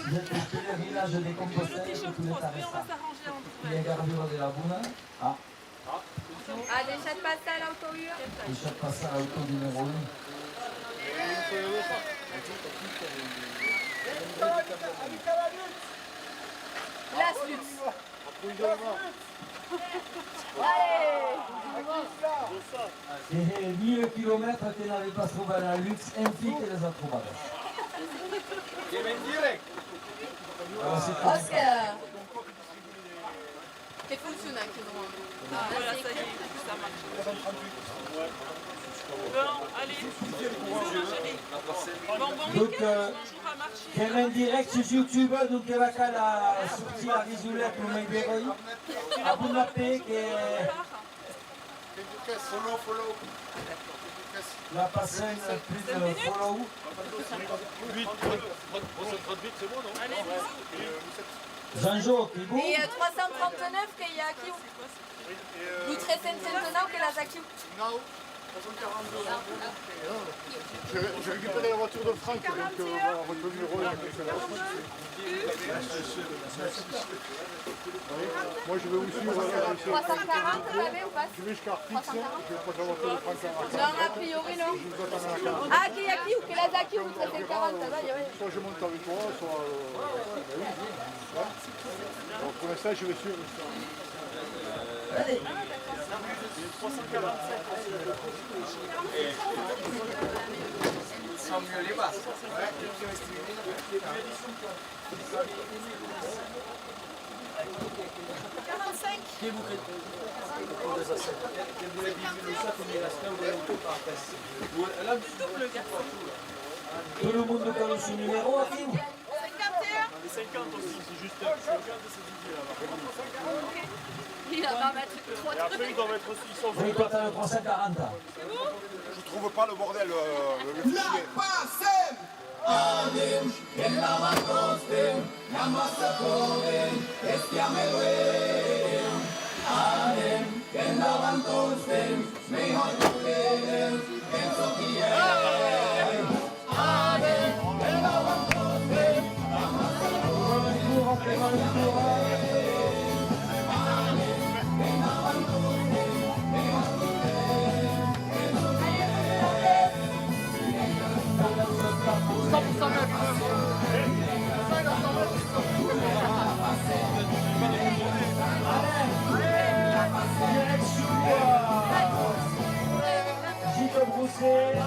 de tutti i villaggi di Compostela e tutte le tariffe. Il y a Garbure de la Buna. Ah, Ah, deixa de passar l'auto-ur. deixa de passar l'auto numéro 1. Las Lutz. Allez. E 1000 km che n'aveva pas trouvé la Lutz, infine che les a trovate. Alors c'est comme ça. Oscar. Che funziona anche domani. Voilà, ça y est, ça marche. Bon, allez, bon Donc, week-end, bonjour à marcher. Kevin direct sur YouTube, donc il va qu'à la sortie à Risoulette pour m'aider. À Bounapé, qui est la passée plus de follow. Allez, bisous. Jean-Jo, qui est beau. Et 339 qu'il y a qui ou 369 que la Zaki. J'ai récupéré la voiture de Franck, donc votre numéro là. Moi je vais aussi 340 vous l'avez ou pas? je vais jusqu'à Artix, je vais prendre la voiture de Franck à Artix. Non, a priori non. Je vous attends à la gare. Ah, qu'il y a qui ou que la Zaki ou 340 ça va, il y a Soit je monte avec toi, soit... Donc, pour l'instant je vais suivre. Tout le monde connaît son numéro, à qui? Les 50 aussi, c'est juste 50 et c'est Didier là-bas. Il va mettre 3 Et après ils doivent être aussi, ils sont Oui, toi t'as le 340. Je trouve pas le bordel, le fichier. Gito Brousset,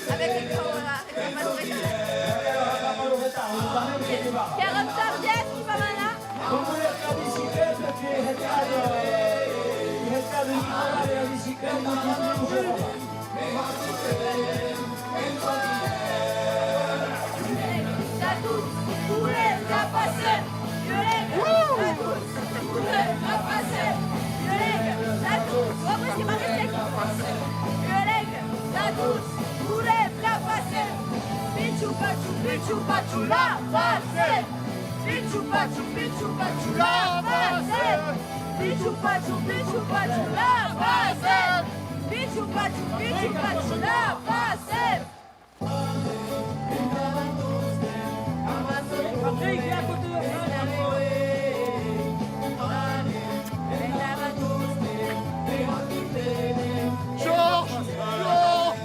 avec les Chiara Sardiet qui va maintenant. con la bicicletta che è stato imparare la bicicletta non ti dice Pichu pachu la base. Pichu pachu la base. Pichu pachu la base. Pichu pachu la base. Georges!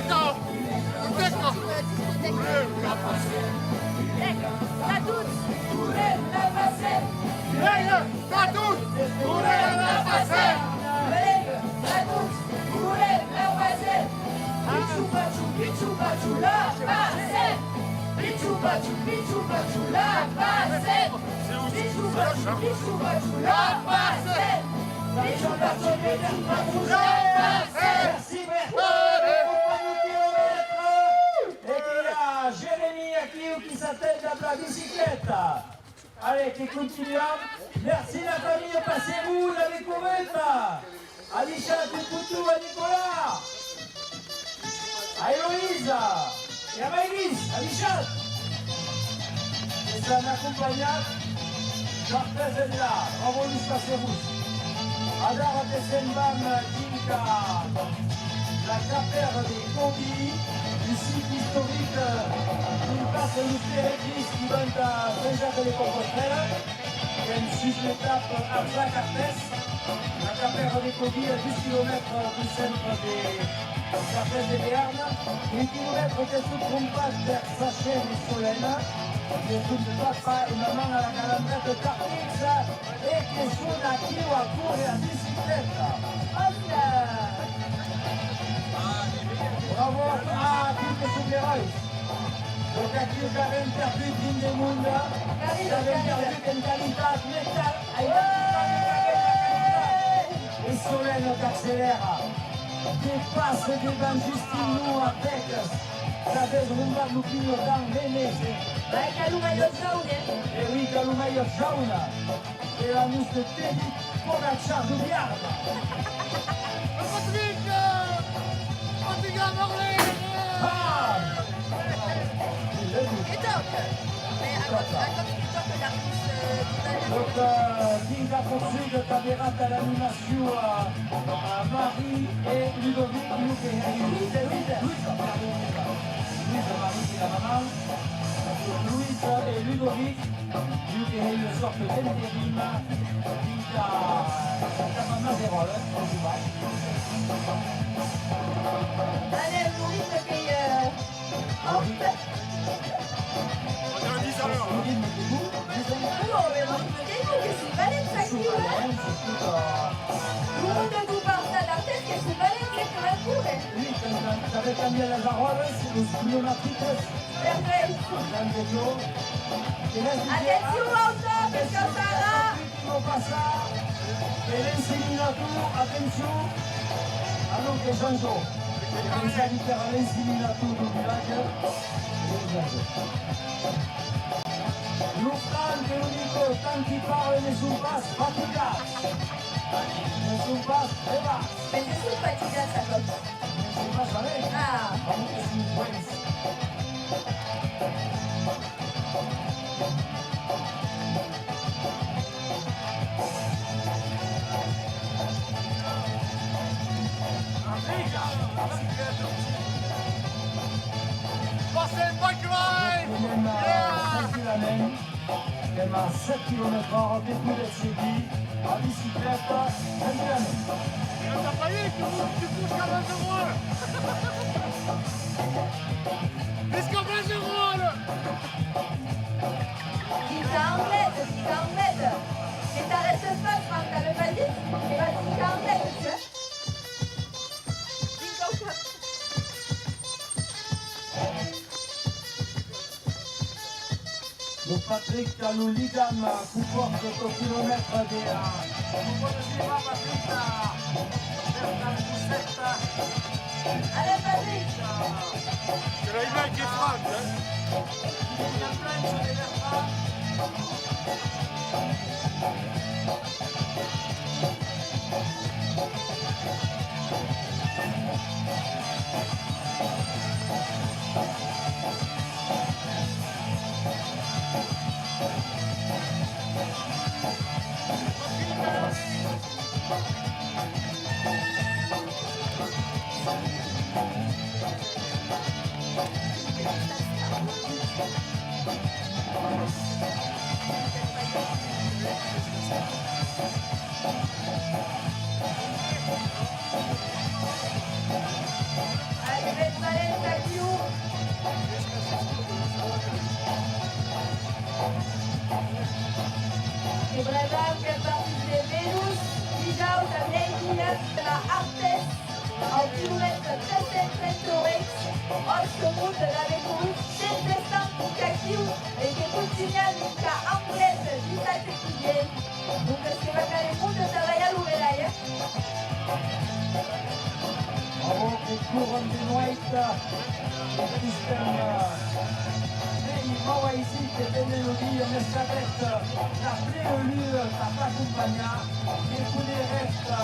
Uteco! Uteco! La douce, voulez la passer. La douce! Voulez la passer! La douce, voulez la passer. Pichou pachou, la passer. Pichou pachou, la passer. Pichou pachou, la passer. Pichou pachou, la passer. Merci, merci. Et qu'il y a Jérémy Akiou qui s'attelle à la bicyclette. Allez, qui continuons. Merci la famille, passez-vous la découverte. Alicia, Toutou, à Nicolas. À Héloïse. Et à Maïlis, Alicia. Et ça m'accompagne. Marquez est là. Bravo, Luis Passerous. Adar Tessenbam, Dinka. La capère des Combis, du site historique d'une place de Péréglise qui donne à Saint-Jacques-de-Compostelle. Il y a une suite étape à Cartes. La capère des Combis à 10 km du centre des Cartes de Béarn. 1 km que se compacte vers Sachène et Solène. Qui est une papa et maman à la calandrette de Cartix et qui sont à Kio à court et à bicyclette. Bravo a tutti i supereroi. Donc a chi ha interviuto in del mondo, ha interviuto in qualità metal, ha identificato il Solène qui accélère, dépasse devant Justine nous avec sa vez rumba Lupino dans Venise. Avec Calumaio jaune. Et oui, Calumaio jaune. Et la mousse de Teddy Pogacar de Biarda. Patrick! Patrick a parlé! Ah! Et donc, mais à côté de l'artiste Donc, Dinka poursuit caméra à l'animation à Marie et Ludovic. Louise Marie qui est la maman. Louise et Ludovic. Lui qui est une sorte d'intérim. Dinka maman des rôles. allez, vous dites que en fait, On est à 10 à l'heure. non, mais moi je me dis que c'est balèze ça qui va. Tout le monde vous parle ça dans la tête que c'est balèze ça qui va courir. Oui, avec Daniel Lazarov, le spionatrice. Perfect. Attention Wauta, parce que ça va. E l'inseminato, attenzione, allora che Sanjo, pensate che era l'inseminato del villaggio, l'Ucrante, l'unico, tanti parole, nessun pass, fatigato, nessun pass, e va, Mais c'est sûr pas tu ça comme ça. nessun pass, allez, Ah. comunque si influenza. Passez le bike line! Siamo a 7 km/h, début del CD, a bicicletta, andiamo. Il a failli que tu pousses comme un zéro! Laisse comme un zéro! Qui t'embête. Et t'arrêtes pas quand t'as le valise, et vas-y, qui t'embête, tu vois. Bingo Cup. Lo Patrick Luligam, comporte 8 km di... Patrick, Allez, vas-y. C'est la Iman qui frappe. Hein. Allez, vas-y. Valenza Chiu. E Bradam fait partie de Venus, Dijous a Ventina, la Artes, au kilomètre 1338, Ostomut la Venus, 700 Caquiu, e che continua mica Ambrette, di state chiede. Dunque si va a fare molto travaglio all'uveraya. Bravo, che couronne de Noite, Christian. Mawa ici, che te melodie, Mescadette, la pléolure, ta t'accompagna, et tous les restes,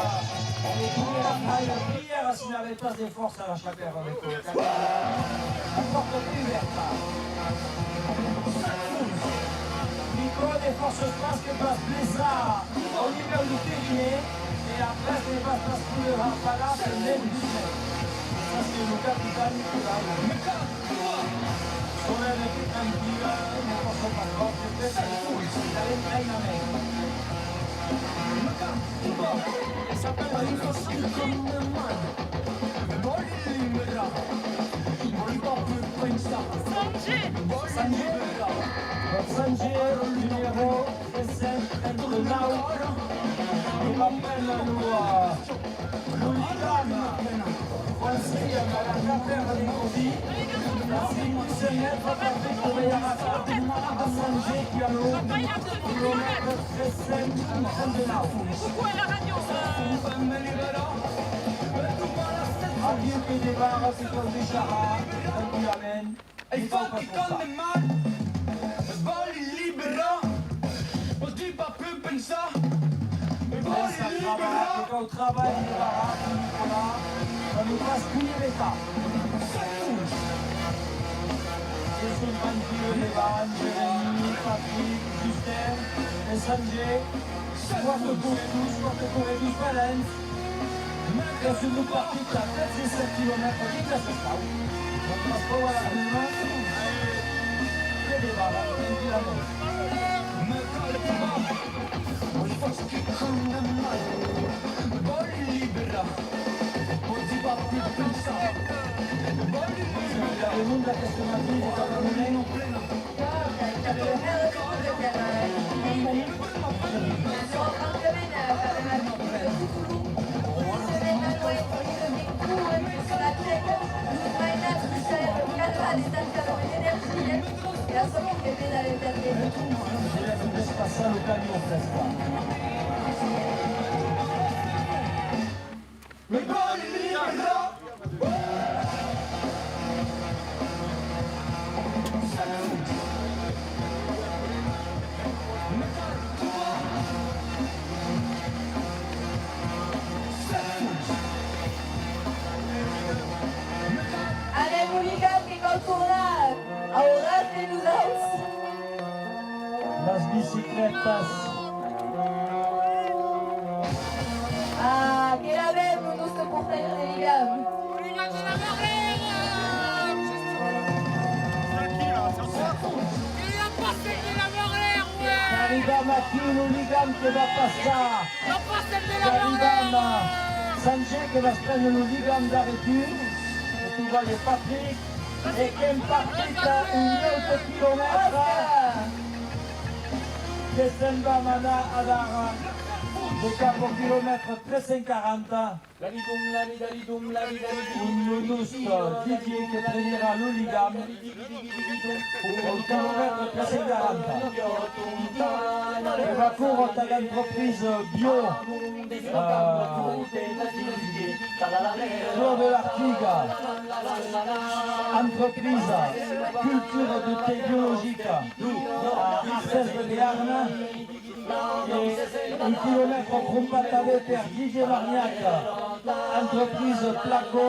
et tous les rapailles, prière, s'il n'avait pas des forces à la chapelle avec eux. La porte ouverte. Micro des forces France que passe Blessard, au niveau du Périnée, et après, c'est pas parce que le Harpala, c'est le même business. Ça, c'est le capitaine Nicolas. Con la che tranquilla, non posso far forte, questa è pulso, da entrare a me. Sapeva di fosse con una mano, voglio liberare, voglio più pensare. Sanger, numéro 7, entre l'autre, il m'appelle l'Ouligame, voici la terre des Gobi. Merci, c'est maître parfait pour Yarata, à Sanger qui a l'eau, kilomètre 13 de là. Coucou à la radio. Adieu qui débarre, c'est comme des charats, tranquillement. Il faut pas faire ça. Voglio libero, oggi va più pensare. Laisse la cravate, c'est pas au travail, Nicolas, ça nous passe couiller l'état. Je suis tranquille, les vannes, Jérémy, Patrick, Justin, et Sanjay, Forte Courredus, Valence. Et sur nous partis, tu as 7 km, qui te laisse ça? On passe pas à la rue, et des balles, tranquillement. Voglio libero, oggi va più pensare. Le monde de la Castelmarie, c'est un problème. Je laisse passer à l'occasion, presque. Mi voglio libero. Allez, Mouligam, que controla ahora de Nudaus. Las bicicletas. Ah, que la vemos, nous se portons de Ligam. Arriviamo a chi l'Uligam che va a passare. Arriviamo a Sanger che va a prendere l'Uligam da retour. E tu vois les Patrick. E che in Patrick un autre kilomètre. Che sembra a dare de cap au kilomètre 340. Un Yunus Didier che prenderà l'Uligam au kilomètre 340. E va pour ta l'entreprise bio Fleur de l'Artiga, entreprise culture de thé biologique à Arcès de Béarn et 1 kilomètre Crompatavé per Didier Marniac, entreprise Placo,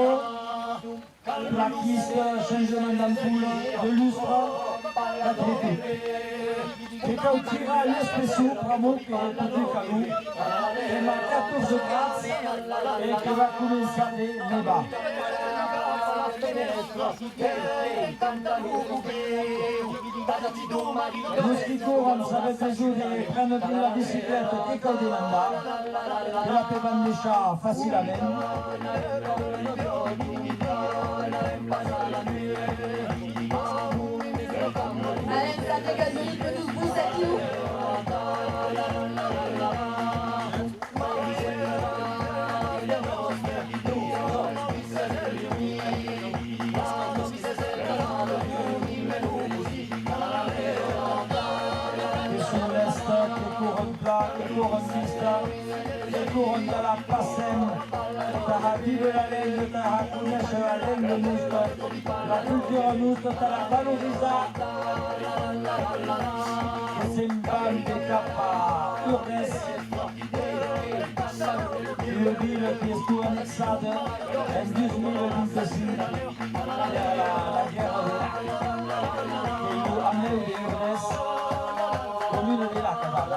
plaquiste, changement d'ampoule, de lustre, che cautirà gli spessù Pramuk e tutti i Calù, che ma 14 gradi e che va cominciare a nevare. Nous qui courons, ça va être jour de prendre la bicyclette et qu'on demanda, de la faire facilement. couronne vista, le couronne de la pasem, t'as vive la laine, t'as connaître la laine de mouste, la culture mouste, t'as la valorisation. Sembam de capa, urnes, le ville qui est tout annexade, en 2025, la guerre qui nous amène des urnes, commune de la Cabale,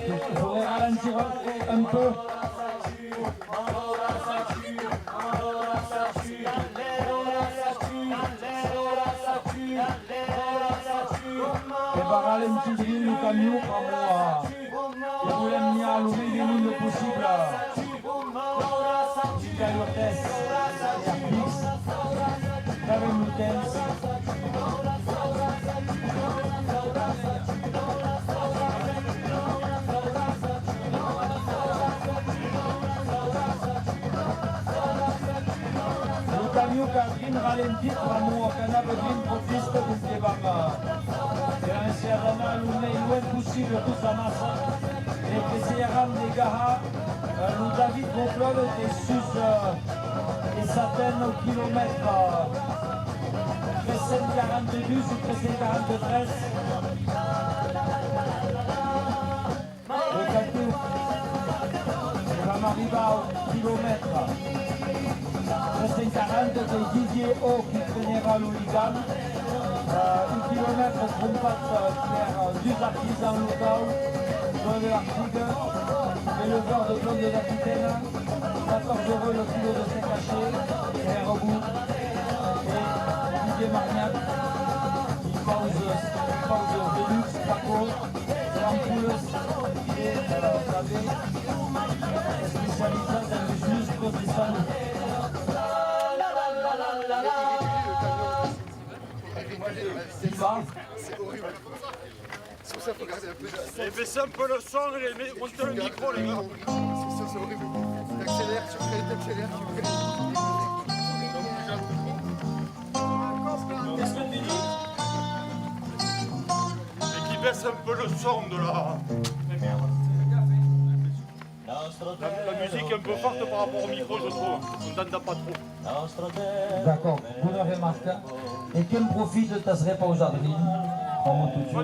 il faudrait ralentir un peu. Et va ralentir le camion comme il voulait me dire le minimum possible. Calotes, Airbus, Cavenutens. Camion Catherine ralentit ramo Canabedin proteste du Kebama. Et ainsi à Dana, l'une est loin possible toute sa masse. Et que c'est Ram des Gaha, nous David Conclove des Sus et Saten au kilomètre 1342 ou 1343. Le calcul, c'est Ram arriva au kilomètre 1340 de Didier O qui traînera l'Oligan. 1 kilomètre au combat vers 2 artisans locaux, de l'Arctique, éleveur de blonde d'Aquitaine, 14 € le kilo de steak haché, et un rebout. Et Didier Marniac, qui pause de luxe, Paco, Rampoules, et Davé, spécialisant dans le juste des salons. C'est horrible. C'est pour ça qu'il faut garder un peu de... Et baissez un peu le son et montez le micro, les gars. C'est horrible. T'accélères, tu accélères, Qu'est-ce que tu dis? Et qui baisse un peu le son de la musique un peu forte par rapport au micro, je trouve. On n'entend pas trop. D'accord, bonne remarque. Et quel profit de ta serait pas aux jardines? Pas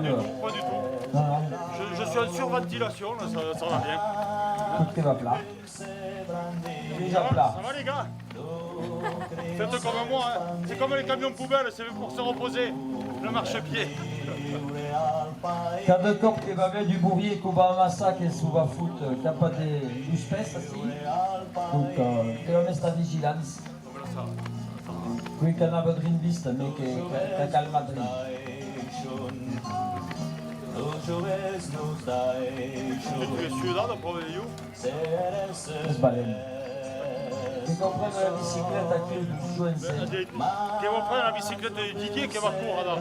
du tout, pas du tout. Non, non, Je suis en surventilation, là, ça va bien. tout est va plat. Déjà Ça plat. va les gars? Faites comme moi, hein. C'est comme les camions poubelles, c'est pour se reposer. Le marchepied. T'as deux corps qui va bien du bourrier qu'on va amasser et sous va foutre, t'as pas des espèces aussi. Donc, tu vas mettre ta vigilance. Oui, qu'on a votre viste, mais qu'à calmadri. Tu es celui-là, le premier you? C'est baleine. Tu comprends la bicyclette à clé du joint, c'est. Qui va prendre la bicyclette de Didier qui va courir là.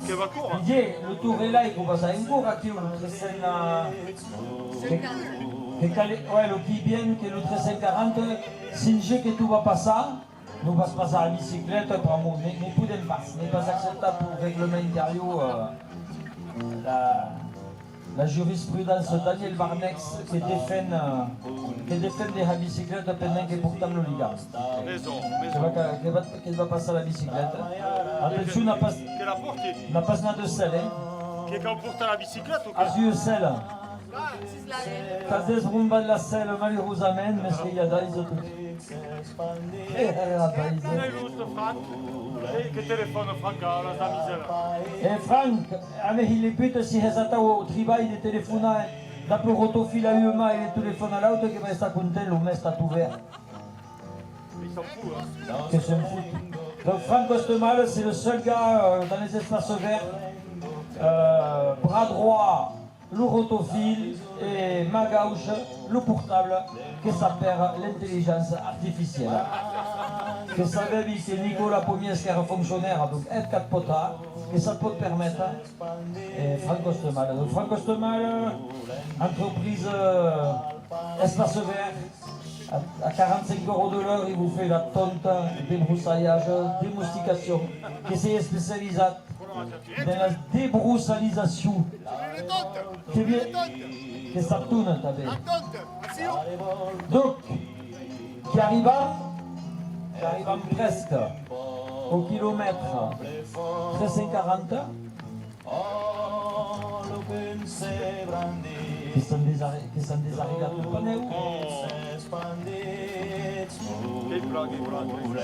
Qui va courir. Didier, le tour est là, il faut passer un cours à qui le 1350. Ouais, le qui bien, que le 1340, si que tu vas passer, nous va se passer à la bicyclette, mais plus d'un passe. Ce n'est pas acceptable pour le règlement intérieur. La jurisprudence Daniel Barnex qui défend des bicyclettes pendant qu'il porte le liga. Maison. Qu'elle va passer à la bicyclette. Attention, n'a pas de sel. Qui est qu'on porte à la bicyclette ou quoi? Azure sel. T'as des rumba de la selle malheureusement, mais c'est qu'il y a des autres. Franck. Che telefono Franck alla damisella? Et Franck, avec les putes, si ils attendent au travail de téléphoner, d'après Rotofil à UMA et les téléphones à l'autre, qui va être content, le mec est ouvert. Ils s'en foutent, hein. Que s'en fout. Donc Franck Costemal, c'est le seul gars dans les espaces verts, bras droit, le rotophile et main gauche, le portable, qui s'appelle l'intelligence artificielle. que savez que Nicolas Pommier era fonctionnaire, donc être 4 potas, que ça peut te permettre. Et Franco Stemal. Donc Franco Stemal, entreprise espace vert, à 45 € de l'heure, il vous fait la tonte, débroussaillage, démoustication, que c'est spécialisé dans la débroussalisation. Que bien, que ça tourne, t'as bien. Donc, qui arrive presque au kilomètre 340, qui sont des arrivées à tout panneau. Che blague,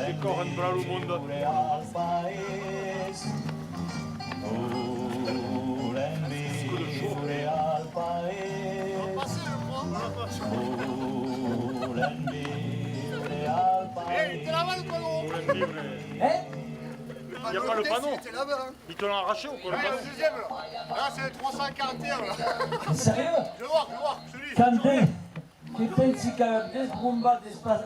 che corren para le monde. T'es là-bas le panneau. Il n'y a pas le panneau. T'es là-bas. Ils te l'ont arraché ou quoi? Ouais, le deuxième là. Là c'est le 341 là. Sérieux? Je vois, je te dis. Cante, que pensi che adesso bomba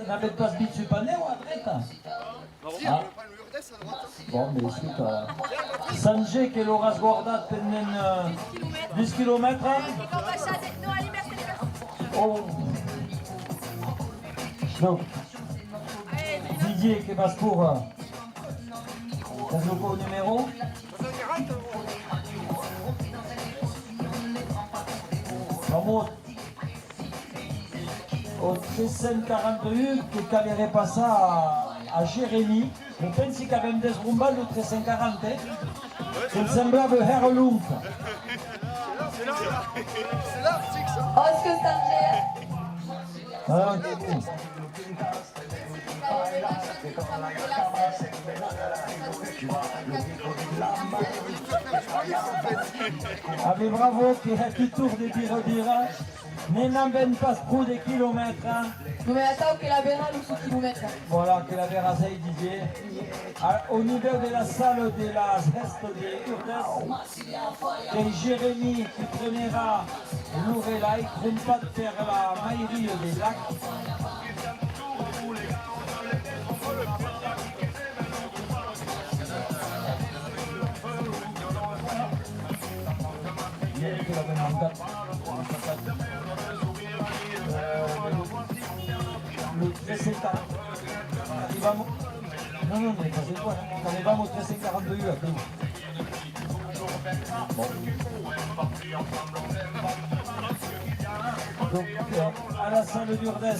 n'avete pas sbizzo il panneau a dretta? Si, Ah. le Lourdes à droite. Bon, mais écoute, Sanjay che l'ho rasguardato pendant 10 km. Oh. Donc, Didier che va pour le numéro 340. Vamos au 341 che calerait pas ça a Jérémy. Je pense qu'il y avait des rumbas de 340. Il semblava Herlung. C'est là, c'est ça. Oscar Sanger. Ah, c'est bon. Allez, bravo, qui tourne des virage. Mais n'en pas trop des kilomètres. Hein. Non mais attends que la Béra nous sous kilomètres. Voilà, que la Verrazeille disait. Au niveau de la salle de la Zeste de Urdes, c'est Jérémy qui prenera l'Ourela, il ne pas de faire la maillerie des lacs. Le 340. Arrivamos. No, mais c'est quoi? Arrivamos 342 aquí. Bon. Donc, à la salle d'Urdes,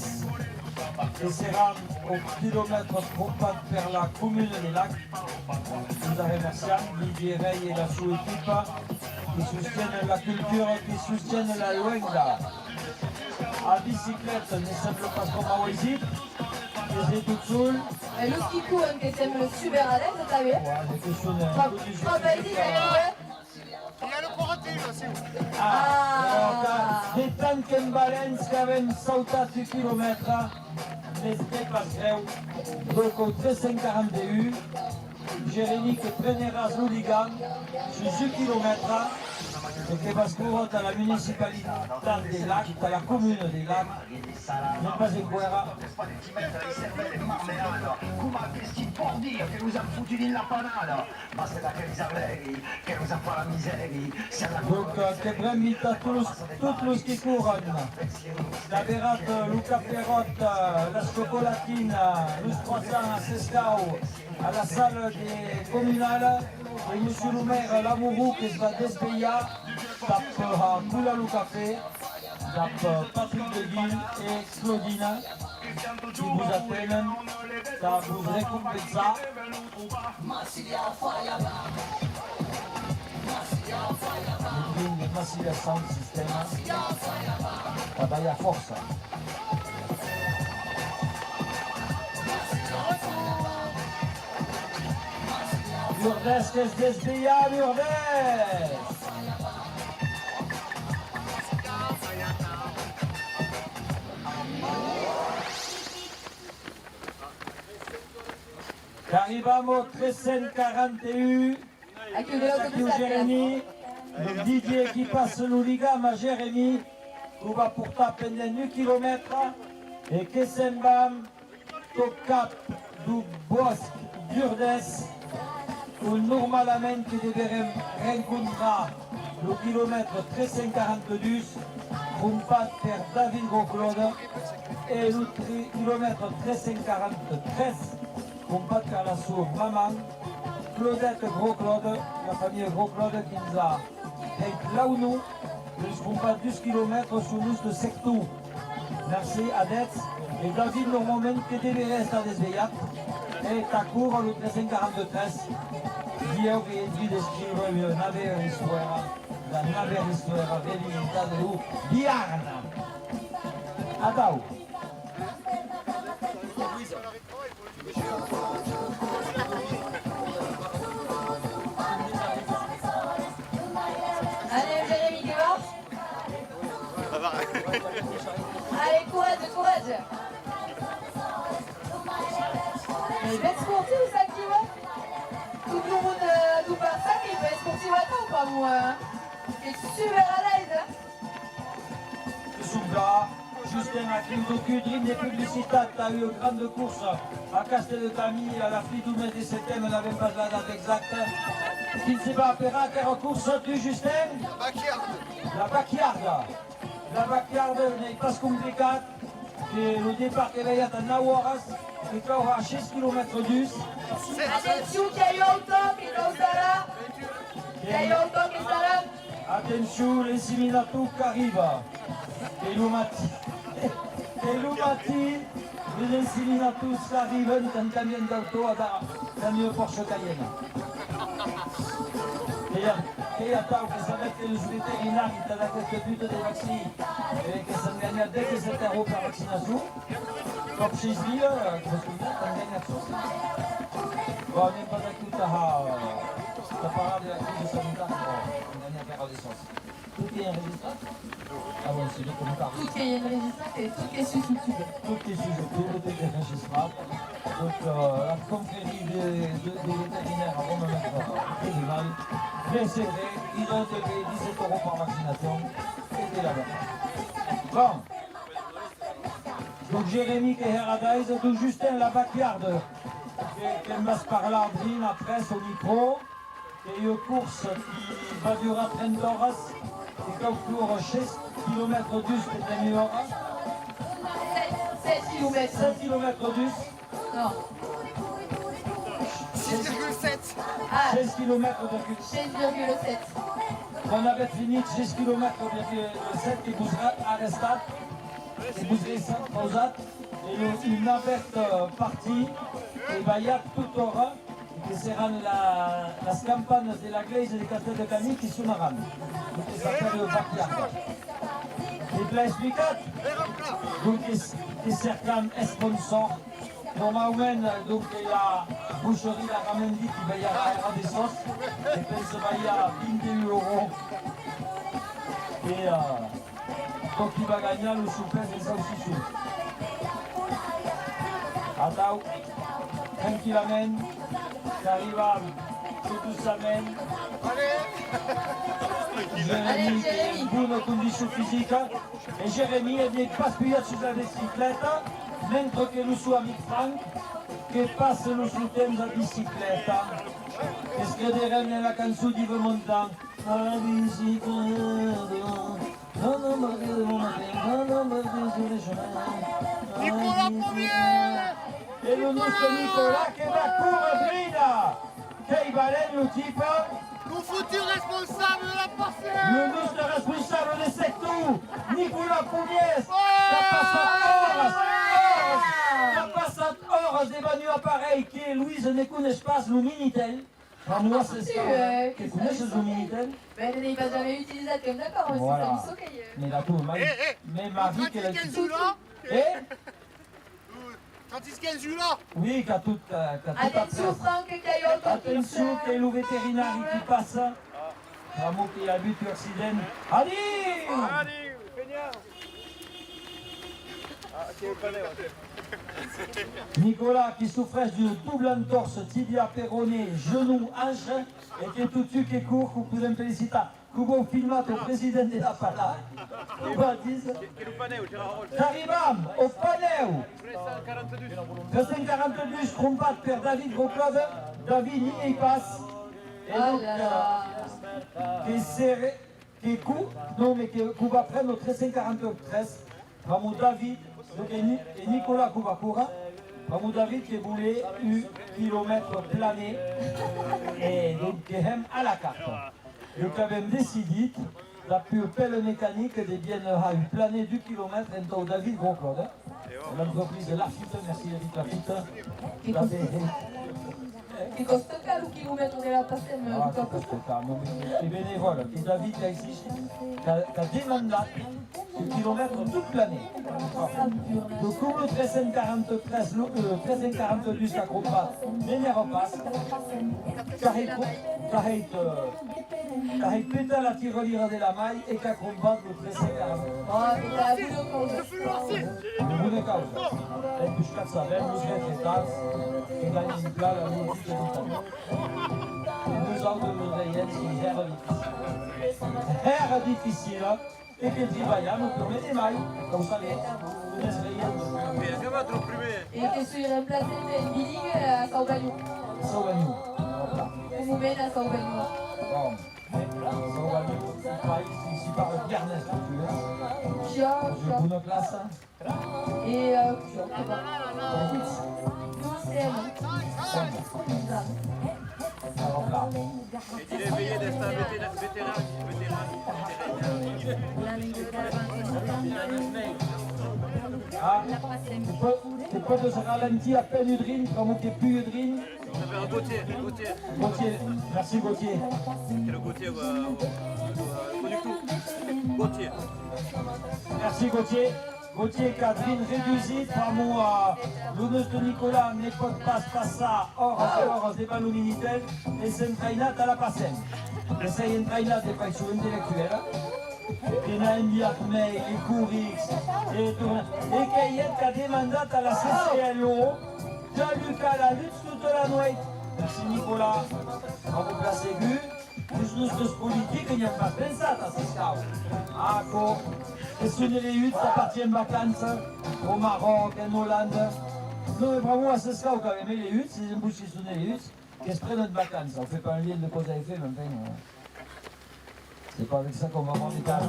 et sera au kilomètre 30 vers la commune des Lacs. Nous remercions Didier Rey et la sous-équipe qui soutiennent la culture, qui soutiennent la luenga. À bicyclette, ne semble pas comme à Wazit, c'est tout seul. Nous qui courent, que c'est le super à l'aise, t'as vu? Ouais, j'ai questionné un peu du Il y a le 41 là, c'est où? des temps qu'en Valence qui avaient sauté 10 km, les dépasseront. Donc au 341, Jérémy qui prendra l'Ouligan sur 10 km. Et che va scuola alla municipalità dei Laghi, alla comune dei Laghi, nel base in guerra. Come questi porti che nous hanno foutu in la panada, ma c'est là che les arleghi, che nous a fait la miseria, c'est la Donc, che invita tous los qui courent, la Verate, Luca Perrotte, la Chocolatina, Luz Croissant à Sescao, à la salle des communales, et monsieur le maire Lamourou qui se va déspayer, tape à Coula Café, tape Patrick de Guille et Claudine qui vous appellent, ça vous récompense. Le Massilia Sound System, travaille à force. Lourdes, que es desvía, Lourdes. Arrivamos 341. Aquí Jérémy. Donc Didier qui passe l'Ouligam à Jérémy. On va pourtant pendant 2 km. Et Kessembam, top 4 du Bosque d'Urdes, où normalement que deverem rencontrar le kilomètre 342, compat per David Gros-Claude, et le kilomètre 343, compat per la sua maman, Claudette Gros-Claude, la famille Gros-Claude qui nous a fait là où nous, le compat 10 km sur nous de Sectou. Merci Adets. Et David normalement que deveria estar desviat, et Tacour le 343, dieu que entri descriure la nave histoire velicitat de Viarna. Atau. Allez, Jérémy, tu vas? Ça va. Allez, courage, courage. Mais bête sportive, ça qui va? Tout le monde nous parle ça, mais bête sportive, attends pas moi. C'est super à l'aise, hein? Souga, Justin a Cudrine des publicités, tu as eu une grande course à Castel de Camille, à la fin du mois de septembre, on n'avait pas la date exacte. Qui ne s'est pas appelé quelle course tu, Justin? La backyard. La backyard n'est pas compliquée. Le départ qui va y être à Nawaras, qui est à 6 km d'us. Attention, qu'il y a eu autant qui est au Sara. Il y a eu autant qui est Sara. Attention, l'inseminato qui arrive. Et l'Umati. Les inseminatus qui arrivent dans un camion d'auto dans une Porsche Cayenne. Et attends, que ça va être le vétérinaire qui t'a la quelques de vaccins et que ça me gagne 17 € par vaccination. Comme chez lui, parce que là, t'as gagné à ça. Bon, on n'est pas d'accord à parler de la crise sanitaire, on gagne à faire l'essence. Tout est enregistré. Ah bon, c'est bien comme ça. Tout est enregistré et tout est sur YouTube. Tout est sur YouTube, tout est enregistré. Donc, la confrérie des vétérinaires avant de mettre au tribunal, mais c'est vrai, ils ont payé 17 € par vaccination. C'était là-bas. Bon. Donc, Jérémy qui est Heradise, donc Justin la backyard, qui passe par l'Ardine, après, au micro. Et une course qui va durer 30 heures. Et comme court 6 km d'us de demi heure. 7 km. 7 km d'us. Non. 6,7. Ah, 16 km de 16,7. On avait fini 6 km et vous arrêté. Et vous êtes posé. Et une navette partie. Et il y a tout au rang. Que seront las campanas de la Glaise de Castel de Camille qui sonarán. Que s'appelle le backyard. Et tu l'as expliqué? Donc, il certain sponsor. Normalement, donc, la boucherie la ramène dit qu'il va y avoir des sauces. Et puis, ça va y avoir 21 €. Et donc, il va gagner le soupèse des saucissons. Attends, tranquillement. Arriva tout doucement. Jérémy est en bonne condition physique. Et Jérémy n'est pas appuyé sur la bicyclette, même que nous sommes avec Franck, qui passe le soutien de la bicyclette. Est-ce que derrière la chanson dit le montant? La bicyclette, Nicolas Premier. Et le nostro Nicolas qui va courir Brina. Che Valen le type. Le futur responsable de la parcelle. Le nostro responsable de secteur. Nicolas Poumiès. La passate hors des bannières appareils qui Louise ne connaît pas le Minitel. Enfin, moi, c'est ça. Qui connaît le Minitel. Mais elle n'est pas jamais utilisé comme d'accord, c'est Voilà. comme ça qu'il y a. Mais la tour, mais Marie qu'elle a dit. 36-15 là. Eh? 36-15 là. Oui, qu'à tout Attention, Franck, qu'il y a eu autant qui Attention, che le vétérinaire qui passe. Bravo qui a vu tu accident. Allez! Nicolas qui souffrait d'une double entorse, tibia péroné, genou, hanche, et qui est tout de suite qui court, que vous pouvez me féliciter. Cubo filmato presidente della Pala. Arribam au paneu. 342 trompat per David Roclode. David n'y passe. Et donc, qui serré, qui coup, non mais qui va prendre au 343. Ramon David et Nicolas Koubakura. Ramon David qui voulait eu kilomètre plané. Et donc qui aime à la carte. Donc avem décidé la plus belle mécanique des biens à planer du kilomètre entre David Roclode. L'entreprise de Lafitte, merci David Lafitte. Che costa caro chilometro della passione? Ah, questo calmo, i bénévoles, et David qui a ici, qui a demandé le kilomètre toute l'année. Donc, comme le 342 la combat, n'énerve pas, car il pète la tirelire de la maille et qu'à combattre le 340. Ah, mais t'as vu le compte. Vous ne cause. Et puis, je ça, même le chef d'État, qui gagne une place à l'autre de l'Italie. Nous autres, nous veillons, c'est très difficile. Et que travaillons pour les mailles, comme ça, les Et che sui remplaçanti in bilingue a Sao Bagno. Sao Bagno. Come bene a Sao Bagno. Bon. Sao Bagno, ici par le Garnes, tu veux. Chia, Je vous une place. et Chia. Non, c'est Alors là. Il est veillé d'être un vétéran. Ah, tu peux te ralentir à peine Udrine, comme tu n'es plus Udrine. Ça s'appelle Gauthier. Gauthier, merci Gauthier. C'est le Gauthier conducteur. Gauthier. Merci Gauthier. Gauthier, Catherine, réduisite, par mon l'honneur de Nicolas, ne peut pas passer hors des ballons militaires, et c'est une traînade à la passenne. Et c'est une traînade des factions intellectuelles. Il y a un diacmé, les courix, et qu'il y a demandé à la CCLO, Jean-Luc à la lutte toute la nuit. Merci Nicolas, en vous place aiguë. Les nostres politiques n'y ont pas pensé à ce cas. Ah, quoi? Et ce n'est les huit, ça partit en vacances au Maroc, en Hollande. Non, mais bravo à ce cas quand même. Les huit, c'est des bouches qui sont les huit, qui se prennent de vacances. On ne fait pas un lien de cause à effet, mais enfin, c'est pas avec ça qu'on va avoir des cas.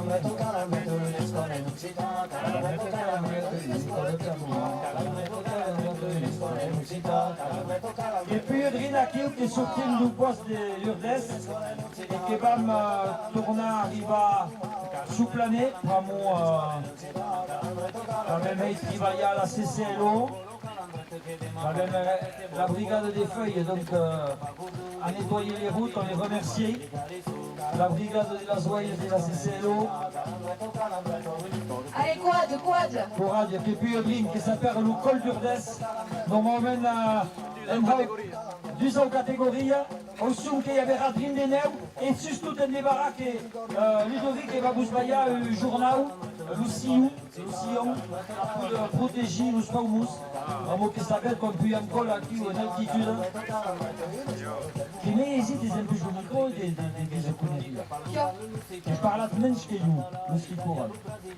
Et puis Udrina Kiel qui est sorti du poste de Lourdes et qui va me tourner, arriver sous planète, vraiment, quand même, il travaille à la CCLO. La brigade des feuilles, donc à nettoyer les routes, on les remercie. La brigade de la Zoïe de la CCLO. Allez, quad. Courage, et puis Udrine qui s'appelle le col d'Urdes. Normalement, deux catégories. Au son qu'il y avait Radrine des Neu, et surtout dans les baraques, Ludovic et Babousbaya, le journal, Lucillon, pour protéger nous Spaumus, un mot qui s'appelle comme puis encore là, qui est en altitude. Qui n'hésite des impulsions de micro et des conneries. Je parle à tout le monde, je nous qui courent.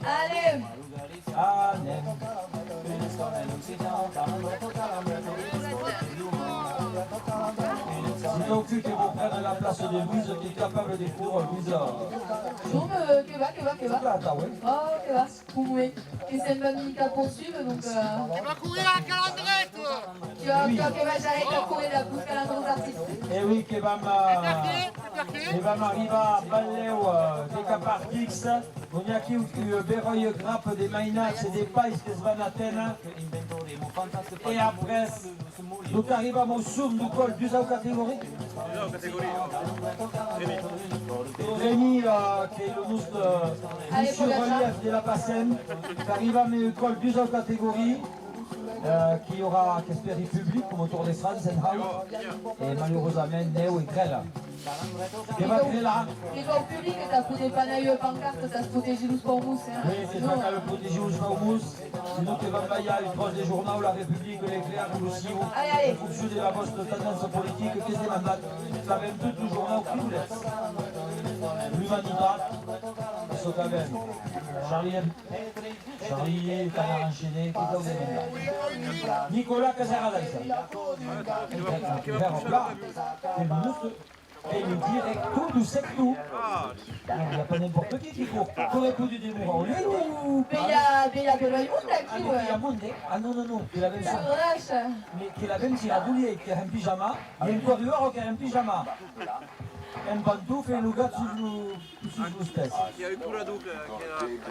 Allez. Ah, non. C'est donc que vous prenez la place de Louise qui est capable de courir, Louise. Non, que va. Attends, oui. Oh, que va. Oui. Et c'est une bonne minute à poursuivre, donc... Tu vas courir à la calandrée, toi. Tu vois, que va, j'arrête de courir la bouche calandre artistes. Et oui, qui va m'arriver à Balléo, des Capartix, on y a qui Béroy grappe des Mainax et des Païs qui se van à Athènes. Et après, nous arrivons au sourd du col du catégorie. Rémi, qui est le mousse sur relief de la Passenne, qui arrive à au col du catégorie. Qui aura Casperi public comme autour des France, et malheureusement Néo et Grêle. Et va créer là. Et au public, t'as foutu pas naïe pancarte, t'as foutu Gilles Spormous. Oui, c'est ça qu'a le protéger au Spormous. Sinon, tu vas bailler une trosse des journaux, La République, L'Éclair, Lucio. Allez. En fonction de la poste tendance politique, qu'est-ce que mandats. Ça va même tout le journal qui nous laisse. l'humanità, questo cavello. Charlie, canard enchaîné, chi t'ho detto? Nicola Casaradesa. Vero plat, et le muscle, et le direct tout du sec tout. Il n'y a pas n'importe qui court. T'aurais pu du démouvoir au lait ou... Mais il y a de l'œil Ah aquí, non, il y a monde. Ah non, non, non, qui l'avait La vache. mais qui l'avait tiré à boulier, qui a un pyjama, il y a un corridor qui a un pyjama. Un pantoufle et un lugar sus vostès. Chi ha il curado che era...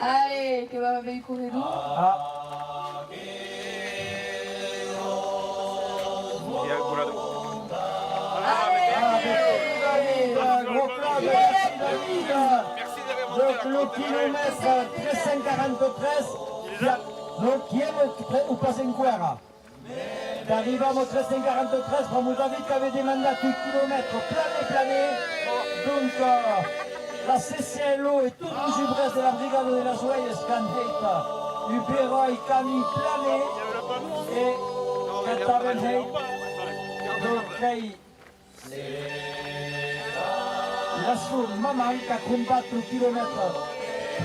Allez, che va avec corridor. Ah, Chi ha il curado. gros club, merci David. Donc le kilomètre 343, qui est au Pasenquera. Arriviamo a 343, siamo David che aveva demandato il chilometro plané. Donc la CCLO et toute le Gibrès de la Brigade de la Joie Scanheit, Ubera et Camille plané et Katavenheit. Donc la sua maman qui a combattu le kilomètre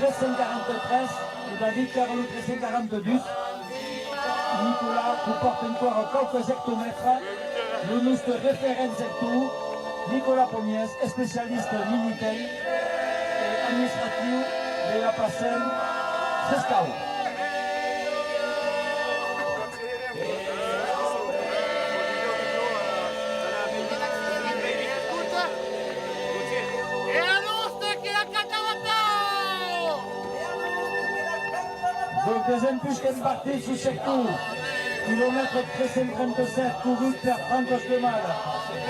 343 et David qui a le 342. Nicolas comporte encore quelques hectomètres. Le nostre référence est tout. Nicolas Pomies, spécialiste militaire et administratif de la Pacem Frescao. Donc deuxième push qu'elle partait sous secteur. Kilomètre 337, couru par Franco Esquemal.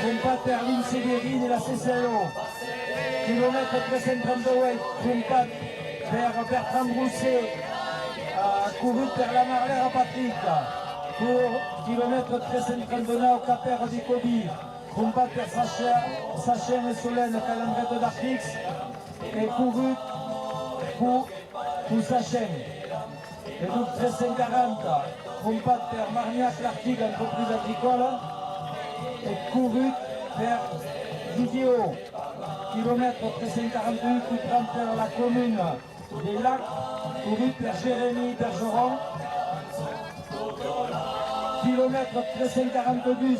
Combat par Lynn Sévérine et la CCLO. Kilomètre 338, combat vers Bertrand Brousset. Couru par la Marlère à Patrick. Pour kilomètre 339, Capère des Kobi. Combat par Sachin et Solène, Calandrette d'Artrix. Et couru pour Sachin. Et donc 1340, combat vers Marniac l'Arctique, entreprise agricole, et couru vers Vidéo, kilomètre 1348, coup 30 vers la commune des Lacs, couru vers Jérémy Bergeron, kilomètre 1342,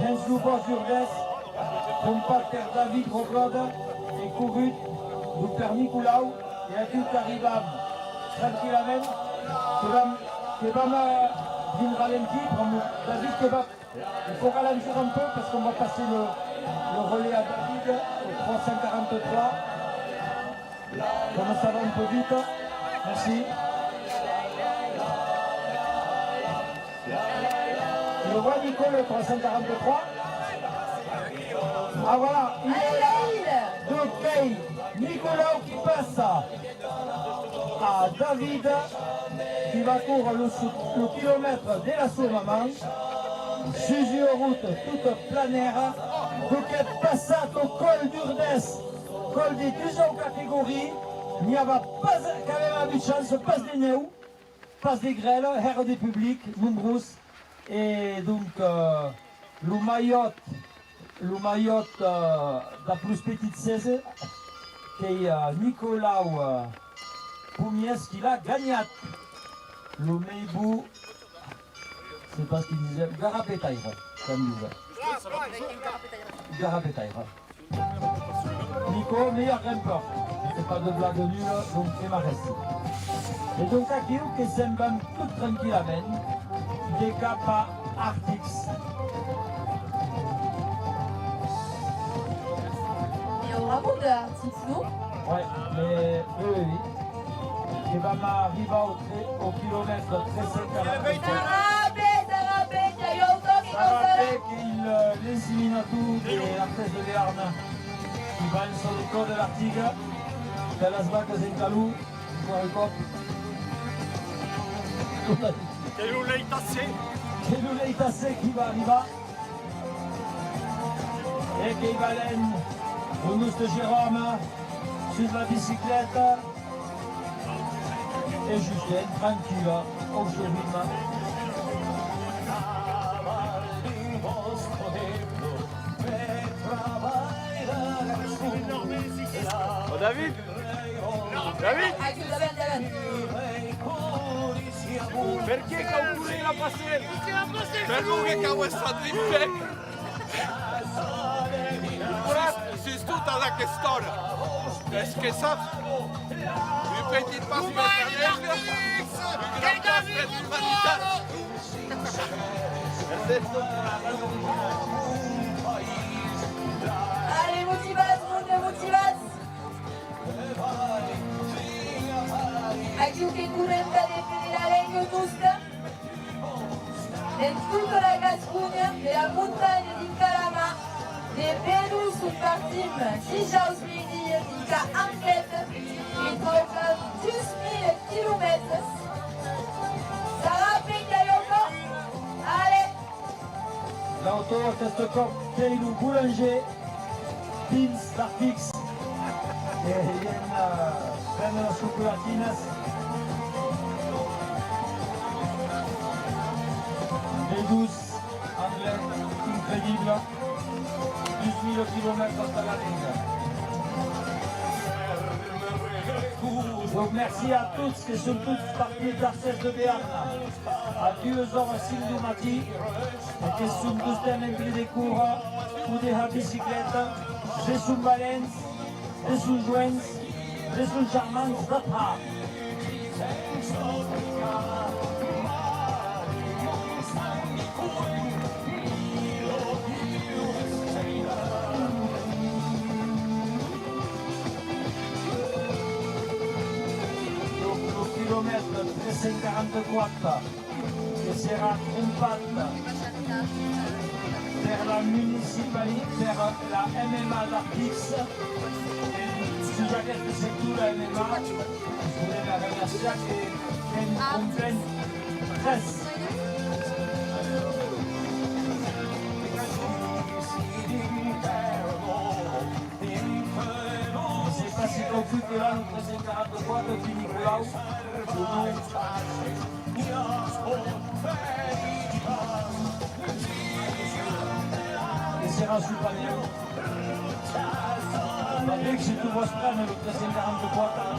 Jens Lubos Urdes, combat vers David Roglode, et couru vers Nicolau, et à tout arrivam. Tranquillament, que va d'une ralenti, David il faut ralentir un peu parce qu'on va passer le relais à David au 343. Comme ça va un peu vite, merci. Le voit Nico le 343. Ah voilà, il est là. Donc Nicolas qui passe à David qui va courir le kilomètre de la Sourmaman sur une route toute planaire. Donc elle passe au col d'Urdes, col des deux catégories. Il n'y avait pas quand même eu de chance, passe des Néo, passe des Grêles, air des publics, nombreux. Et donc le maillot la plus petite 16 qui est Nicolas Pomies qui l'a gagné. Le Meibou, c'est pas ce qu'il disait, Garapetaire, comme il disait. Garapetaire. Nico, meilleur grimpeur. C'est pas de blague nulle, donc c'est ma récit. Et donc à Kiou, qui s'embame tout tranquillement, des capas Arctics. Il y aura beaucoup d'articles, non? Ouais, mais oui. Et va m'arriver au kilomètre 340. Sarabé qui l'insémine tout de l'artès de Béarn qui va sur le corps de l'Artigue, de las vacas en Calou, pour le cop. C'est le Leitassé qui va arriver. Et qui va l'en, le nous de Jérôme, sur la bicyclette. Et Justin, tranquille, au chemin. Trabalhar, David David Aici, David. Perché caucuri la passerella? Perché che cavolo è stato in pe? Si tutta la che storia. Est-ce que ça? Une petite passe maternelle. Une grande passe humanitaire. Allez, motivaz, monde, motivaz. Aici che curenta de la legno giusta. En tutta la Gascunya, de la montagne di Calama, de Venus un partim, si jaus midi, di ca enquête, qui toca 10.000 kilomètres. Sarà Pekayoko. Allez. L'auto acest cocktail boulanger, pins d'Artix, et prendre las chocolatinas. Les douces, anglais, incroyable, 10.000 km hasta la ligne. Donc merci à tous qui sont tous partis d'Arces de Béarn, à Dieuson Sindumati, et qui sont tous des des cours ou des bicyclettes, des sous Valence, des sous Joens, des sous Charmants d'Atra. Kilomètre 344 che sarà compatta per la municipalité, per la MMA d'Artix. Su aquesta sectura MMA volem agrair que fem complet 3. C'est pas si compliqué là, nous 344 qui Nicolas. E sarà sul panel. Patrick, si tu vuoi prendere il 344.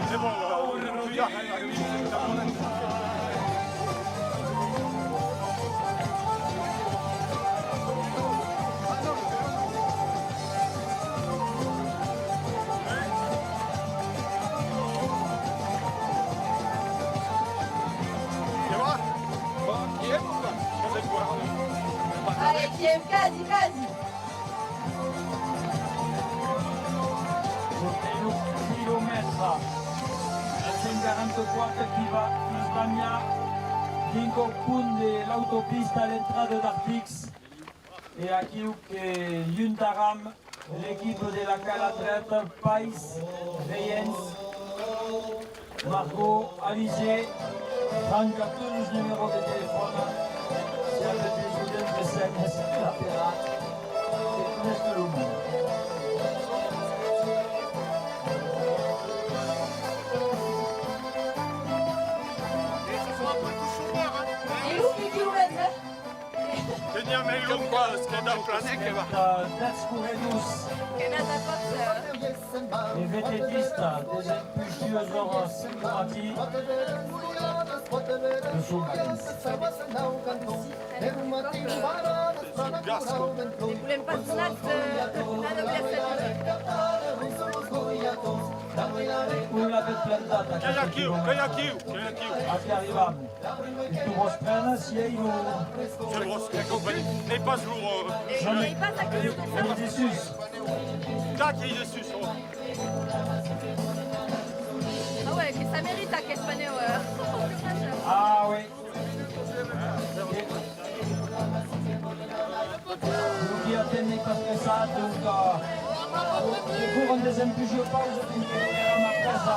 C'est bon, on regarde. Allez, Kiev, quasi. Kilomètre 344 qui va in Spagna, dingo punt de l'autopista à l'entrada d'Artix. Et aquí que Juntaram, l'équipe de la Calatret, Pais, Reyens, Margot, Alizé, 34 numéros de téléphone. Si avec des students de CNS, la pirate, et tout reste le monde. Et où les kilomètres? Veniamo in lungo, scheda planè che va. Descurredus, Che ne ha fatto? les vététistes des impulsieuses Sindumati, de Soumalens. Ne volem pas donat la Una vez plantata Che questa è chilometro, aquí arriviamo. Il tuo sprena si è in Je le grosse compagnie. N'est pas lourd. Il passe à côté de ça. un dissus. Tac, il est dessus. Ah ouais, que ça mérite à Kespaneo. Ah oui. Lui attende pas stressato, il cours des impulsions pause finché non era una presa.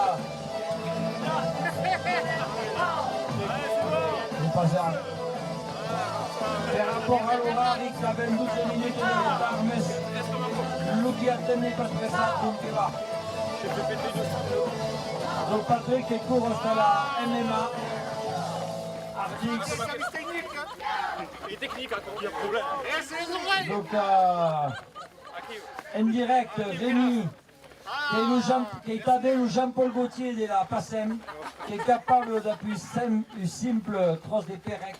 Non passare. Per rapport all'orari che ha 12 minuti di ritardo, lui attende pas stressato, non che va. Donc Patrick qui court hasta la MMA. Artix. Il est technique, hein, quand il y a problème. Donc en direct, Rémi, qui est avec le Jean-Paul Gaultier de la PASSEM, qui est capable d'appuyer une simple trosse de pérec,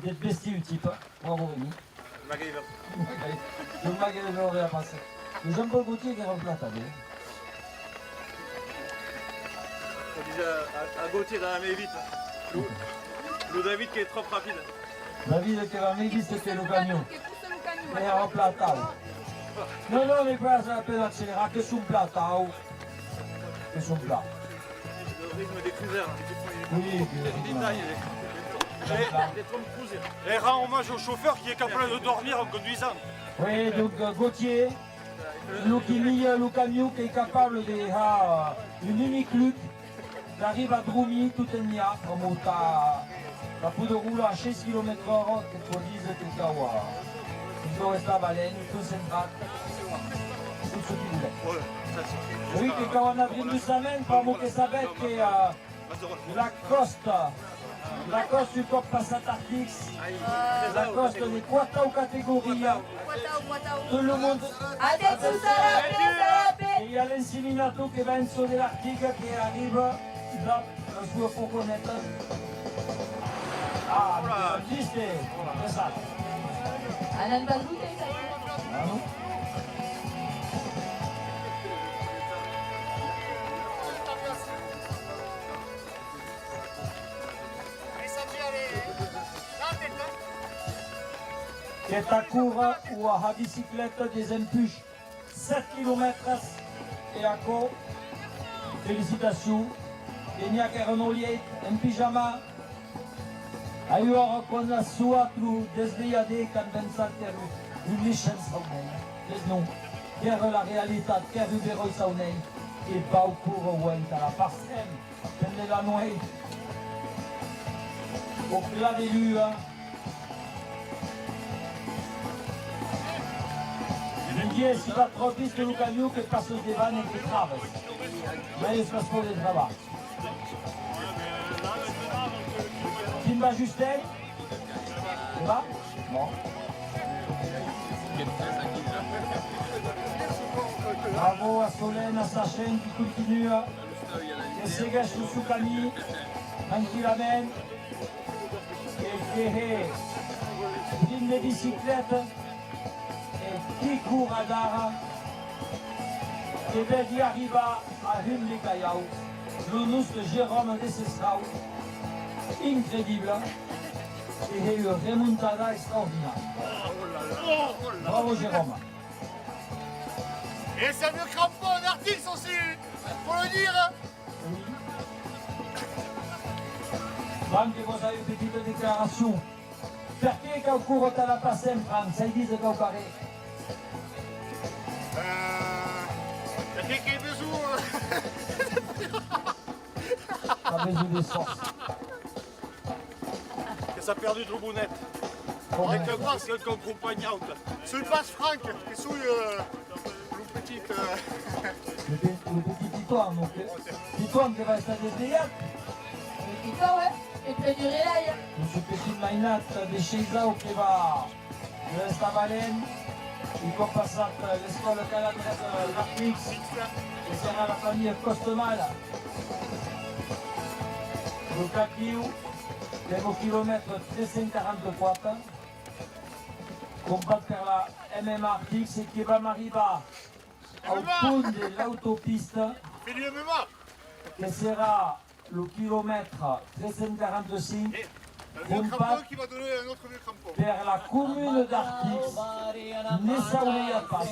d'être bestie du type. Bravo Rémi. Le MacGyver de la PASSEM. Le Jean-Paul Gaultier qui est remplacé. On disait à Gauthier d'aller vite. Le David qui est trop rapide. David che va vite c'était le camion. Era un platao. No, no, mi passa appena accelerato, che su un platao. Che su un plat. Le rythme des cruisers. Oui, Les détails. Les trompes cruisers. Et rend hommage au chauffeur qui est capable de dormir en conduisant. oui, donc Gauthier, lui qui lie le camion qui est capable de faire une unique lutte, d'arriver à Droumi tout en y a, comme la poudre roule à 6 km/h, che tu dici che cavolo. Dove sta Valène, concentrato, tutto ce qu'il voulait. Ouais, ça c'est. Oui, che quand on a pris une semaine, comme che sapete che la coste du Cop Passat Artix, la coste di 4 categorie, tout le monde. Adesso sarebbe. E il y a l'inseminato che va in su dell'Artica che arriva da la sua foconetta. Ah, esiste, esatto. Alan Bazou, Che ta cours ou à bicyclette des empuches 7 km et à co. Félicitations. Et n'y a qu'un renoulier, un pyjama. Aiuto con la sua tu desviade quand ben salteru. Une licenza un non. Chiar la realitat, chiar rubero saunei. E pau curo uenta la parsem. Tende la nuei. Au plat des lues. Ludzie si va trop vite le camion che passo des vannes e che traves. Ma io spaspo del travail. Timba Justin? Ça va? Bon. Bravo a Solène, à sa chaîne qui continue. Che segue su suo cammino, tranquillamente. Che prime le biciclette e chi court a gara. Che vedi arriva a Hum de Callao. Le nous de Jérôme de Sestrau. Incredibile et une remontada extraordinaire. Bravo Jérôme. Et c'est le crampon d'Artix aussi, faut le dire. Oui. Anche vous avez une petite déclaration. Perché che cours à la PASSEM, Franck? Ça dit qu'au carré. Perché che besoin. Pas besoin de source. Que ça a perdu de l'oubonette. Avec le bras, c'est comme compagnante. Sul passe Franck, che su le petit. Le petit Titoine, donc. Titoine qui va rester désliat. Et toi, ouais, et près du relais. Ce petit line-up de Cheizao qui va de à Valène. Il va passer à l'école calabrese d'Artix. Et sera la famille Costomal. Le Caquiou, le kilomètre 344. Combat per la MMA Artix et qui va m'arriver au pont de l'autopiste. Fais du MMA. Che sarà le kilomètre 345 Le crampon qui va donner un autre vieux crampon. per la commune d'Artix, Nessaouneia Pass.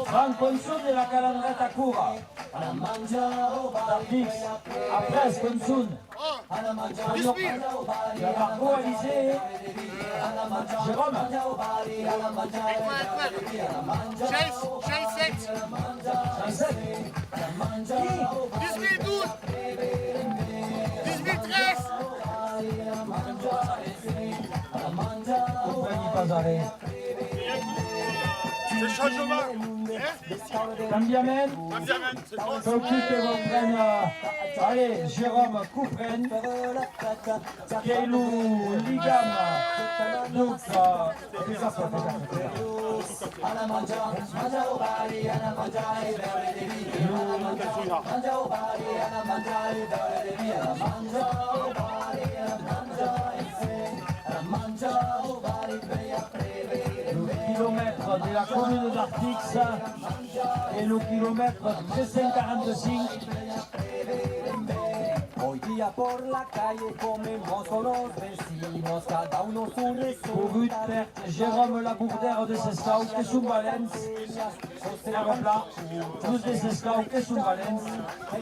Franco in su della calandretta cura d'Artix, après Sconsun, la Marco Alizé, Jérôme, J'ai 7. 18, 12. 18, 13. compagnie Pazaré. C'est changement. Cambiamen. Cambiamen, c'est bon. S'occupe de vos prenne. Allez, Jérôme, Couprenne. Keilou, Ligam. Donc, les affaires. Le kilomètre de la commune d'Artix et le kilomètre 345. Hoy día por la calle comemos con los vecinos, cada uno su Pour but per Jérôme Labourdère de Sescau, que sous Valence. Plat, plus des Sescau, que sous Valence.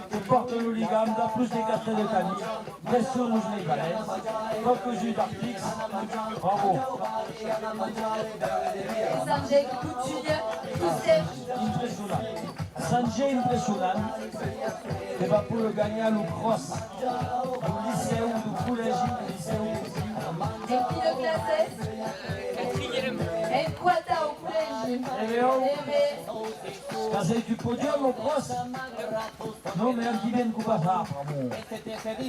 Que porte le ligam, da plus des gâteaux de Camille. Bien sûr, nous les Valence. Quelques jus d'Artix. Bravo. Sanjay Couture, Youssef, Impressionnant. Sanjay impressionnant. Et va pour le gagner au cross. Du lycée ou du collège, du lycée ou et qui le classait Enquata au collège. Casei du podium au cross. Non, mais un qui vient de couper à faire.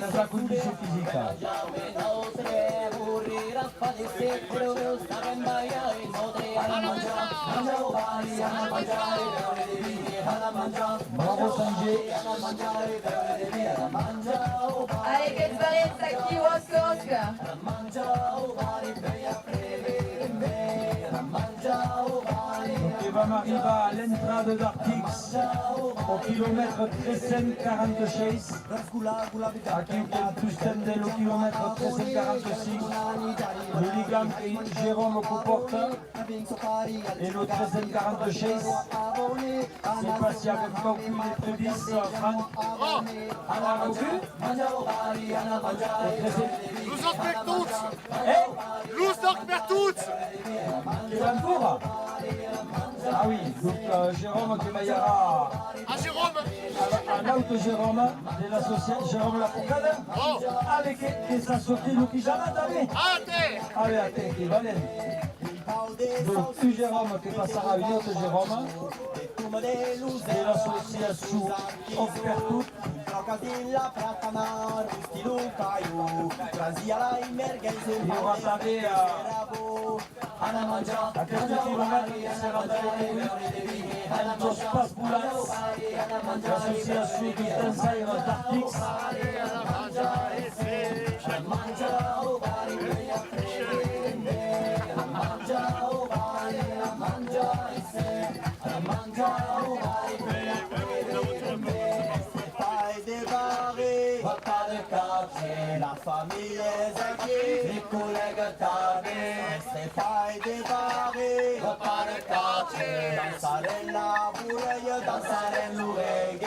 C'est la condition physique. Bravo Sanjay. Allez, che esperienza, chi Oscar Oscar. Donc Eva Marie va à l'entrée d'Artix au kilomètre 346. Aquí plus tendel au kilomètre 346. Le ligam et Jérôme comporte et le 346. C'est passé avec calcul des prévices, Franck. Nous en fait toutes. Eh, Nous en fait toutes. il va encore. Ah oui, donc Jérôme Kemayara, Ah Jérôme. à l'autre Jérôme de l'association Jérôme Lafourcade, avec les associés du pyjama d'Avé. Ah t'es. Allez, attends, qui va donc, tu Jérôme qui passera une autre Jérôme de l'association Offertout. Il aura tardé à quelques kilomètres de Serrandale, Antos Paspoulas, l'association du Tensaïr d'Artix. La famille est acquise, les collègues tardés, c'est pas débarré. Repas de quartier, danse la bouleille, danse l'oreille.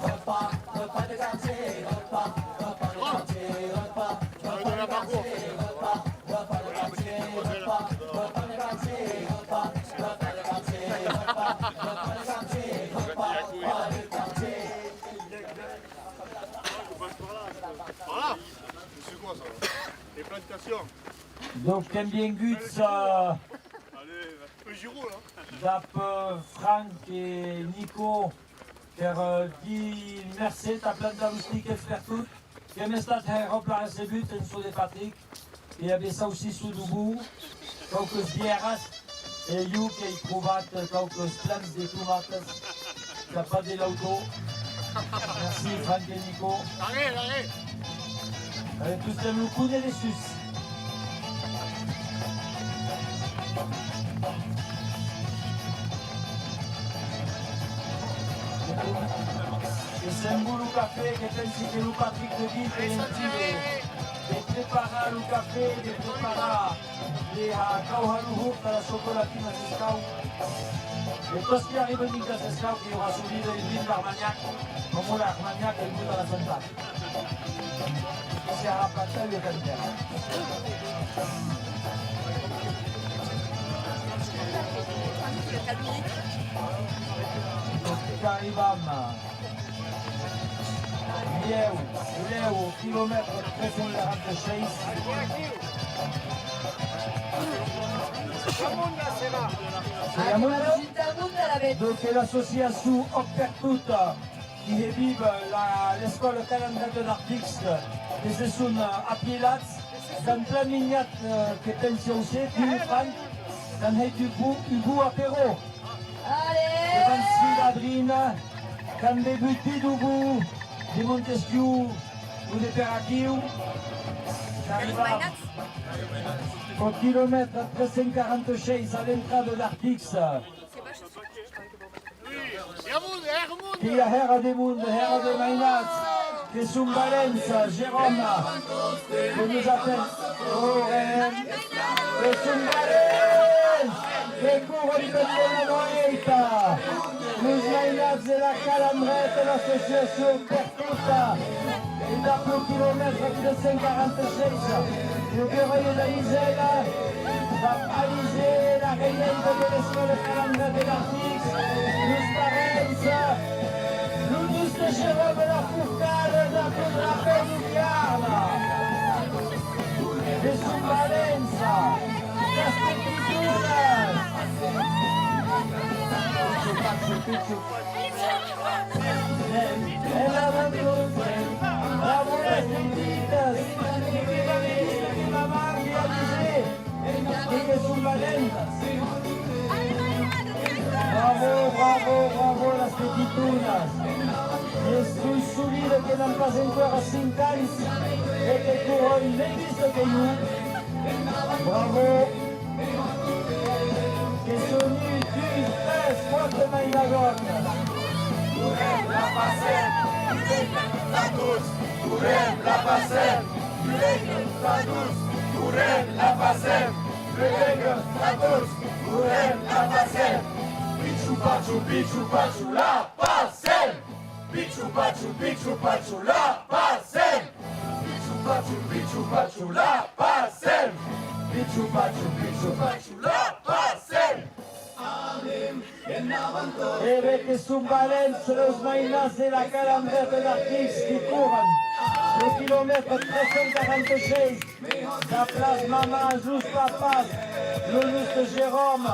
Repas de quartier, repas de quartier, repas de quartier, repas de quartier, repas de quartier, repas de quartier, repas de quartier. Voilà. C'est quoi ça? Les plantations. Donc, Kembien Guts, Allez, le Giro là. Dap Franck et Nico, per di Merced, ta planta rustique Expertout, que hem estat replant ses buts en sud de Patrick, i havia ça aussi sous Doubou, quelques bières, et you qui a trouvat quelques plants de tomates, qui a pas de l'auto. Merci Franck et Nico. Arrête, arrête. Allez, tous dem le coup de les sus. Et c'est un bout le café que pensi que le Patrick de Ville de preparar le café, de preparar de cauhaluhu para la chocolatina de Sescau. Et tous qui arrivent en Nica Sescau qui aura subi de l'huile d'Armagnac, comme l'Armagnac et le goût de la Santa. C'est à Plata et Vender. Arrivam Leu, kilomètre 346. Donc l'association Oppertut qui revive l'école calendaire d'artistes qui se sont appelés dans plein mignat que pension aussi, puis Franck, dans Hugo Apéro. Allez! 26 avril, quand débuté d'Hugo, de Montesquieu ou de Perraquiu, au kilomètre 346 à l'entrée de l'Artix. Qui a Herra de Mundo, Herra de Mainaz, qui sont Valence, Jérôme, qui nous appelle Oren, qui sont Valence, qui courent du Benvenuta, nous Mainaz de la Calambrette, l'association Pertuta, et d'après au kilomètre 346, nous verrons d'Alizela, Alizé, la réunion de l'école Calambrette de l'Artix, nous Parenza, l'Unus de Jérôme la Fourcade, la Fourcade du Carna, de Sud Valenza, las Petituras, el abandono, bravo las benditas, mi mamá que avisé, que Sud Valenza. Bravo, bravo, bravo las petitunas. Estoy subido que no pasen encore 5 anys et que couronne més vist que nous. Bravo. Que són 1, 2, 3, 4 Maïnagon. Tourem la passem, a tous. Tourem la passem, a tous. Tourem la passem, a tous. Tourem la passem. Pichu pachu la passem. Pichu pachu la passem. Pichu pachu la passem. Pichu pachu la passem. Et avec les Sumbalens, los Mainas de la Calambrette d'artistes qui courent le kilomètre 346, la place Maman jusqu'à Paz, l'Unus de Jérôme,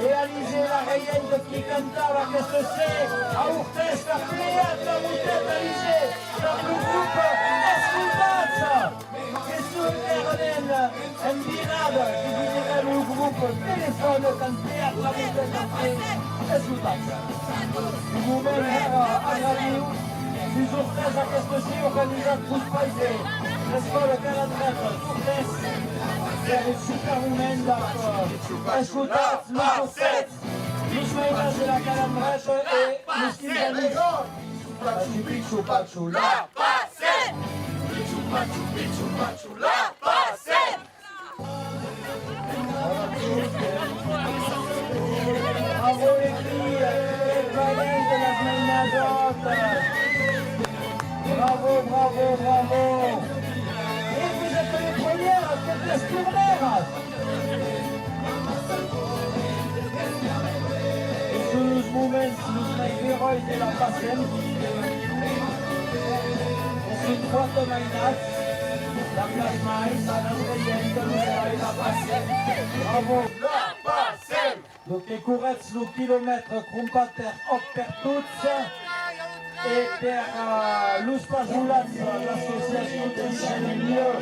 et Alizé la Reyente qui cantava que ce c'est à Urtes la pliat la moutet Alizé, dans le groupe Escultazza, que sur Ernen, en virade, qui dirait le groupe téléphone quand pliat la moutet Escultazza. Le moment era agraviu, si sorpresa aquesta-ci organitzat pels països, l'escola Calandreta, Urtes, per un super moment d'escoltar los ossets, los veïnes de la Calandreta i los 15 amics. Pichu pachu la passem! Pichu pachu la passem! Bravo les filles, les valets de las Mainadotes! Bravo, bravo, bravo! Et vous êtes les premières, faites les tournées! Et sur los moments, los naiverois de la passem, es un quatre mainats, la place maïs, a las Reyentes, los la passem. Bravo! La passem! Donc les courets, le kilomètre, Crumpater, Oppertut, et per l'ús pasolats, l'associació d'ensenyament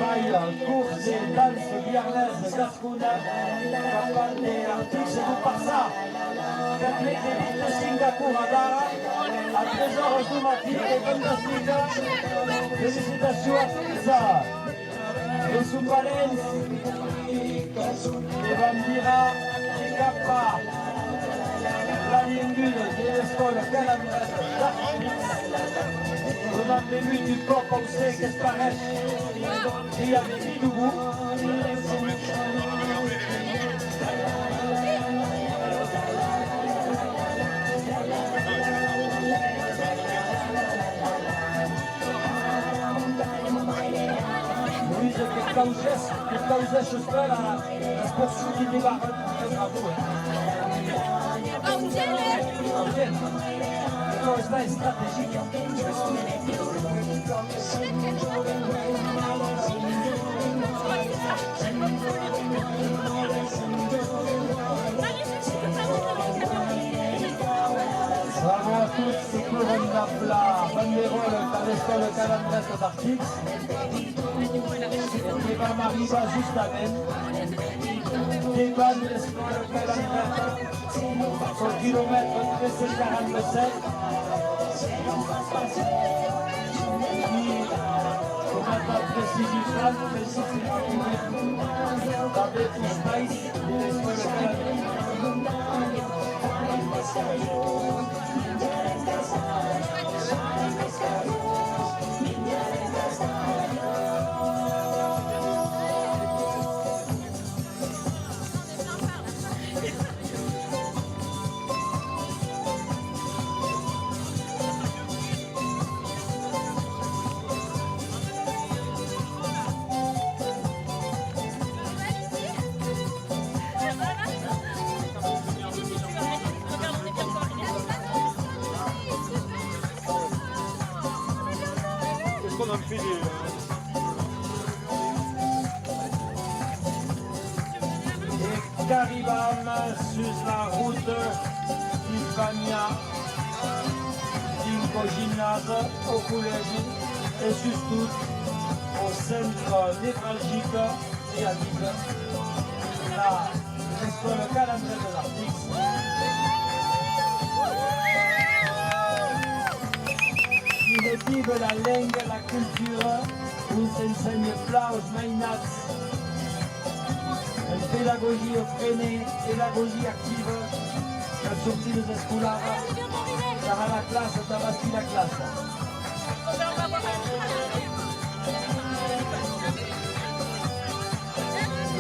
balla, curs de danse viernes d'Ascuna, capant d'artics de passar, que crec de 25 a Curadara, a 3 hores du matí de Fantàstica, felicitació a Pisa, de Sumbalens, de Bandira, de Capa, la ligne de l'escola Calambrette d'Artix, donant le but du cop au C que es pareix i a petit d'Hugo. Louise, que causeix les poursuites de barres, bravo. No, está estratégica. l'école Calandrette d'Artix. Evan arriva justament. Evan de l'école Calandrette au kilomètre 347. Qui comanda précision France, mais si tu l'avais pour Spice, de l'école Calandrette. Qu'est-ce qu'on en fait des... Et qu'arrivâmes sur la route d'Hispania, au gymnase, au collège et surtout au centre névralgique et à Vive, l'école Calandrette de l'Artix. Qui vive la langue, la culture, où s'enseigne plat aux mainats. Une pédagogie freinée, pédagogie active, la sortie des escolars, car à la classe, t'as bâti la classe.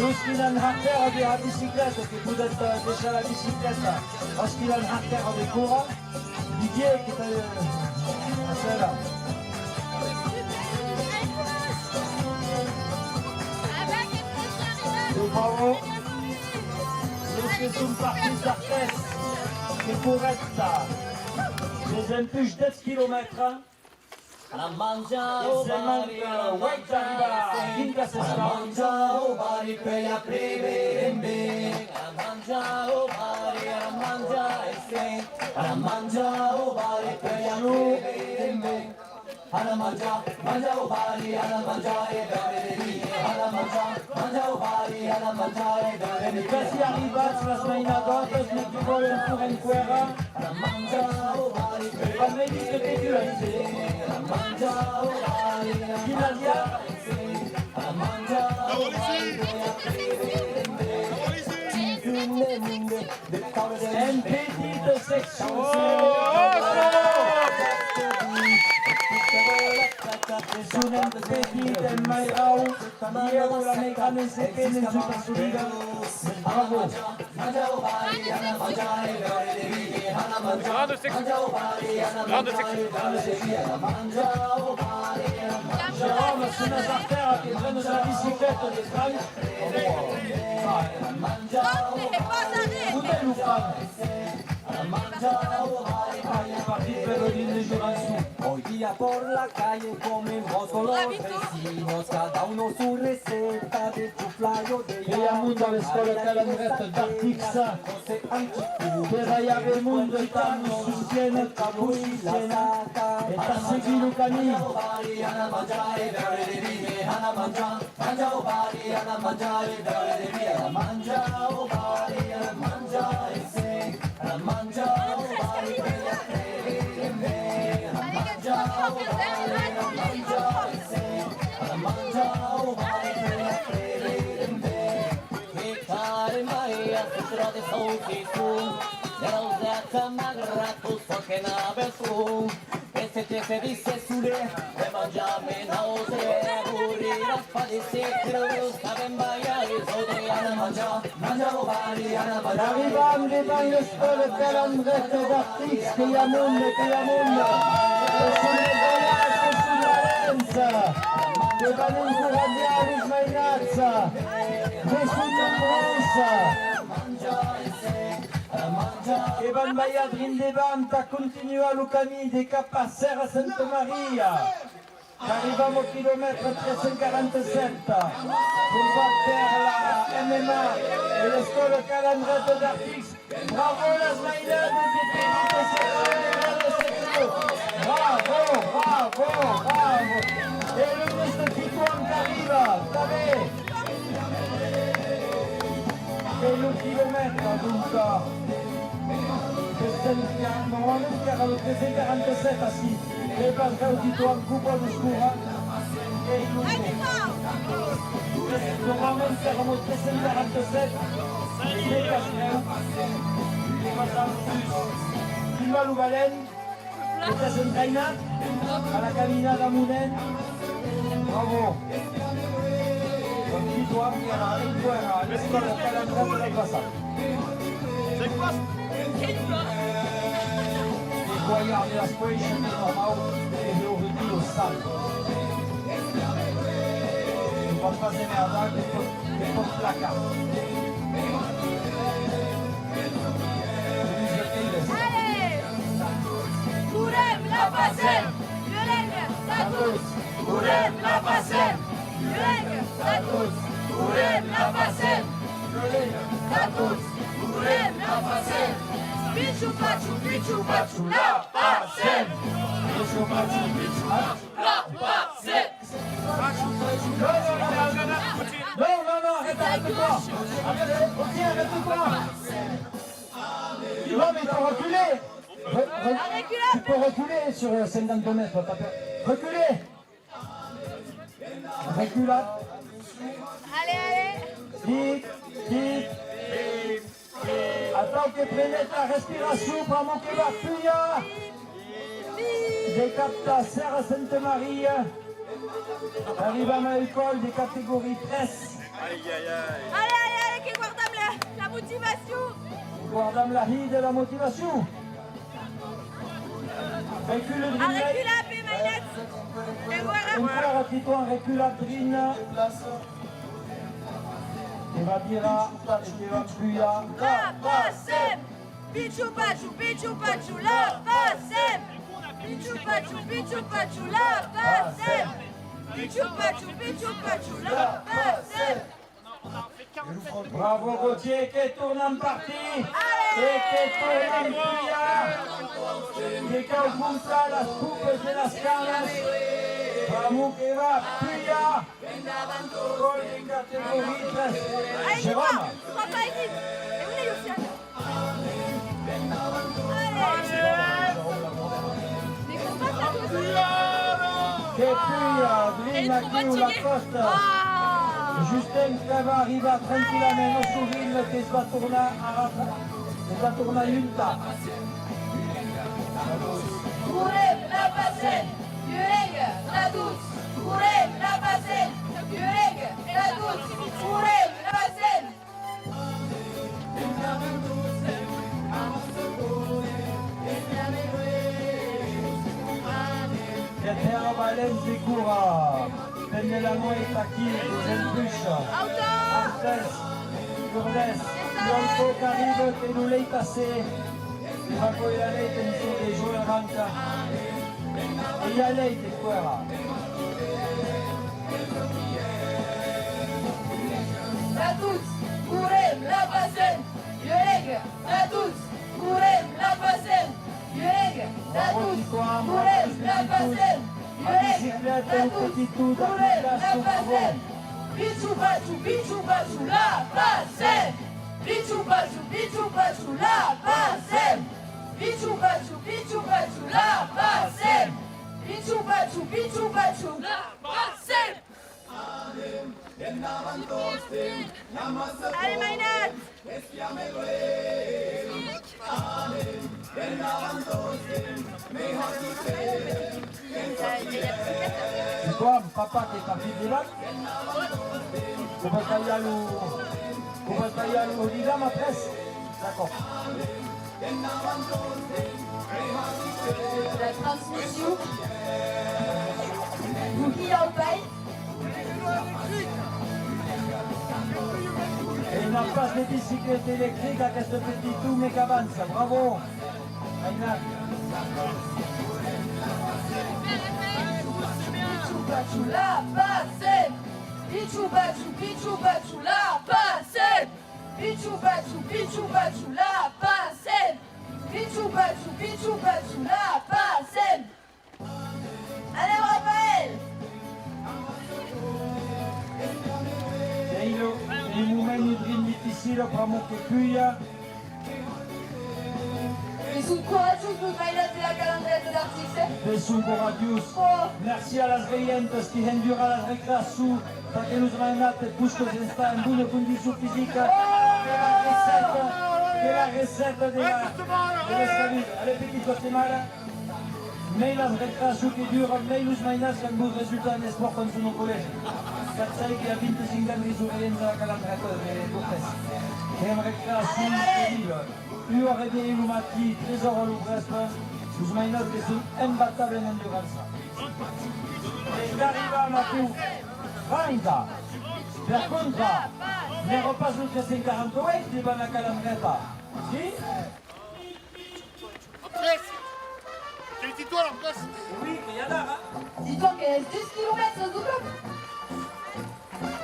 Lorsqu'il a un artère de la bicyclette, que vous êtes déjà la bicyclette, lorsqu'il a un artère de courant, Didier qui est celle-là. Bravo. Lorsque sont partis d'Artès, c'est correct. Les impulses 10 km. La mangiao bari, per la prevembe. La mangiao bari, la mangiare la mangiao bari per la prevembe. Alla mangiao bari, alla mangiare bevederie. Alla mangiao bari, alla mangiare bevederie. Casi arrivati la settimana dopo, se ti vuole ancora in guerra. Alla mangiao bari per la prevembe. Che tu l'hai detto? mangiao bari, Chi la dia? alla mangiao bari per la prevembe. Un petit section. Sono un petit mai rau, io con la mega mese che ne giù per subire. Bravo. Grande section. Grande section. Jérôme, c'est nos artères qui prennent sa bicyclette des trails. Bouteille ou femme? Hoy día por la calle comemos con los vecinos, cada uno su receta de chuflayo de Vediamo alle scuole Calandrette d'Artix. Per aiare il mondo e tanto sostiene Capucci e sta seguendo il cammino. Ana mangiare verde vine, ana mangiao bari, ana mangiare verde vine, ana mangiao bari, ana mangiare se, ana mangiao bari per la prevembe, ana mangiao bari, ana mangiare se, ana mangiao bari per la prevembe. Che care mai a strade sauti su, nella usata magra tu so che nave su. Se dice sule, te mangiame nausea, morirà padecere, saben baiare, sodriana mangiao bari, ana mangiare. Arrivano le scuole Calandrette d'Artix, che la mondo, che sono le vogliate sulla Valenza, che vanno incoraggiare Ismailazza, che sono in Bronza. Evan Bayad Rindevanta continua le cammino de Capacer a Santa Maria. Arriviamo al kilomètre 347 pour battere la MMA e le scuole Calandrette d'Artix. Bravo la Smailade di Pedite Serrano. Bravo. Et le ministre Titouan qui arrive, vous savez. Et le kilomètre, donc, normalement, il y a le 1347 assis. Et parce que le Titouan coupe le secours. Et normalement, il y a le 1347. C'est Castel. Silva Lugalen, esta es Entraina, a la caminada Munen. Bravo. Con Titouan qui era in guerra, all'epoca del calendario della passata. Les voyards de la Squation est normal et le revenu au stade. On va pas s'émerder que pour placard. Allez! Kurem la pasel! Yürek! Status! Kurem la pasel! Yürek! Status! Kurem la pasel! Status! Kurem la pasel! Pichu pachu, la pasel! Pichu pachu, La pasel! Non, arrête-toi! Arrête-toi! Non, mais il faut reculer! Tu peux reculer sur 50 mètres, reculer! Reculade! Allez! Vite! Attends que prenne la respiration pour mon kebab, Puya! Décapta Serre Sainte-Marie. Arrive à ma école des catégories 13. Allez, que guardam la motivation! Guardam la vie de la motivation. Recule de Recule un peu, Maïnette! Et voilà! Encara Titouan, reculadrine. Et va dire à Puya. La pasem! Pichu pachu, la pasem! Pichu pachu, la pasem! Pichu pachu, la pasem! Bravo Gauthier qui tourne en partie. Et qui tourne en Puya. Qui calcula las cupes de las canas. Vamos que va Puya. Con les catégories 13. Allez, Jérôme. papa ici! Et où est Luciane? Mais faut pas s'approcher! Che Puya, Green qui ou la costa. Justin qui va arriver tranquillement au sourire qui va tourner à l'Unta. Kurem la pasel! Yürek! Status! Kurem la pasel! Yürek! Status! Kurem la pasel! Terra Valencia Cura. Penelano et Taki, Zenbush. Artes, Lourdes, Bianco Caribe, que nous l'est passé. Il va quoi y aller, que nous sommes des joueurs ranka. Et y aller, des quoi. Status! Kurem la pasel! Yürek! Status! Kurem la pasel! Yürek! Status! Kurem la pasel! Yürek! Status! Kurem la pasel! Pichu pachu, la pasel! Pichu pachu, la pasel! Pichu pachu, la pasel! Pichu pachu, la pasel! Allez, Maïnette! C'est toi, papa, qui est parti des lacs? Comment ça y a le Liga, ma presse? D'accord. La transmission. Nous qui en paye. Et il n'a pas de bicyclette électrique à ce petit tout Megavance. Bravo. Aïna. Pichu la pasel! Pichu bachu la pasel! Pichu bachu la pasel! Pichou Pachou, la Pacem. Allez, Raphaël. Deilo, nei momenti difficili abbiamo che qui Et sous courageux pour Maïla de la calendrière d'artistes. Bessun Coradius. Merci a las veientes que endura las reclasu perché nos mainate busco se sta in buona condizione fisica che la ricetta della salute. Allez, petit Guatemala. Mais las reclasu che dura, mais nos mainate che un buon risultato in sport con suo collegio. Sai che a 25 anni risulta la calendrière de Cortés. Che è un reclasu incredibile. Più a réveiller le matin, trésor à l'ouvresse, nous mainons que sont imbattables en endurance. Et d'arriver à Mathieu, Franca, per contra, ne repasse le 348 devant la calandreta. Si? Après, dis-toi la place. Oui, il y en a. Dis-toi qu'il reste 10 km au double.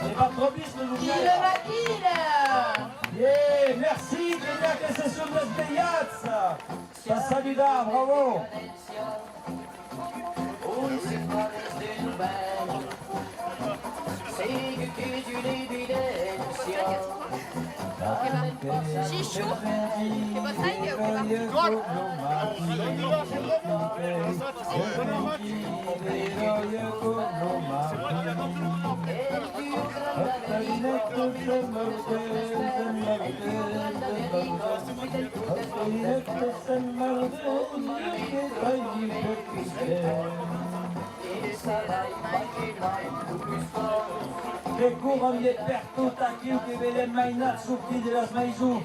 Et pas trop vite, le Il loup. le maquille. Yeah, merci, Kenya, que c'est sur les Beyats. Ça salue là, bravo. Chichou, et votre aïe, che curano di per tutta chi che vede mai nato di las maisons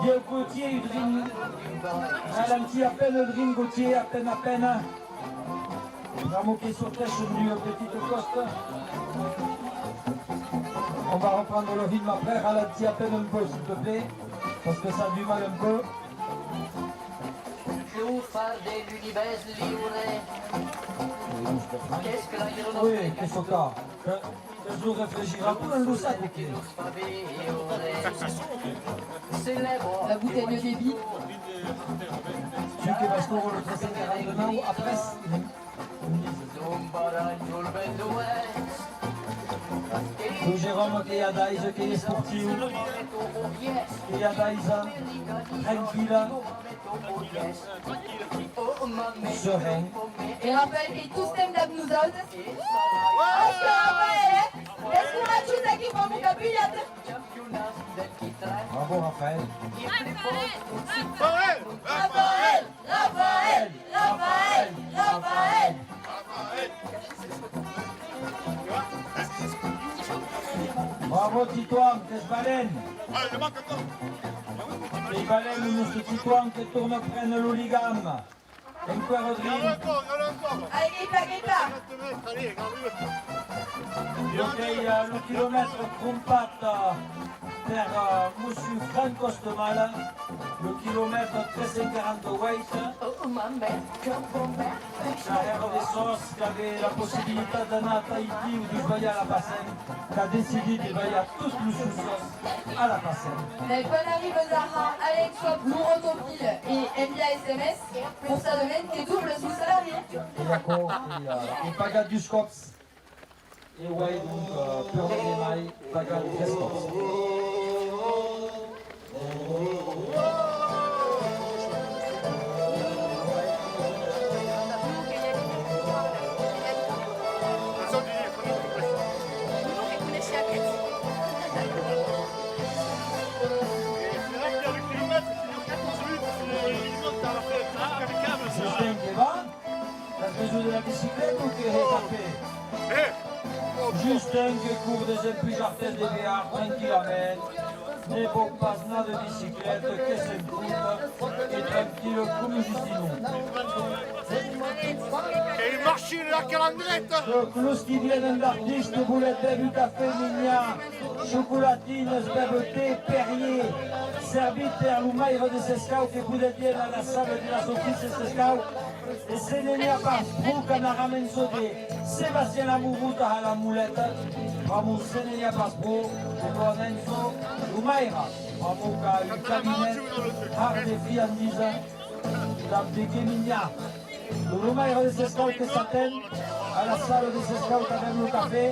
io Gautier il ring ralenti appena il ring Gautier appena vraiment qui sur tête sur une petite coste on va reprendre le rythme après ralenti à peine un peu s'il te plaît parce que ça a du mal un peu oui, qu'est-ce que ça? Je réfléchira pour un loussa coquet. La bouteille de débit. Tu que vas pour le précédent règlement après. Le Jérôme qui a d'aise, qui est sportif, qui a d'aise, tranquille, serein. Et Raphaël qui tous t'aiment d'Abnouzaud. Parce que Raphaël, est-ce qu'on a tous à qui pour mon capillate? Bravo Raphaël. Raphaël, Raphaël, Raphaël, Raphaël. Bravo Titouan, qu'est-ce baleine? Les baleines, nous ce Titouan qui tourne prenne l'oligame. Un quadrille. Allez, Guetta. Ok, le kilomètre trompate per Monsieur Franck Costemal, le kilomètre 340 weight. L'arrière des sauces qui avait la possibilité d'aller à Tahiti ou de jouer à la Pacem, qui a décidé de jouer à tous les sous-sauces à la Pacem. Mais bonne arrive Zahra, Alex Swap, Lourotopile et MBA SMS pour sa domaine qui double sous salarié. Et d'accord, et Paga du Scops. Et ouais, donc, Pure des Mailles, Paga du Scops. Justin qui va? T'as besoin de la bicyclette ou qui est tapé? Justin qui court des épuis artères des VR, 30 km. Ne faut pas de bicyclette, que c'est une et tranquille comme Justino. Et il marche la calandrette. Donc, lorsqu'ils viennent d'artistes, boulettes, du café, mignon, chocolatines, thé, Perrier, serviteur, l'oumaïre de Sescao, que vous êtes dans la salle de la Sophie, c'est Sescao, et c'est Nénia Pasprou, Canaramen Sodé, Sébastien Lamourou, à la moulette, Ramon Sénénia Pasprou, et Lorenzo, l'oumaïra, Ramon, le cabinet, Art des filles en disant, d'Abdique Migna. Le numéro des scouts que s'attendent à la salle des scouts avec le café.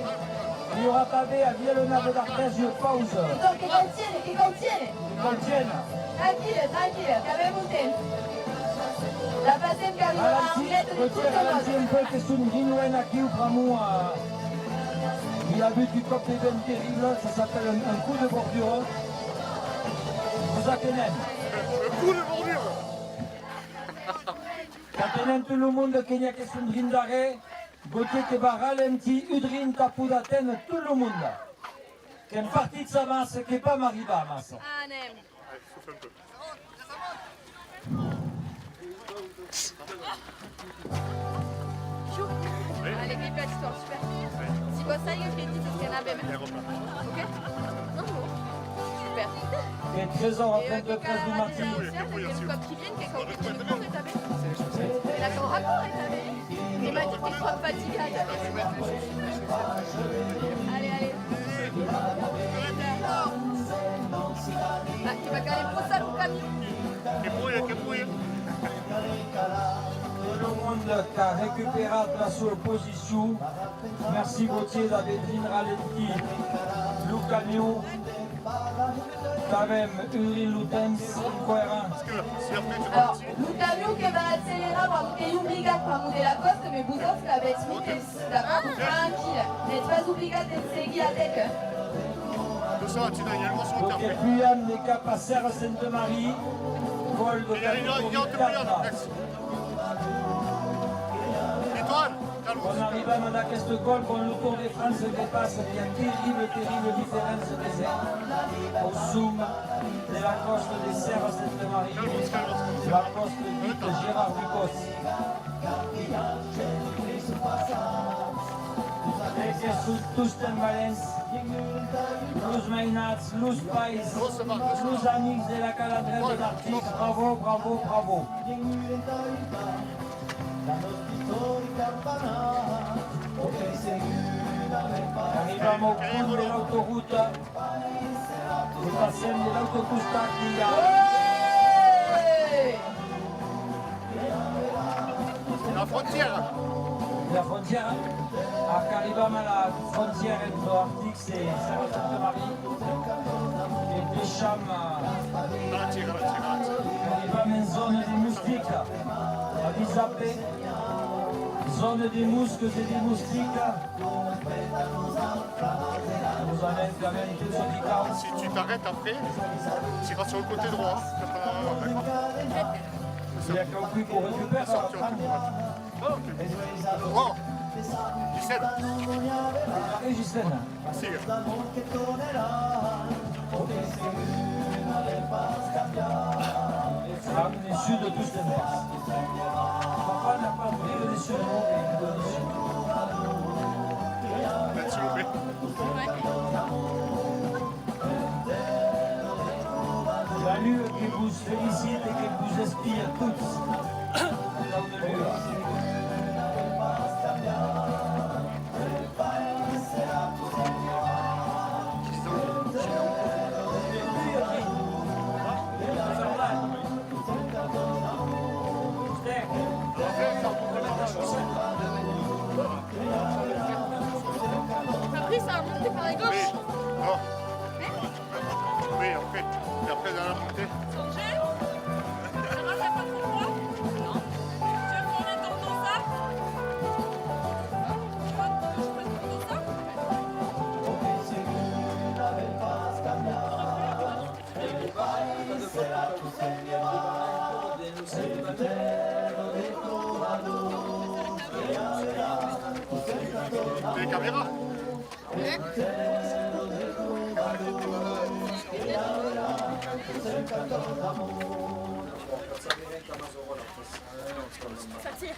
Il y aura pavé à Villeneuve d'Arthez, je pause. Donc, que contiene. Contiennent. Tranquille, qu'avez-vous temps. La pasem que arriverà en net de tout le Ralenti un peu que son Guinouen aquí ou vraiment il a vu du cop d'Eben terrible, ça s'appelle un coup de bordure. Vous attendez. Un coup de bordure. Attendez tout le monde qu'il y a que son drin d'arrêt. Gauthier qui va ralentir, Udrin, Tapou d'Athènes, tout le monde. Qu'une partie de sa masse qui n'est pas Mariba, masse. Ah, nem. Souffle un peu. Chou. Allez, vite, petite histoire, super. Si vous savez que je c'est ce qu'il y a ok? Non, non. Super. Et 13h, Et 23 du matin. il y a une cop qui vient, qui est complètement de cours, et t'avais. Et là, quand on raconte, et t'avais. Il m'a dit qu'il soit fatigué, et t'avais. Allez. Ah, tu vas caler pour ça, le camion. Que brouille. Tout le monde qui a récupéré la seule position. Merci Gauthier d'avoir ralenti le camion. Quand même, Uri Lutens, incohérent. Si après tu Alors, le camion qui va accélérer pour monter obligat pour monter la côte, mais vous offrez la bête d'abord tranquille. N'êtes pas obligat d'être seguir à tête. Tout ça, tu as également sur le Donc, terrain. et puis, Anne des Capassères Sainte-Marie, vol de Il y a une autre bouillante, merci. Étoile, calme. On arrive à Madagascar, quand le Tour de France dépasse, il y a terrible différence des airs. Au zoom de la coste des Serres Sainte-Marie, la coste dite Gérard Ducos. Et que sous tous en Valence, los Mainats, los Pais, los amis de la Calandrelle d'Artis, bravo. Arriviamo au bout de l'autoroute, nous passons de l'autopista qui a La frontière. la frontière. Arriviamo alla frontiera entre Artix et Serre-Sainte-Marie. Et Deschamps, Ralentir. arriviamo in zone di Moustique, a Visapé, zone di Mousques et di Moustiques. Vous avez quand même tout ce qui compte. Si tu t'arrêtes après, tu iras sur le côté droit. Il y a compris pour récupérer ça. Bon, Gisèle, Et Ghislaine. merci. Là, on est sud de tous les Nord. Papa n'a pas pris le dessus de mon S'il vous plaît. La lue qui vous félicite et qui vous inspire tous. Dans le lieu. Après, ça a remonté par la Oui, gauche. non. Oui, après. Et après, dans la montée. Changer. Ça va, pas trop froid? Non. Tu veux qu'on attende dans ça? Tu veux que je fasse dans ça? Les caméras. Ça tire.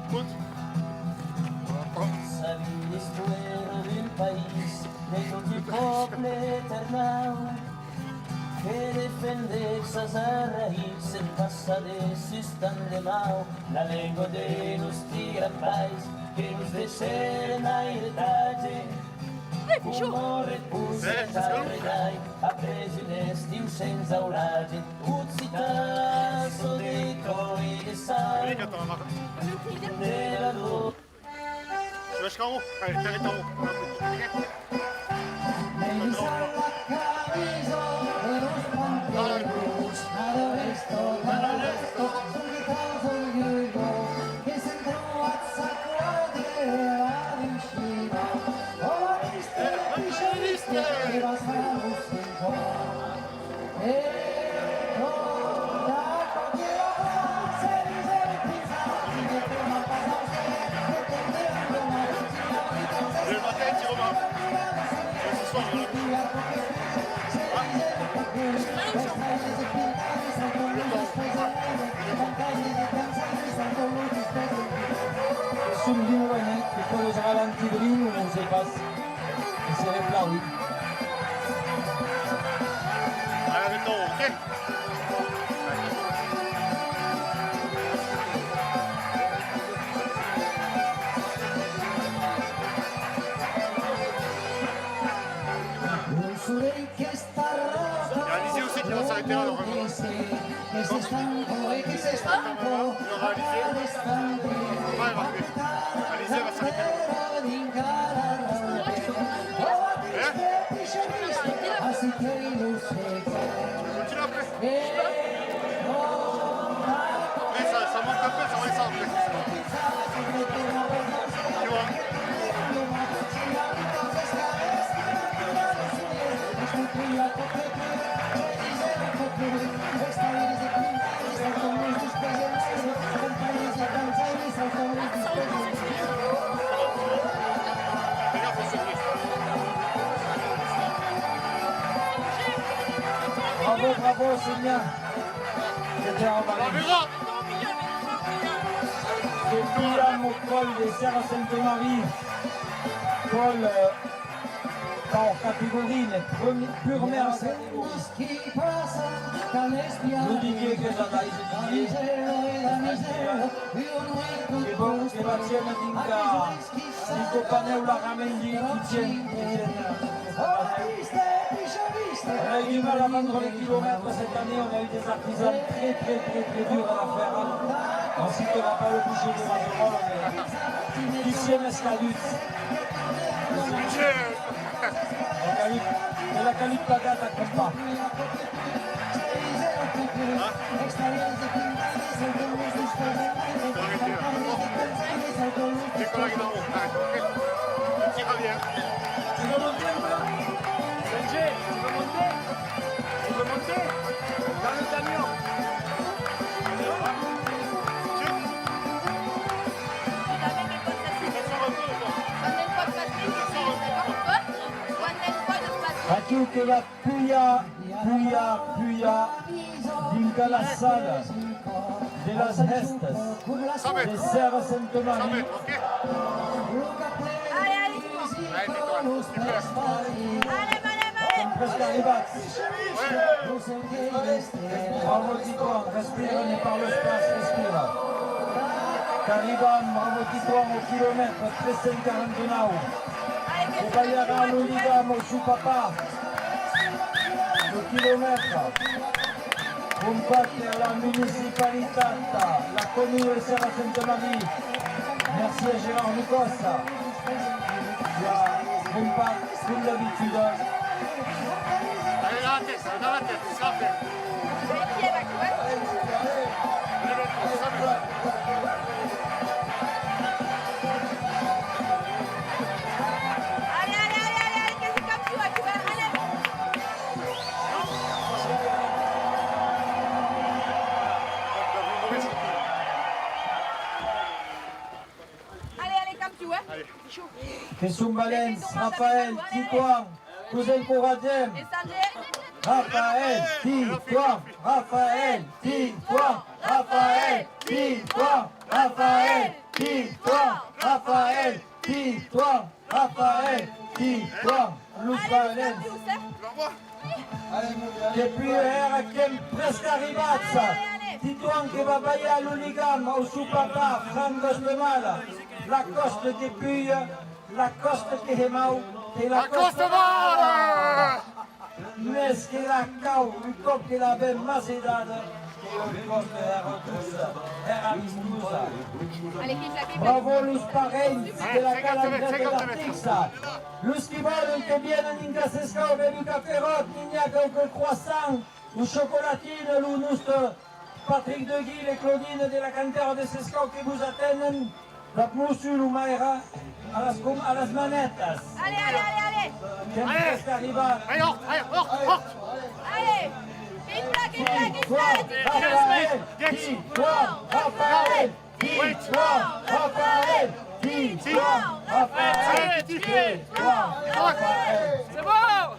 Écoute. Sabia l'histoire del país, de tot el poble eternal, que defender ses arraïts en passa de sustan de mal, la lengua de los tigres pais, que nos deixaren a heritage, Dai, Pichot. Ha preso un estiu senza oraggi, uzzita sotto il sale della luce. Tu lâches en haut. Allez, t'arrêtes en haut. Subito che quello sarà l'antibrino, non si passa. E se ne plaudi. Allez, arrête en haut, ok? Il y a Alizé aussi qui va s'arrêter là, normalement. Il y aura Alizé. Ouais, elle va arriver. Alizé va s'arrêter là. Continue après. Mais ça manque un peu, ça va descendre après. Tu vois? Bravo, bravo, c'est bien. C'était en bas. Depuis au col des Serres Sainte-Marie, col en catégorie, mais purement en catégorie. L'Olivier que j'adore, c'est bon, c'est Mathieu Medinka, Nico Paneu, la Ramendi, qui tient. On a eu du mal à vendre les kilomètres cette année, on a eu des artisans très durs à la faire. On citera pas le boucher de Mazerolles, mais Lucien Escalut. Et la Calut Pagat à compas. Tu veux monter un peu? Sergé, tu veux monter? Tu veux monter? Dans le camion. Aqui que la puya d'Incalassada, de las Hestas, de Serres Sainte-Marie. Presque arrivati. Bravo Titouan, respire, ne parle pas, respire. Cariban, bravo Titouan au kilomètre, 349. E Bayara l'Oligam au Choupapa, le kilomètre. Combatte la municipalité, la commune de Serres Sainte-Marie. Merci à Gérard Nicossa. Il y a combat, comme d'habitude. Allez, dans la tête, c'est ça fait. Jesús Valens, Raphaël, Titouan, Cousin Coradjem. Raphaël, Titouan, Raphaël, Titouan, Raphaël, Titouan, Raphaël, Titouan, Raphaël, Titouan, Raphaël, Titouan, Luz Valens. Depuis Kem presque arrivata. Titouan che va baiare l'Oligam, au Choupapa, Franco Spemala. La coste depuis la costa che hemau, che la costa Costa Mes che la cau, il cop che la ben masedada, che il costa era tusa, era vistusa. Allez, clip la clip. Bravo los parents de la calandra de l'Artixa. Los qui volen que vienen in Gasescau, bevu caferot, n'ignac que croissant, ou chocolatine, ou nostre Patrick de Guy et Claudine de la cantera de Sescau que vous attendent, la mosul ou maera a las manetas. Allez, allez, allez, allez. Qu'est-ce qui arriva? Allez, hort. Allez. Clip la. Raphaël, dis-toi, Raphaël, dis-toi, Raphaël, dis-toi, Raphaël, dis-toi, Raphaël. C'est bon!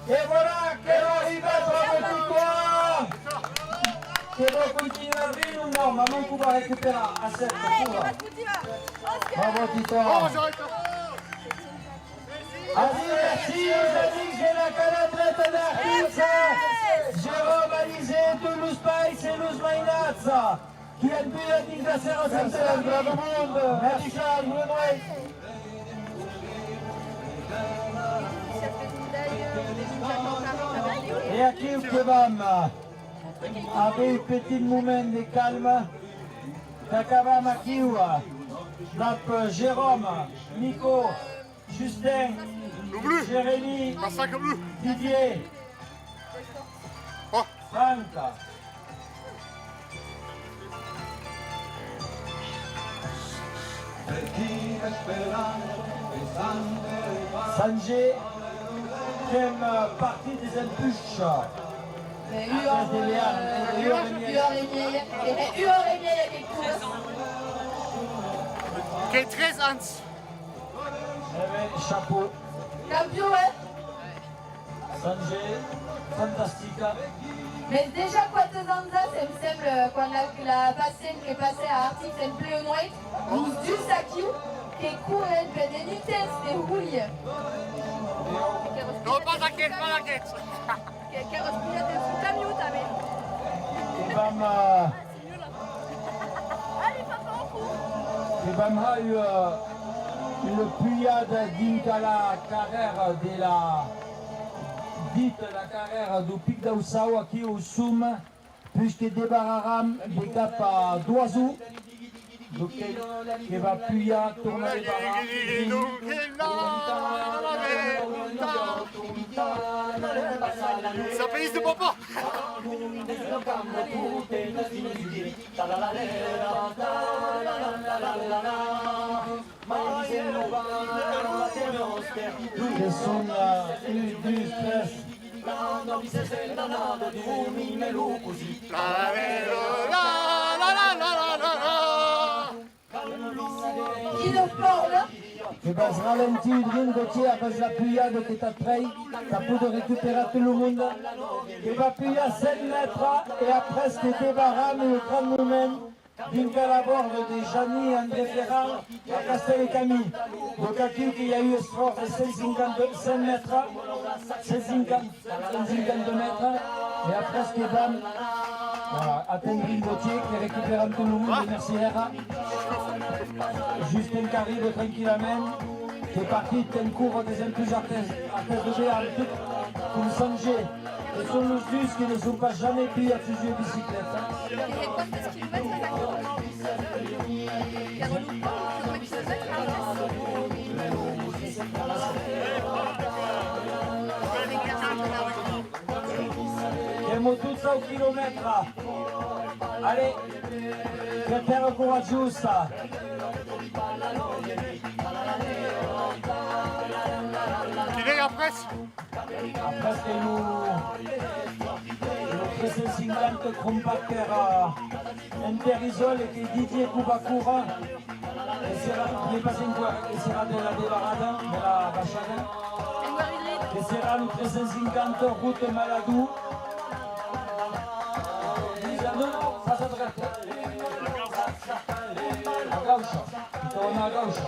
Et voilà, che lo arriva tutti qua! Che vuoi continuare bene o no? Ma non può recuperare a 7 Allez, pure. clip tutti va. Bravo Tito! Allez, merci aux amis de la calabretta d'Artiza! Jérôme Alizé, Toulouse Païs et Luz Mainazza! Qui a pu ringraziare a Santiago, bravo mondo! Merci Charles, buon noi! Et à qui que vam? Avec un petit moment de calme, Takavam Akiwa, Dap Jérôme, Nico, Justin, Jérémy, Didier, Franck. Sanjay, thème partie des impulses. Che 13 ans. Chapeau. Campion, ouais. Sanjay, fantastica. Mais déjà, Quatezanza, ça me semble, quand la passione che passait à Artic sempre un noite, nous dus aqui, che courait per des vitesses, des rouilles. Non, pas la quête. Che rospiglia del camion también. Et bam, Allez, papa, en cours. et bam a eu une puyade dintre la carrière de la dite la carrière du Pic d'Aussau aqui au Sum, puisque débarraram des cap à d'oiseau, donc qui va puya tourner les C'est un pays de papa. che sono du stress. Qui nous parle? Che va sralentire il gotier avec la puyade che t'ha trai, t'as pu de récupérer tout le monde, che va puyer à 7 mètres et après ce que débarrasse le grand moment dintre la borde de Jani André Ferrand à Castel-Camille. Donc aquí qu'il y a eu esforç de 155 mètres, 150 mètres, et après ce que va atteindre le gotier qui récupère tout le monde, merci Hera. Justin qui arrive tranquillement, qui est parti d'un cours des impulses artères de géant, comme Sanjay. Et sont les dus qui ne sont pas jamais pris à sujet bicyclette. Et cuántos kilómetros exactos? Que relou pas, Siamo tutti a un chilometro. Allez, per terra ancora giusta. Chi est après? Après c'est le 350 compacter Interisol che Didier Kubakura che è passato in qua, che sarà della Devarada, della Bachada, che sarà il 350 route Maladou. No, passa a dretta. A gauche. Torna a gauche.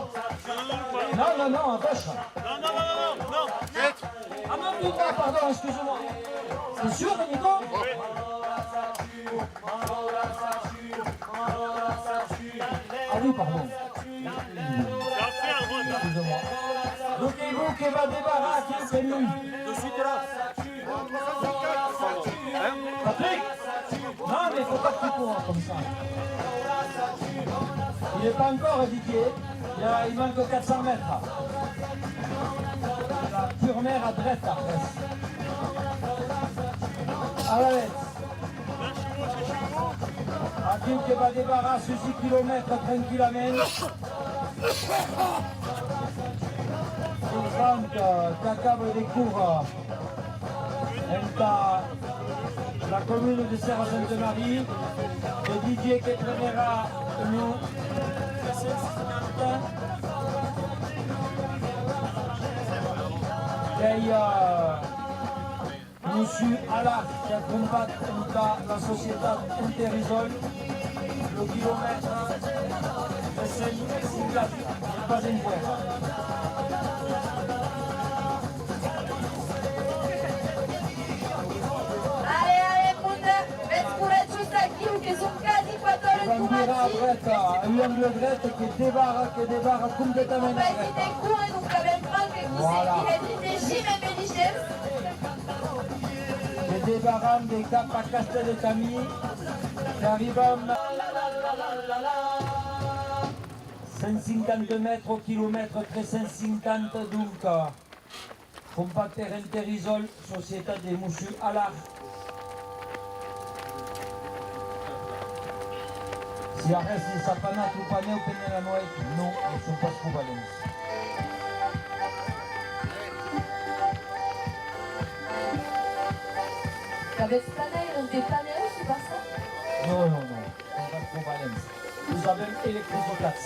No, a gauche. Non. Ah non, putain, pardon, excuse-moi. C'est sûr, Nico? Ah oui, pardon. C'est à faire, moi. Donc et vous qui va débarrasser qui est venu. De suite là. Patrick. Non mais il faut pas que tu cours comme ça. Il n'est pas encore édifié. Il manque 400 mètres. La pure mer à droite après. À la lettre. Hakim qui va débarrasser 6 km tranquillement. Sur Franck qui accabe des cours dans la commune de Serre-Sainte-Marie. Et Didier qui prendra nous. Et Monsieur Alak qui accompagne la société Interisol, le kilomètre de Saint-Singlat, pas une fois. Allez, Munder, vezi juste aquí, que sunt quasi 4 ore Un angle droit qui débarre complètement Vai fi de cure, donc avem Franck qui s'est dit Jim et Bélichel. qui débarrant des caps à Castel de Camille, qui arrive à 150 mètres au kilomètre 350 donc compacter Interisol, société de Monsieur Alak. Si arrête les sapanats ou pas au peine la noix, non, ils ne sont pas trop valents. Avec Planel, on était Planel, c'est pas ça? Non, ils ne sont pas trop valents. Nous avons électricoplax.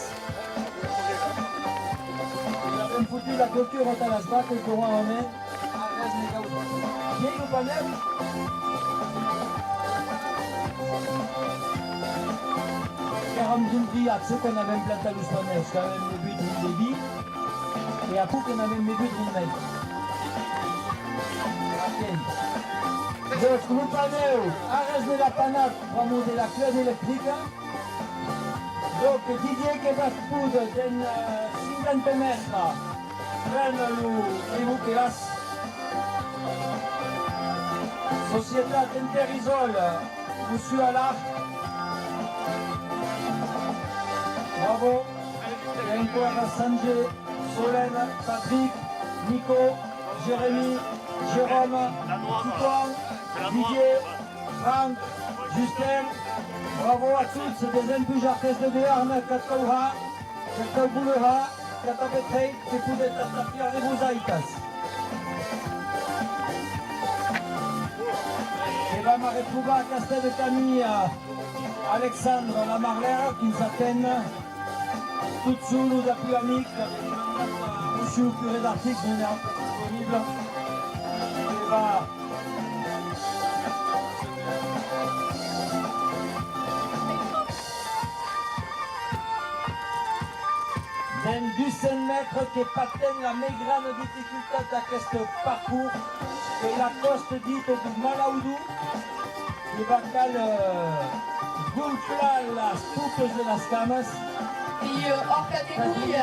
Nous avons foutu la clôture à la SBAC, au courant en main, arrête les gars. Viens au panel. Tu sais qu'on avait implanté à l'Ousmanès, quand même le but de débit, et après qu'on avait le but de mètre. Donc, le panneau, arrête de la panade pour monter la clé électrique. Donc, Didier qui va se poudre d'un 50 mètres, prenne le bouquelas. Société Interisol, Monsieur Alak. Bravo, il y a encore Sanjay, Solène, Patrick, Nico, Jérémy, Jérôme, Titon, Didier, Franck, Justin. Bravo à tous, c'est des impus artistes de Béarn, Katauha, Katauboulera, Katabetrei, qui pouvaient être les mosaïques. Et là, ma retrouvé à Castel de Camille, Alexandre Lamarlère qui nous atteigne. Tout sous nos appuis amiques, monsieur le curé d'Artic, je n'ai pas disponible. Et va. D'un du 100 mètres qui patène la plus grande difficulté de ce parcours, et la coste dite du Malaoudou, qui va caler gonfler las pupes de las camas. Et hors catégorie,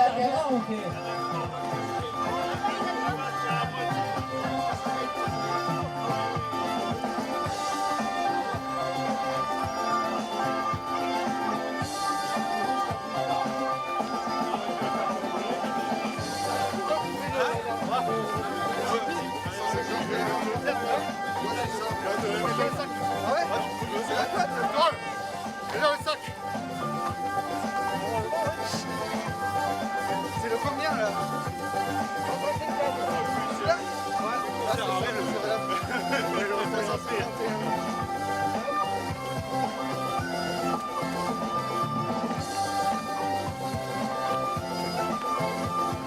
C'est le combien là? Celui-là? Ouais, c'est vrai,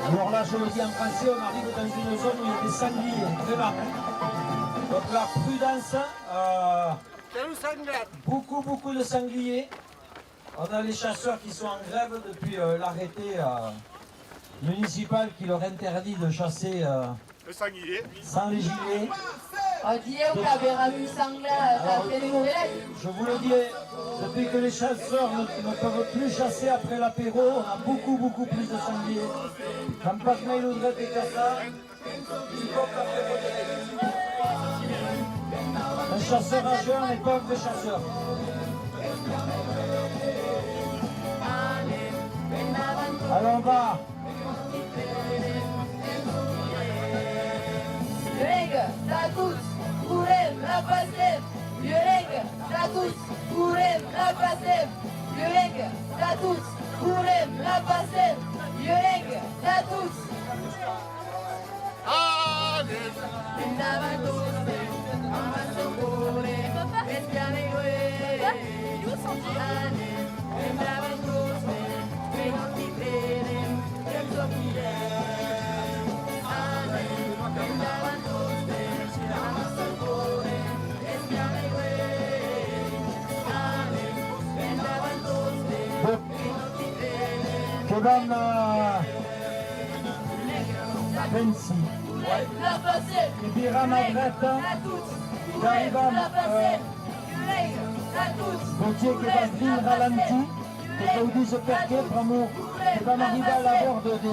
Alors là, je le dis en français, on arrive dans une zone où il y a des sangliers, vraiment. Donc la prudence, beaucoup de sangliers. On a les chasseurs qui sont en grève depuis l'arrêté municipal qui leur interdit de chasser le sanglier sans les gilets. Dis-le au Caberamu Sangla, t'as fait les mauvais lacs. Je vous le dis, depuis que les chasseurs ne peuvent plus chasser après l'apéro, on a beaucoup plus de sangliers. Quand pas que il voudrait que ça, il faut l'apéro direct. Un chasseur à jeun n'est pas un vrai chasseur. Alors on va. Violeng, status, kurem, la pasem. Violeng, status, kurem, la pasem. Violeng, status, kurem, la pasem. Violeng, status. Kebam Bensi, La pasem. Kebira Magreta, Garibam Gauthier Kebam Ralenti, Kebam se perché pramo Kebam arriva alla bordo di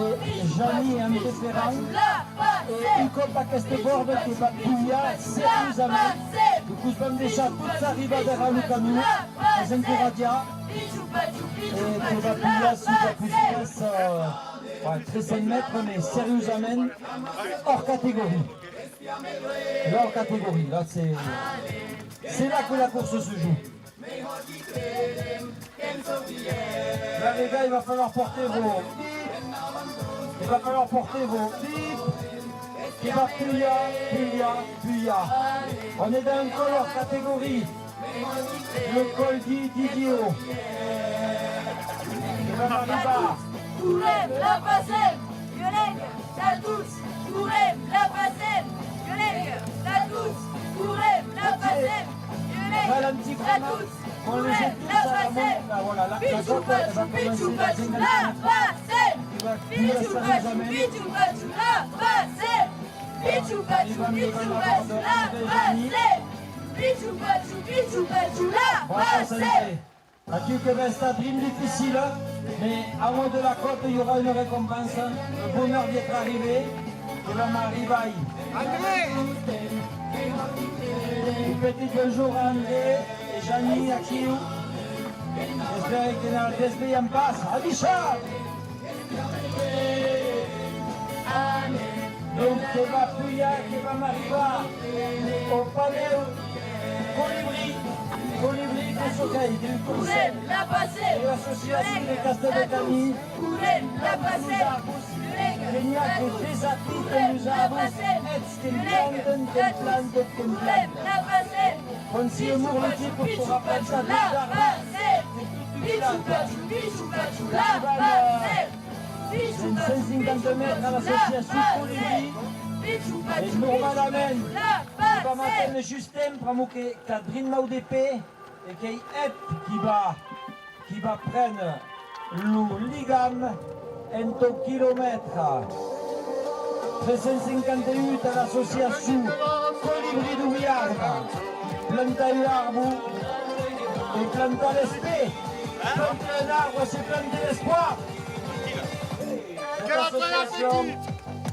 Gianni e Ante Ferran e un colpo a queste borde Kebam Puglia seriosamente. Du coup, je vais me déjà toute arriva derrière le camion, les encouradia. Et tu vas plus là, si tu vas plus très 5 mètres, mais sérieusement, hors catégorie. Là, hors catégorie, là, c'est là que la course se joue. Là, les gars, il va falloir porter vos bip. Il va falloir porter vos bip. Qui va Puya. On est dans un col hors catégorie. Le col d'Idio. Kurem, la pasem. Violeng, status, kurem, la pasem. Violeng, status, kurem, la pasem. Violeng, status, kurem, la pasem. Pichu, pachu, la pasem. Pichu, pachu, la pasem. Pichu, pachu, la pasem. Pichu, pachu, la pasem. À qui que reste un dream difficile, mais à haut de la côte, il y aura une récompense. Le bonheur d'y être arrivé, et va m'arriver. Un petit bonjour à André et Jani Akiou. J'espère que dans le DSB en passe. Adisha! Donc, qui va Puya, qui va m'arriver au panel Colibri, Kosokai, du conseil Kurem, la pasem. et l'association des Castelbetani. Kurem, la pasem. Genial que des actifs que nous avons, Kurem, la pasem. Consiglio Mourleti pour se rappeler ça La pasem. Pichu, pachu, la pasem. Pichu, Une 150 mètres à l'association Colibri. Pichu, Et pachu, normalement, la il va pasem. m'attendre Justin pour que Cadrine Maudépé et qu'il y ait qui va prendre le ligam en ton kilomètre. 358 à l'association Colibri d'Ouillard. Planta l'arbre et planta l'esprit. Planter un arbre, c'est planter l'espoir. Cette association,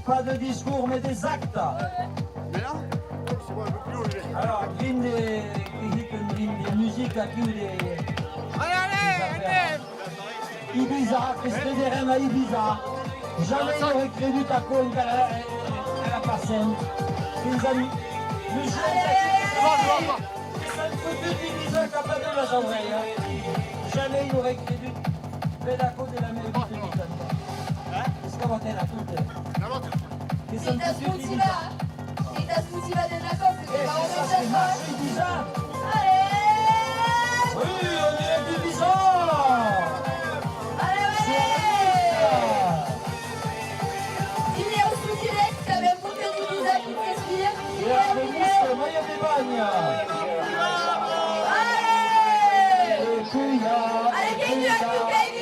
pas de discours mais des actes. Alors, green des musiques à qui des Ibiza, qu'est-ce des reines à Ibiza. Jamais il aurait créé ta con qu'elle a passé. 15 amis. Le jeune, ça ne peut que d'Ibiza qui a pas de la oreilles. Jamais il aurait créé du pédago de la mairie de l'Italie. Qu'est-ce qu'on va faire là tout le temps? Qu'est-ce qu'on Ita sputiva de la coque, que va Ça, remettre c'est ça. marché Ibiza. Allez, Oui, on est d'Ibiza. allez, il est au sous-direct, t'avais un bouquet du visage qui respire. Et la police, moyen des bagnes. Allez, Et Puya. allez, gagne du actu, gagne,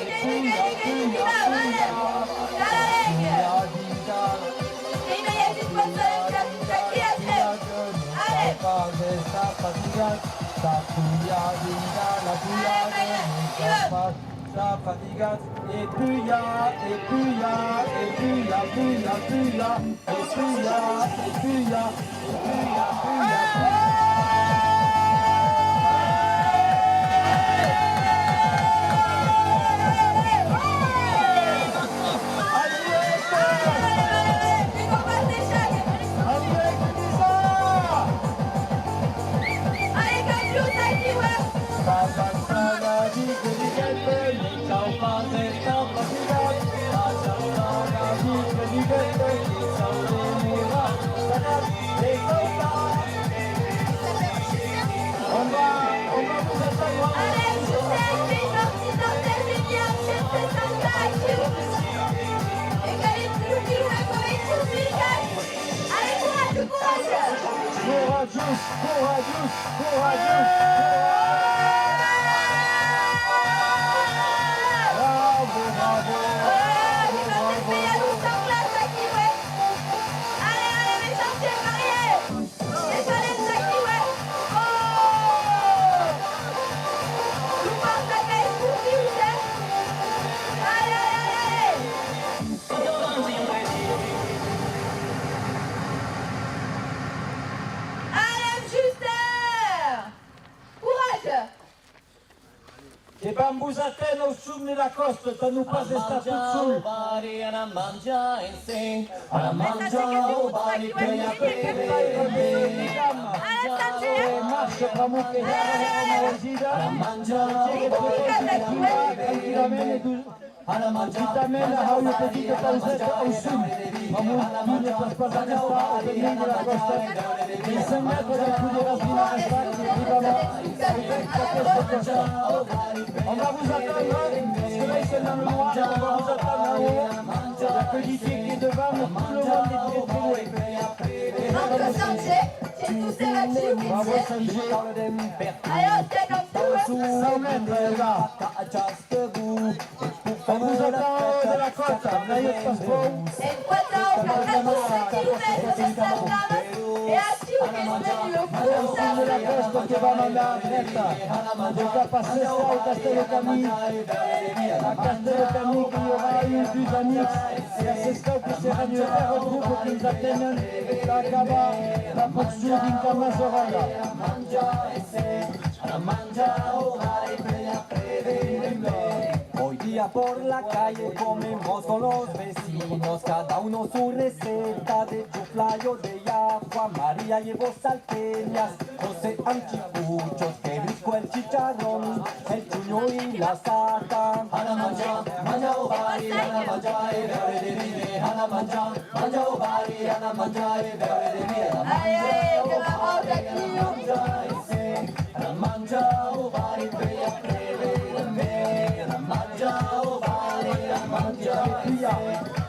allez, allez, et il y a une bonne soirée, t'as qui à faire. Allez, fatiga, sa puya vinga, la puya de sa fatiga, et puis ya, et puis ya, et puis ya, puis ya, puis ya, et puis ya, et puis ya, et puis ya, puis ya. Che bambusate non sunni la costa, stanno quasi stati sul. Ana mangia insieme, ana mangia ubari peya pere. Marcia pramuke ana resida. Ana mangia ana mangia tamela how you petit que t'as au sud. Maman, tu ne passes pas à l'est au milieu de la costa. 5 mètres de coude on va vous attendre, parce que là ils sont dans le noir, on va vous attendre en haut. Il n'y a que l'idée qui est devant, mais tout le monde est très loin. Bravo Sanjay, c'est tous ces là-dessus qui Bravo tiennent. Sanjay. Allez, on tient comme tout. 100 mètres là. On vous attend en haut de la côte, là il y a le passeport. Et voilà, on fait 35 km de Saint-Damas. Et assis au Castello, Au sud de la costa che vanno alla dretta, dove passare au Castello Camille, a Castello Camille qui aura eu plus amis, et à ce stade qui sera mieux faire au groupe qui nous atteignent, la Cava, la Potsur d'Incama Zoraga. Hoy día por la calle comemos con los vecinos, cada uno su receta de chuflayo de agua. María llevó salteñas, José anticuchos, qué rico el chicharrón, el chuño y la sata. Ana manja, manja ubari, ana manja e verde de mire, ana manja ubari, ana manja e verde de mire. Allez, allez, que la robe d'accueil. Ana manja ubari, peya preve me, ana manja ubari, ana manja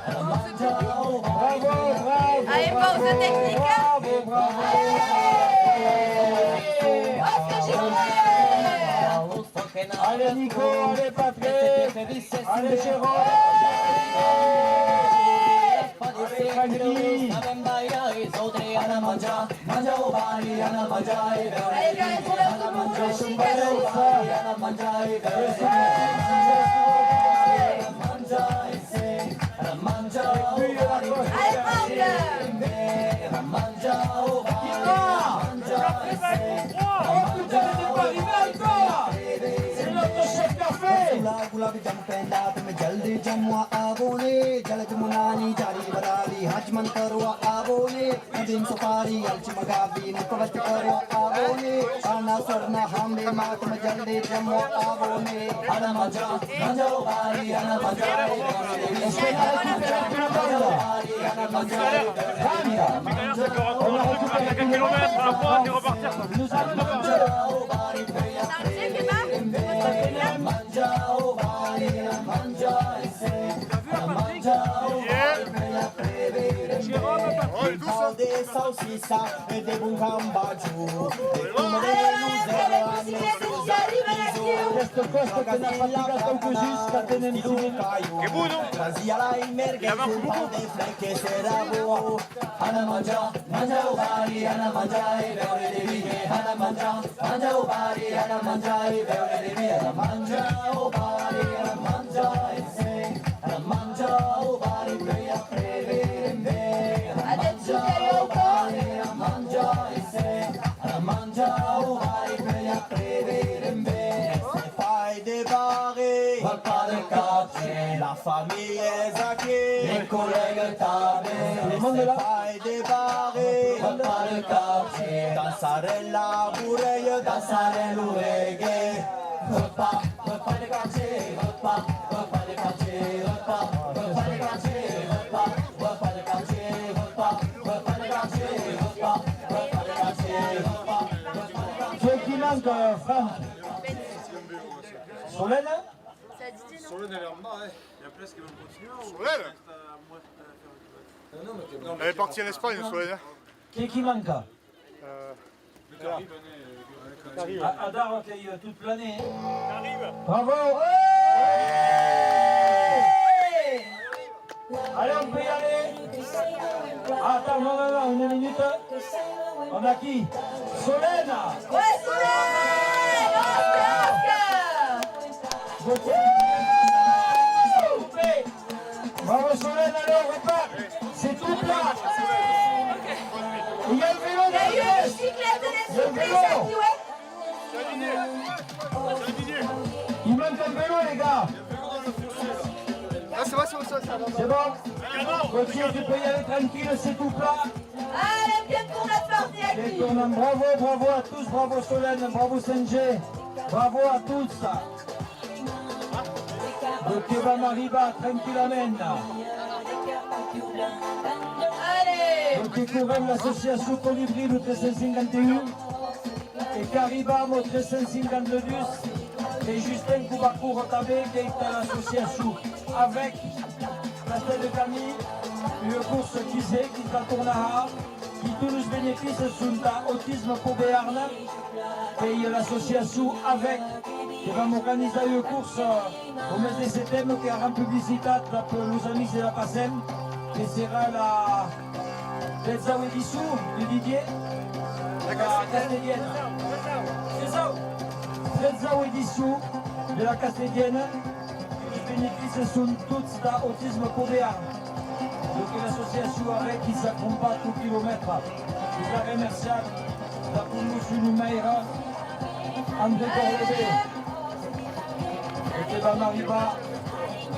ana manja ubari. Bravo, bravo. Allez, pause technique. Bravo, bravo. Allez Nico, allez Patrick, allez Jérôme, allez Francky. Ana manja, manja ubari, ana manja e verde. Allez, viens les pour leur tout le monde. Ana manja e verde. Ana manja गुलाबी जमपेंदा तुम जल्दी जमुआ आवोने जलज मुनानी जारी बराली हजमन करवा आवोने दिन सफारी अलची मगाबी मुकवत करवा आवोने आना सरना हमें मात में जल्दी जमुआ आवोने आना मजा मजा वाली आना मजा Dans des saucissas et des bons gambajou. Des pommes de Allez, luzerne, la bicyclette qui arrive à la queue. Questo costo che ne ha fatto così, scatena in Che buono! Quasi alla merga, il pão de fleque será boa. Ana manja, manja o bari, ana manja e beure de vinho. Ana manja o bari, ana manja e beure de vinho. Ana manja o bari, ana manja e se. Ana manja o bari, veia prevere in me. Ana manja o bari, ana manja e se. Ana manja o bari, veia prevere in me. Se fai de bari, va pas de quartier. La famille est acquis, les collègues t'avaient. Les mondes là, fai de bari, va pas de quartier. Dansare la bourreille, dansare l'oreille. Repas de quartier, repas de quartier, repas de quartier, repas de quartier, repas de quartier, repas de quartier, repas. Qui est qui manque, Franck? Solène? C'est à Didier, non? Solène, elle est en bas, hein. Il y a presque qui veulent continuer. Solène Elle est partie en Espagne, Solène. Qui est qui manque? Adar qui est toute l'année. Bravo! Allez, on peut y aller. Attends, non, une minute. On a qui? Solène! Ouais, Solène! Oscar! Bravo Solène, allez, on repart. C'est tout plat. Il y a le vélo Il y a eu derrière. une bicyclette et des Le surprises vélo. à Kioué. Il manque un vélo, les gars. Ah, c'est vrai, ça. C'est bon? Gauthier, tu peux y aller tranquille, c'est tout plat. Allez, bien tourne notre partie à Les qui? tournants, bravo à tous, bravo Solène, bravo Saint-G. Bravo à tous. Le Keba Mariba, tranquillement. Allez! Donc découvrons l'association Colibri le 351 et Cariba au 352 et Justin Koubakou Rotabé qui est à l'association avec Castel de Camille, une course qui sait, qui va tourner à qui tous les bénéfices sont à Autisme pour Béarn et l'association avec qui va m'organiser une course au mois de septembre qui aura une publicité pour nos amis de la PASEM qui sera la Letza Wedissou de Didier, la Castellienne. C'est ça. Letza Wedissou de la Castellienne. Les bénéfices sont tous d'Autisme pour Béarn. Donc l'association avec qui s'accompagne tout kilomètre. Je la remercie pour nous sur le Maïra, André Corlebé. Et Keba Mariba,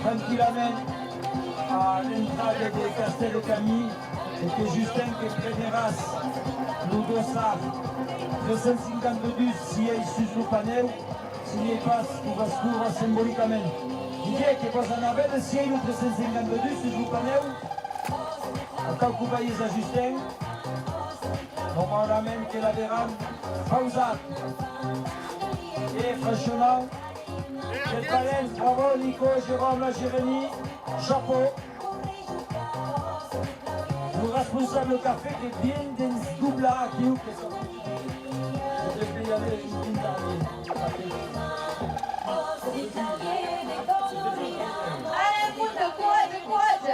tranquillement à l'entrée de Castel de Camille. Et que Justin qui prénéras nous deux salles, 352 si il suit le panel, s'il y passe, il va se couvrir symboliquement. Il dit que vous en avez si il y a 352 sur le panel, en tant que vous voyez à Justin, on va ramène que la verrane, Fauzat. Et franchement, quel talent, bravo Nico, Jérôme, la Jérémy, chapeau. Le responsable café qui est bien dans ce double-là qui est où que ça. Je devais y aller une dernière. Allez, Mout, courage!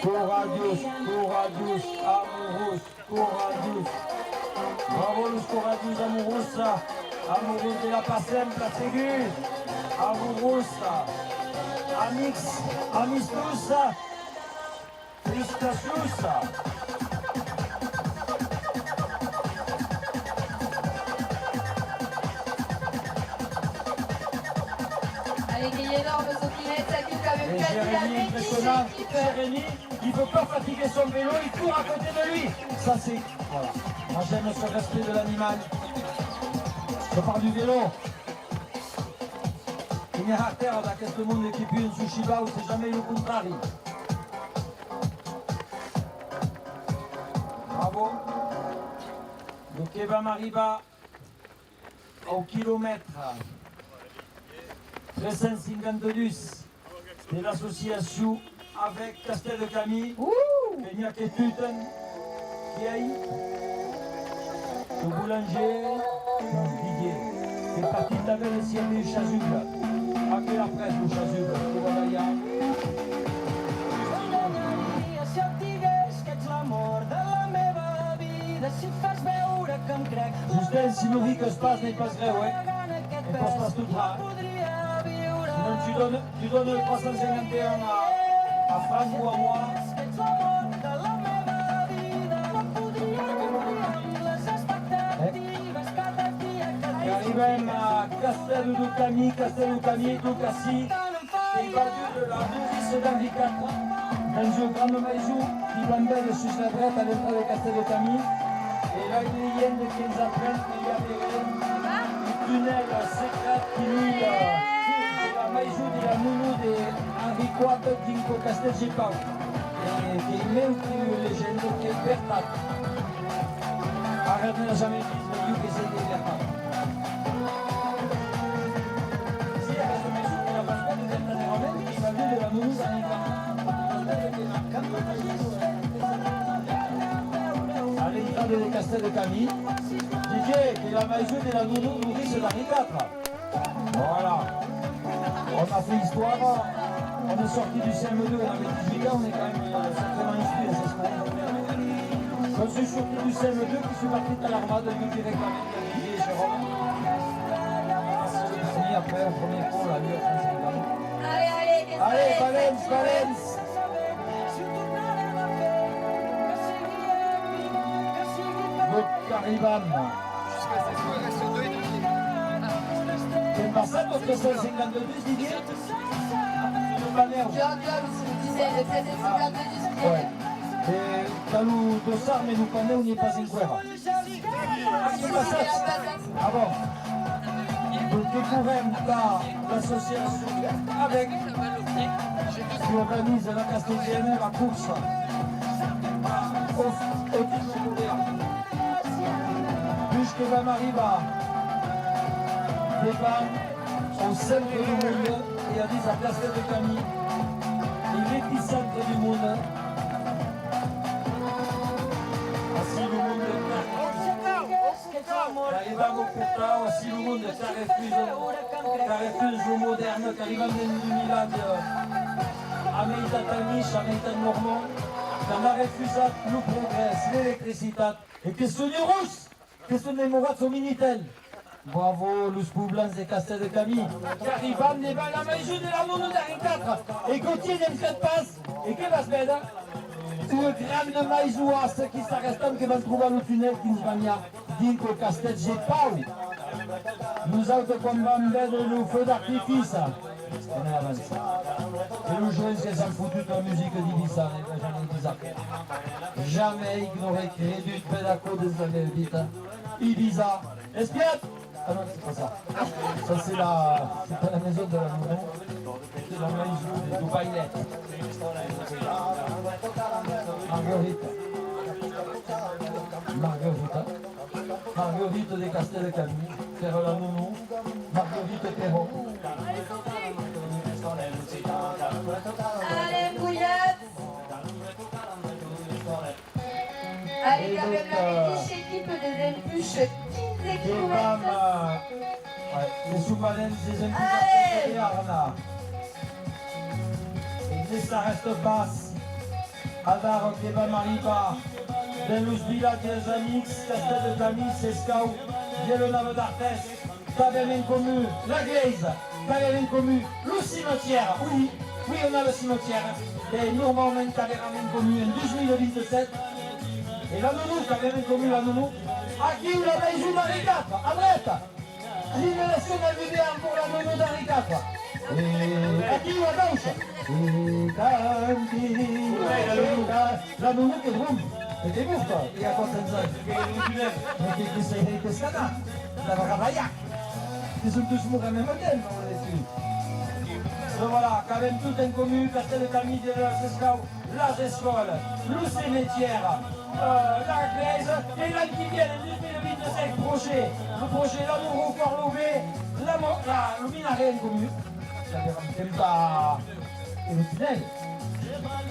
Couradios, amouros, couradios. Bravo los couradios, amouros de la PASEM, la Ségur, amouros. Amis tous, félicitations. Allez, qui est énorme, Sophie, ça qui quand même Et quasi la Jérémy, impressionnant. Jérémy, il ne veut pas fatiguer son vélo, il court à côté de lui. Ça c'est, voilà. Moi j'aime ce respect de l'animal. Je parle du vélo. Il y a à terre dans ce monde qui pue un sushiba où c'est jamais le contraire. Bravo. Le Keba Mariba au kilomètre 352 de l'association avec Castel de Camille, Peña Ketuten, Kiei, le boulanger, Didier, qui est parti de la belle sienne du Chasuble. À qui la presse du Chasuble, pour Valaya. Justin, si nous dit que ce passe n'est pas vrai, ouais. Et qu'on se passe tout droit. Sinon, tu donnes le 351 à Franck ou à moi. Et arrivons à Castel du Camí, Ducassi, qui est battu de la nourrice d'Henri IV. Dans un grand maïzou qui bambelle sur la droite à l'entrée de Castel du Camí. Et là, il y a une hyène qui nous apprend qu'il y a des tunnels secrets qui mille la maïzou de la nounou d'Henri IV d'Inco Castel Gepau. Et qui est même une légende qui est Bertat. Arrête, n'a jamais dit, mais il que c'est des Bertat. Si, il y a ce maïzou qui n'a pas fait de Bertat des Romaines, qui m'a vu de la nounou d'Henri IV. À l'entrée de Castel de Camille, Didier, qui est la maïzou de la nounou nourrice d'Henri IV. Voilà. On a fait histoire, on est sorti du CM2, on avait 18 ans, on est quand même sacrément inspiré, c'est ce qu'on est. Quand je suis sorti du CM2, je suis parti à l'armade, je me suis réclamé de Didier et Jérôme. Et après, au premier pôle, à l'UE 35 ans. Allez, Valence. Cariban. C'est pas ça notre 152 Didier? Ouais. Et Calou Dossard, mais nous connaissons, on n'y est pas encore. Ah bon? Nous découvrons l'association avec qui organise la Castellienne, la course au titre moderne. Puisque va Mariba dépend au centre du monde et a dit à Castel de Camille, et l'épicentre du monde. Ainsi le monde arrivons au Porta, aussi le monde refuse le moderne, qu'arrivant du Milad à Meïtatanish, à Meïtat-Normand, qu'on a refusé le progrès, l'électricité, et question du russe, question des morats au Minitel. Bravo, los poblans de Castel de Camí, que arribam de la maison de la nounou d'Henri IV, et Gauthier d'en fait passe, et que va se faire? Une grande maïzouasse qui s'arrête, qui va trouver le tunnel qui nous va venir dins au Castel Gepau. Nous autres, comme on va le feu d'artifice, on avance. Et nous jouons ces s'en foutu de la musique d'Ibiza, jamais ignoré crédit pédaco des années vite. Ibiza, espiète. Ah non, c'est pas ça. Ça, c'est la maison de la nounou. C'est la maison du Baillet. Marguerite de Castel de Camille, Pierre la nounou, Marguerite Perron. Allez, bouillette. Allez, quand même la petite équipe des embûches. Les sous-marins des embûches et Arna. Et ça reste basse. Adar Keba Mariba. De los villages des Amix, Castel de Camille, Sescau, Violonave d'Artes, Tavernen Commu, la Glaise, Tavernen Commu, le cimetière, oui, on a le cimetière. Et normalement, Tavernen Commu en 2027. Et la nounou, Tavernen Commu, la nounou, à qui vous l'avez joué d'Henri IV, arrête. L'innovation de vidéo pour la nounou d'Henri IV. Et à qui vous la gauche. La nounou qui roule. Et t'es mort, toi, il y a quoi comme ça? Mais qui s'est fait des scanats, la Ravayac. Ils sont tous morts à même hôtel, on les suit. Donc voilà, quand même tout inconnu, Castel de Camille, de la Sescau, la Gescole, le cimetière, la Glaise, et là qui viennent, le 2027 projet, le projet l'amour au corps levé, le minaret inconnu, ça fait un peu et le tunnel.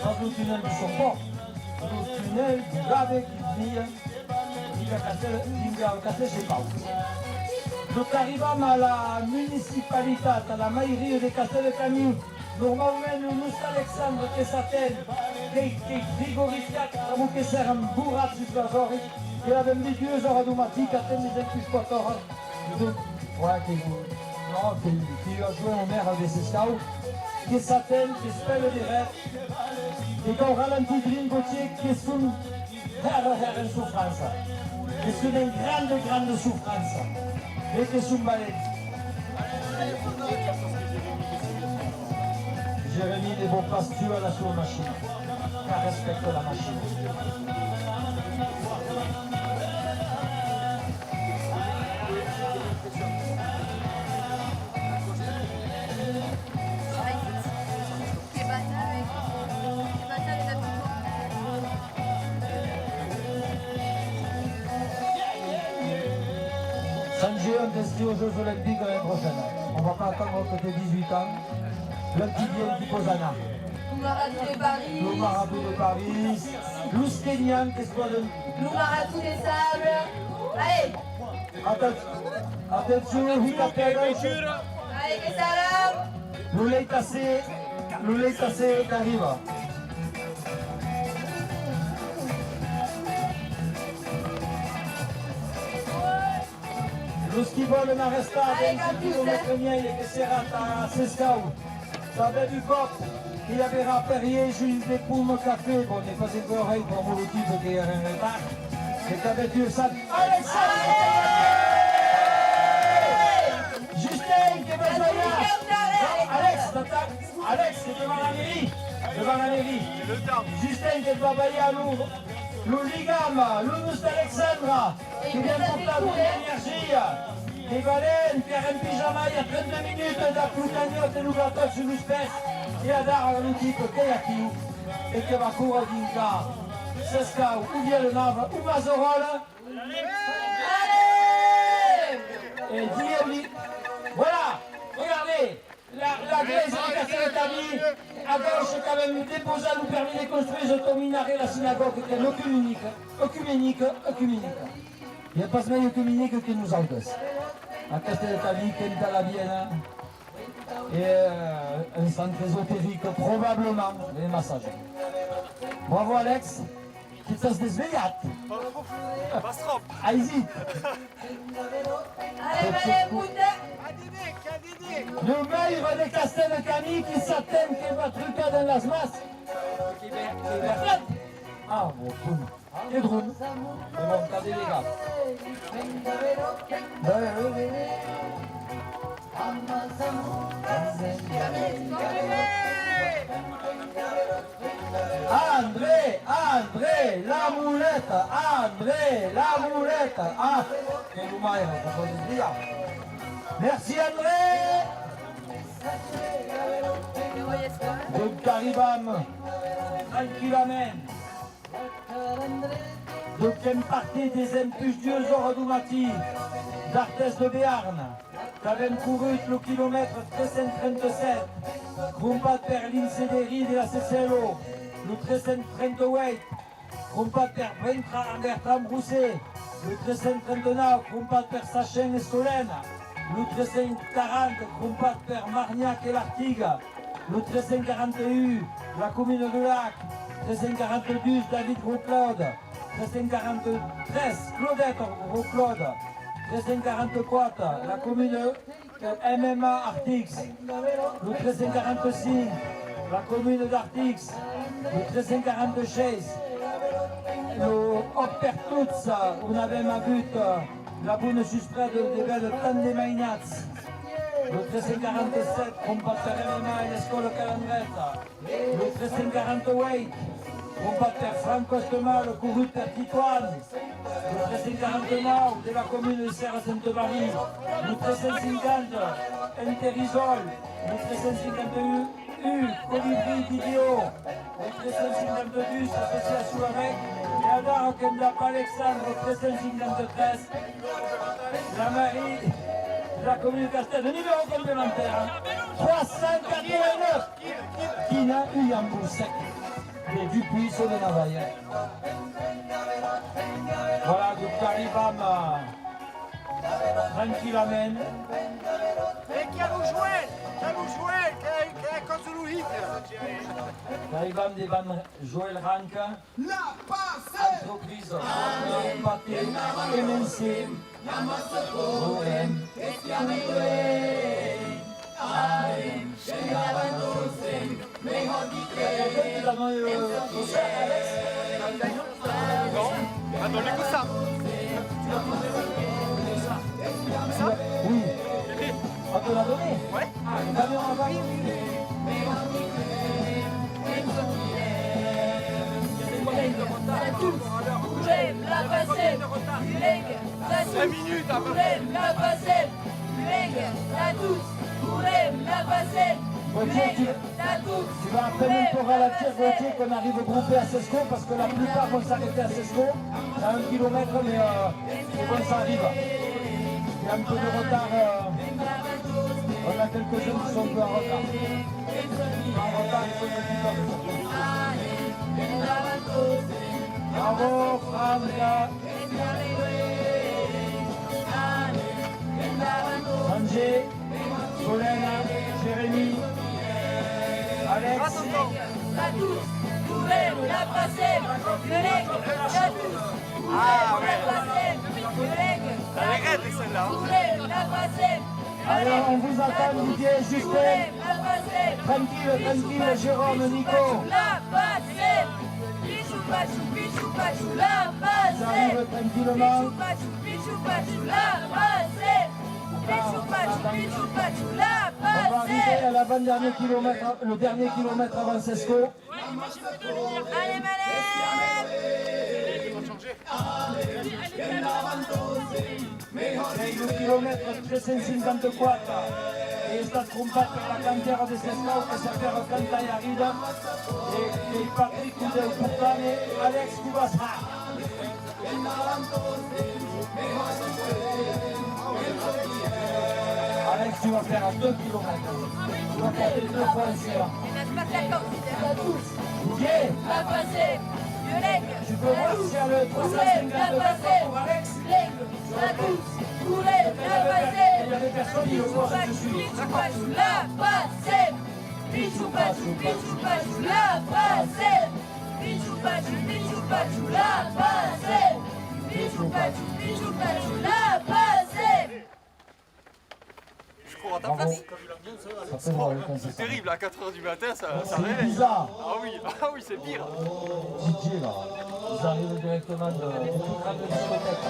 sans le tunnel du Somport, le tunnel du Gave qui vient, chez Pau. Donc arrivons à la municipalité, à la mairie de Castelcamí. Normalment, nous Alexandre que s'attend, que Grigoriciac, comme que c'est un bourrat sur la zorre, qui avait mis 2 heures à Doumati, qui attend les impulsateurs. Ouais, qui a joué en mer avec ses scouts, qui s'attend, qui se fait le direct, et qu'on ralentit Green Gauthier, qui sont en souffrance. Qui sont une grande souffrance. Et qui sont balais. Jérémy, les beaux pastures à la sur machine, car respecte la machine. Saint-Gé, on teste aux Jeux Olympiques l'année prochaine. On ne va pas attendre que tu aies 18 ans. Le petit bien qui Posana. Le marathon de Paris. Le marathon de Paris. Luz Kenyan, qu'est-ce qu'on a de... Le marathon des sables. Allez. Attention, Hita Pedro. Allez, que salam. Lulei Tassé t'arrive. Lo schivolo in arrestato, il sentito le premiere che si era a Sescao. Savait du cop, il avait rappelé juste des poumes café, bon, on n'est pas encore oreille pour mon type qui est en retard. Et t'avais dû ça. Alexandre! Justin, qui est besoin Alex, Alex, c'est devant la mairie. Devant la mairie. Justin, qui va bailler à Louvre. L'Ouligam, l'Ounous Alexandra, qui vient pour la l'énergie. Les baleines, Pierre en pyjama, il y a 32 minutes d'applaudissements de l'ouverture sur l'espèce. Et à dar un type qui est aquí, et qui va courir d'Inca, Sescao, ou bien le Nava, ou Mazorola. Et dis-lui, voilà, regardez, la glaise de Castelcamí, à gauche, quand même, déposa nous permet de construire autominarer la synagogue, qui est œcuménique. Il n'y a pas de meilleur œcuménique que nous autres. À Castelcamí, qui est à la Vienne, et un centre ésotérique, probablement, les massages. Bravo Alex, qui t'as desveillat. Allez-y. Allez, putain. Le maire de Castelcamí qui s'attend qu'il va truquer dans las masses. Ah, bon, boum. Et drôle. Mais bon, regardez les gars. André, la moulette. Ah, quel maire, on peut le dire. Merci André. Donc Caribam, tranquillement. Donc une partie des impulses du Zorodumati, d'Artès de Béarn, qui avaient couru le kilomètre 337, Grumpat per l'Insederi de la CCLO, le 338, Grumpat per Bertram Rousset, le 339, Grumpat per Sachen et Solène, le 340, Grumpat per Marniac et l'Artigue, le 341, la commune de Lac, 342, David Rouclaude, 343, Claudette Rouclaude, 344, la commune de MMA Artix, le 346, la commune d'Artix, le 346, le Oppertutz, on avait ma but, la bonne suspect de belles Tandemainats. Le 347, combattre MMA et l'école Calandretta. Le 348, combattre Franco Estemal, couru per Titoine. Le 349, de la commune de Serre-Sainte-Marie. Le 350, Interisol. Le 351, Colibri Didio. Le 352, association avec. Et alors, comme l'a pas Alexandre, le 353, la Marie. La commune de Castel, le numéro complémentaire, 389, Kina Uyambou sec. des Dupuis sur les Navailles. Voilà, du Caribam, tranquillement. Et qui a nous joué, qui a construit. Caribam des bandes Joël Rank, entreprise, Pâté, MNC, OM, Attends, les coussins. Oui. On te l'a donné? Ouais. Ah, le camion en bas? La passer, Leg, la 5 minutes après. la passer, Leg, la douce, la passer, la douce. Tu vas après même pour ralentir, Gauthier, qu'on arrive au groupé à Sesco, parce que la plupart vont s'arrêter à Sesco. Il y a 1 kilomètre, mais c'est bon, ça arrive. Il y a un peu de retard. On a quelques-uns qui sont un peu en retard. En retard, il faut que tu tombes. Bravo, Franck. Angers, Solène, Jérémy, Alex. La douce, la passer, le leg, la douce. Ah ouais. La passer, le leg, Elle est raide celle-là. la passer. Alors, on vous attend, Didier, Justin. Tranquille, Jérôme, Nico. La passer. Pichou, pachou, pichou, pachou, la Ils passer. arrivent tranquillement. Pichou, pachou, la passer. Pichou, pachou, la On va arriver passer. à l'avant-dernier kilomètre, le dernier kilomètre avant Sesco. Allez, Malais. Il kilomètre 354 e è stato combattere la cantiera di Sesco che sapeva cantare a Rida e il Patrick del Puttane Alex Kubasa. Alex, tu vas faire à 2 km. Tu vas porter 2 points celui-là. La douce, Didier, la passer. Le leg, tu peux voir s'il y a le 354 pour Alex. leg, la douce. La passer. Il y a des personnes qui le voient, je suis. Pichou, pachou, la passer. Pichou, pachou, la passer. Pichou, pachou, la passer. Pichou, pachou, la passer. Je cours à ta Bravo. place. Ça fait drôle quand c'est C'est terrible, à 4h du matin, ça C'est réveille. bizarre. Ah oui, c'est pire. Didier là, ils arrivent directement de grande discothèque.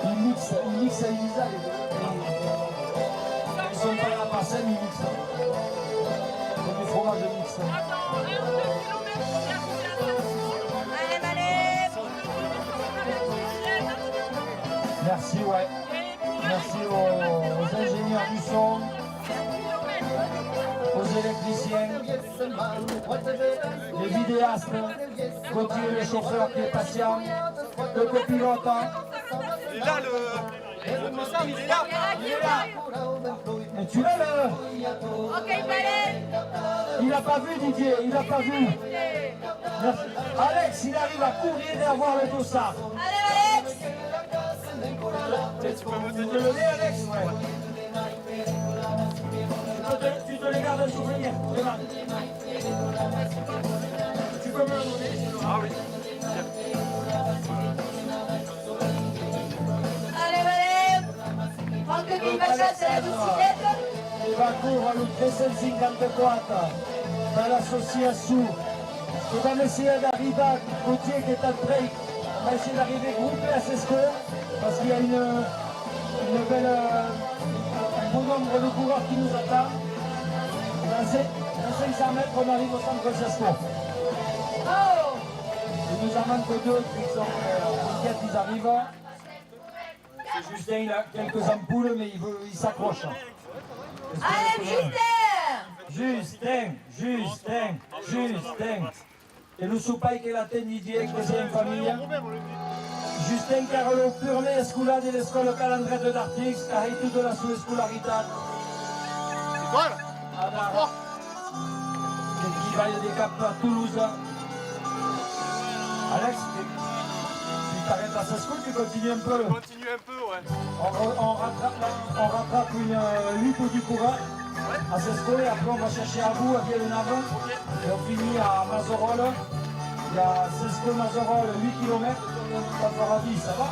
Ils mixent à Ibiza les deux. Ils sont pas là par scène, ils mixent. Comme du fromage mixte. Allez, Malais. Merci, ouais. Merci aux ingénieurs du son, aux électriciens, les vidéastes, Gauthier le chauffeur qui est patient, le copilote. Et là, le Sam, il est là. Et tu l'as le... Ok, Malais. Il n'a pas vu Didier, il n'a pas vu. Merci. Alex, il arrive à courir et à voir le dossard. Allez, Alex. Tu peux me donner Alex? Ouais. Tu te les gardes un souvenir. Demande. Tu peux me le donner? Ah oui. Allez, Malais. Franck Guimachat, c'est la bicyclette. Il va courir le 354 dans l'association. Et va essayer d'arriver à Gauthier qui est en train. On va essayer d'arriver groupé à Sesco parce qu'il y a une belle, un bon nombre de coureurs qui nous attendent. Dans 500 mètres, on arrive au centre Sesco. Oh. Il nous en manque 2 qui sont inquiètes, ils arrivent. C'est Justin, il a quelques ampoules, mais il s'accroche. Allez, Justin. Justin. E lo supai che la tendi dietro sei in famiglia? Justin Carolo Purle, scola dell'Escola Calandrette d'Artix, ha tutta la sua scolarità. Voilà. Ad Ara. festival des Caps à Toulouse. Alex, tu t'arrêtes à Sesco, tu continues un peu. Continue un peu, ouais. On rattrape une lutte ou du courant à Sesco et après on va chercher à vous à Villeneuve. Et on finit à Mazerolles. Il y a Sesco-Mazerolles, 8 km. Ça fera 10, ça va?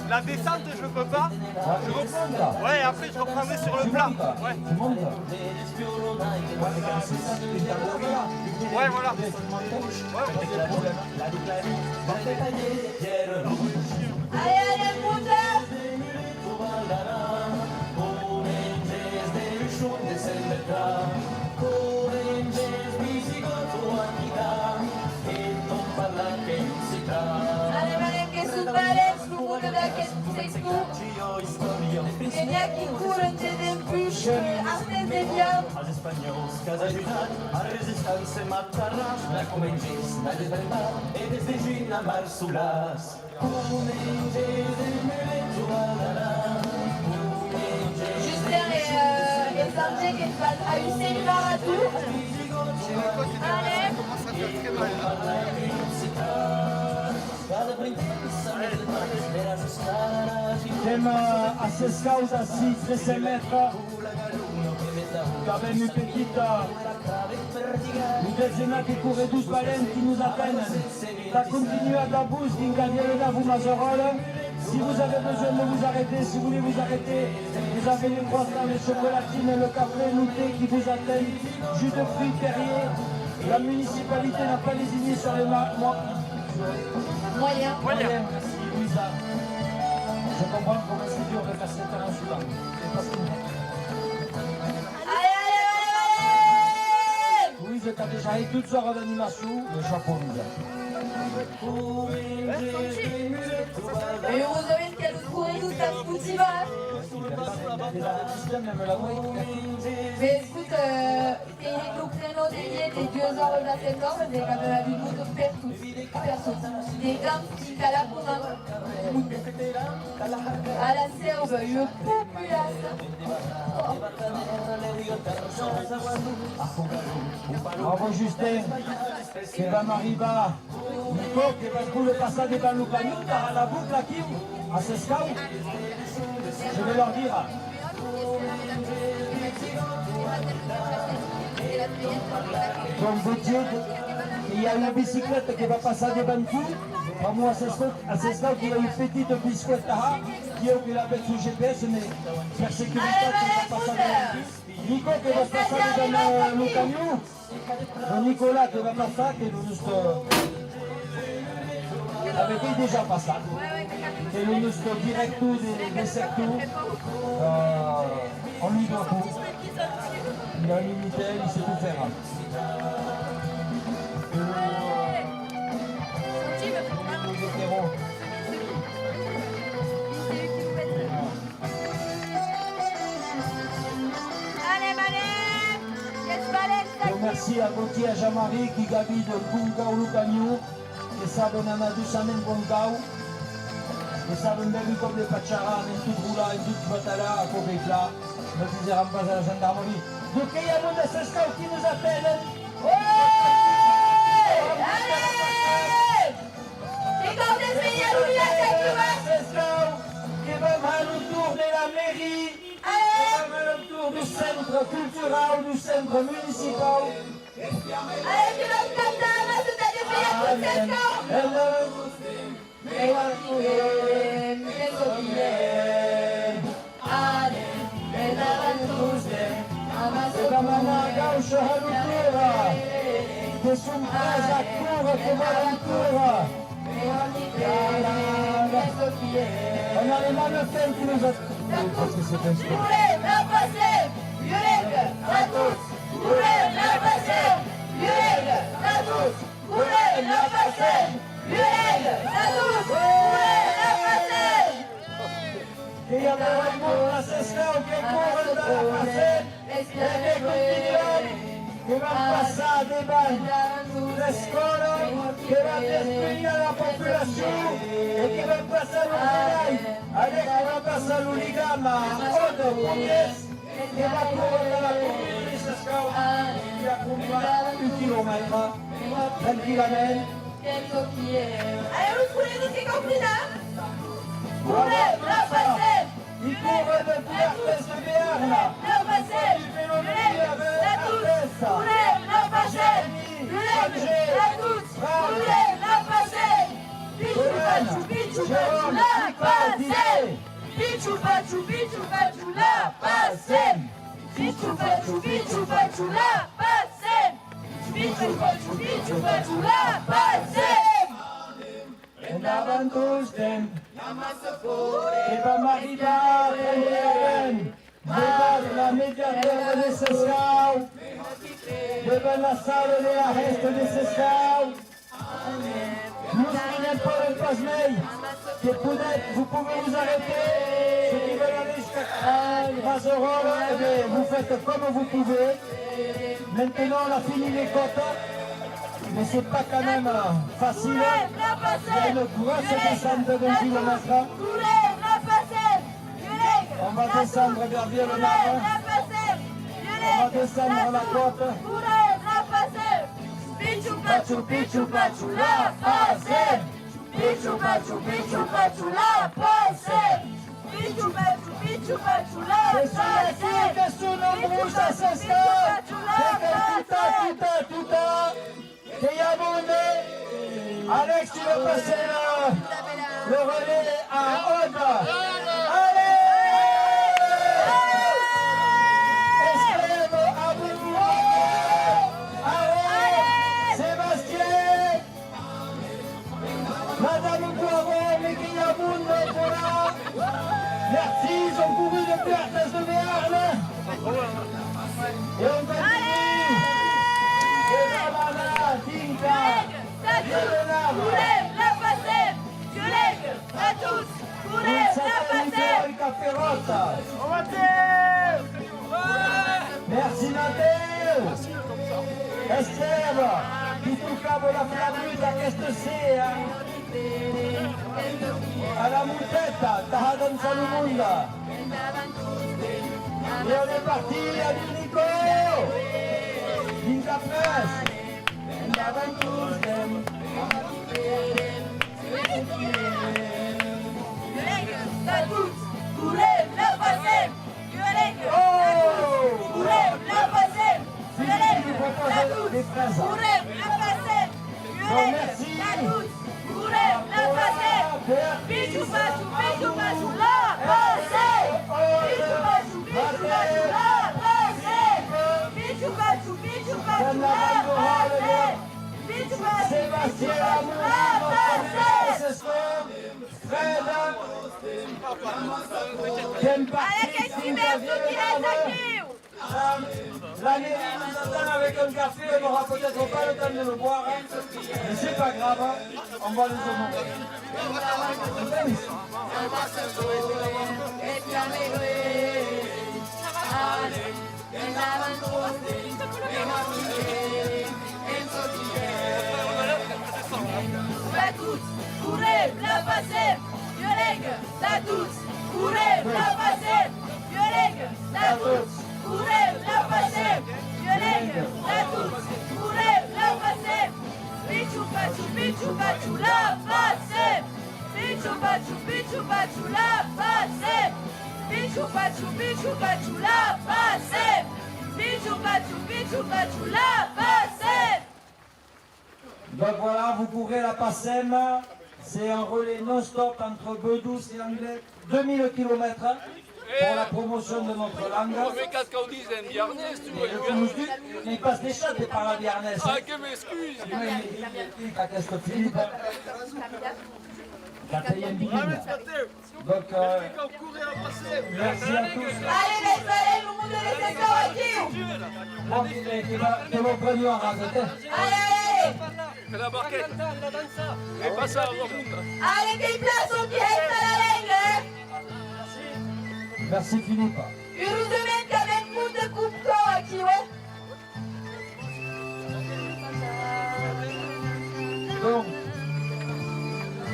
La descente, je peux pas. Tu reprends là? Ouais, après je reprendrai sur le plat. Ouais. Tu montes là? Ouais, voilà. Allez, allez, montez! Allez, Malenke Sudbalen, Slugu de Daketsescu. Kenya qui court un Push, Artes de Viam. Els espanyols que has ajudat a resistència mataràs, la comencis a desvendar i des de juny a mar solars. Justin et Sanjay qui sont à Hussein Maratou. Allez! Tem a Sescaus a 6 metros. Quand même une petite deuxième qui courait 12 baleines qui nous atteignent. Ça continue à Dabous, Dinganielena, vous Mazerolles. Si vous avez besoin de vous arrêter, si vous voulez vous arrêter, vous avez les croissants, les chocolatines, le café, le thé qui vous atteignent, jus de fruits, Perrier. La municipalité n'a pas désigné sur les moyens. Moyen. Merci Louisa. Je comprends comment c'est dur de faire cette terrain suivant. Allez! Louise, tu as déjà eu toutes sortes d'animations, le chapeau Louisa. Et rozumiem, kiedy skóry tam spłuciwa. Mais écoute, il est au créneau dédié des 2 heures de septembre, mais quand même la vidéo de personne. Des gants qui calaponnent. À la serve, le populace. Bravo Justin, qui va m'arriver. Nico, qui va pour le passage devant le camion, à la boucle à Kim, à Sescau. Je vais leur dire. Donc vous dites, il y a une bicyclette qui va passer devant tout. Pas moi à Sescau, qui a une petite bicyclette là, qui est là avec son GPS, mais par sécurité, qui va passer devant tout. Nico qui va passer devant le camion. Nicolas qui va passer, qui est juste... Avec déjà passé. Et le nostro directo des secteurs, on lui doit tout. Il a l'unité, il sait tout faire. Allez, Merci à Gauthier, à Jean-Marie, qui gabi de Bungao Lucagno, que saben anar doucement Bungao. Que saben bien comme les Pachara, en tout roula, en tout batala, à Covecla, ne diseront pas à la gendarmerie. Donc il y a un de Sescau qui nous appelle. allez! Et quand on est venu à Sescau, qui va faire le tour de la mairie, qui va faire le tour du centre culturel, du centre municipal. allez, tu vas te cantar, tout à l'heure, il y a tout Sescau! Que sunt casa cura que va l'aventura. On a les mannequins qui nous attendent. Parce que c'est un sport. Voulez la passer, Violette, à tous! Voulez la passer, Violette, à tous! Voulez la passer, Violette, à tous! Voulez la passer! Il y a vraiment la Sescau qui court dans la passer. Et qui continuent. Che va passare devant l'escola, che va despedire la popolazione e che va passare l'ospedale, adesso va passare l'Unigama, Odo Pugliese, che va correre la comunità di Sescau, che accompagna km, tranquillamente. Allez, vous trouvez les autres compris là? Voilà, la passer. Il court de Puertes de Berna. La passer. La touche. Coulez, la passer. La touche. Coulez, la passer. Pichou, pachou, pichou, pachou, la passer. Pichou, pachou, pichou, pachou, la passer. Pichou, pachou, pichou, pachou, la passer. Pichou, pachou, pichou, pachou, la passer. Andaven tots temps, que vam arribar a Prenderen, devant la mediateca de Sescau, devant la sala de la resta de Sescau. Nous n'avons pas le passe-mail, que vous pouvez vous arrêter, ceux qui veulent aller jusqu'à Razorol, vous faites comme vous pouvez. Maintenant, on a fini les quotas. Mais c'est pas quand même facile. Il y a une grosse descente de 20 km. On va descendre vers Vieux-le-Nard. On va descendre la côte. Pichou, pachou, pichou, pachou, la passer. Pichou, pachou, pichou, pachou, la passer. Pichou, pachou, pichou, pachou, la passer. Que sous nos brouches à Sescau. C'est tout à. Et Yamoundé, Alex, tu veux passer le relais à Aude. Allez! Estève, Abou, allez! Sébastien! Madame Poirot, Mickey Yamoundé, voilà! Merci, ils ont couru de Puertes de Béarn. Et on continue! Coulez, la passer. Violègue, la touche. Coulez, la passer. Merci Natel. Esteve, tu tocava la flamuta aquesta sea. A la muteta, tajada en Salomunda. Et on est parti à Nico. Vinga Press. Endavant tous dem. Violègue, la touche. Coulez, la passer. Violègue, Oh! coulez, la passer. Violègue, la touche. Des fraises. Coulez, la passer. Violègue, merci. la touche. Coulez, la passer. Pichou, pachou, la passer. Pichou, pachou, la passer. Pichou, pachou, la passer. Pichou, pachou, Sébastien la passer. Fred. Ken Allez, qu'est-ce qui merde, ceux qui restent actifs? La mairie nous attend avec un café, on n'aura peut-être pas le temps de le boire, hein. Mais c'est pas grave, hein. On va les honorer. La touche, courez, la passer. Violègue, la touche. Courez, la passer. Violègue, la touche. Courez, la passer. Violègue, la touche. Courez, la passer. Pichou, pachou, la passer. Pichou, pachou, la passer. Pichou, pachou, la passer. Pichou, pachou, la passer. Donc voilà, vous pourrez la passer. C'est un relais non-stop entre Bedouce et Anglais. 2000 km pour la promotion de notre langue. Mais qu'est-ce qu'on dit, c'est un Biarnais, tu vois. Mais il passe des chats par la Biarnais. Ah, que m'excuse. Qu'est-ce que Philippe t'as payé un billet. Donc, merci à tous. Allez, les soleils, vous montez les secteurs actifs. Bon, que l'on prenne en rajouter. Allez, Que la barquette. Et pas ça, Ramon. allez, des plaçons qui restent à la ligne. Merci Philippe. Une semaine qu'avec beaucoup de coupe-corps aquí, ouais. Donc,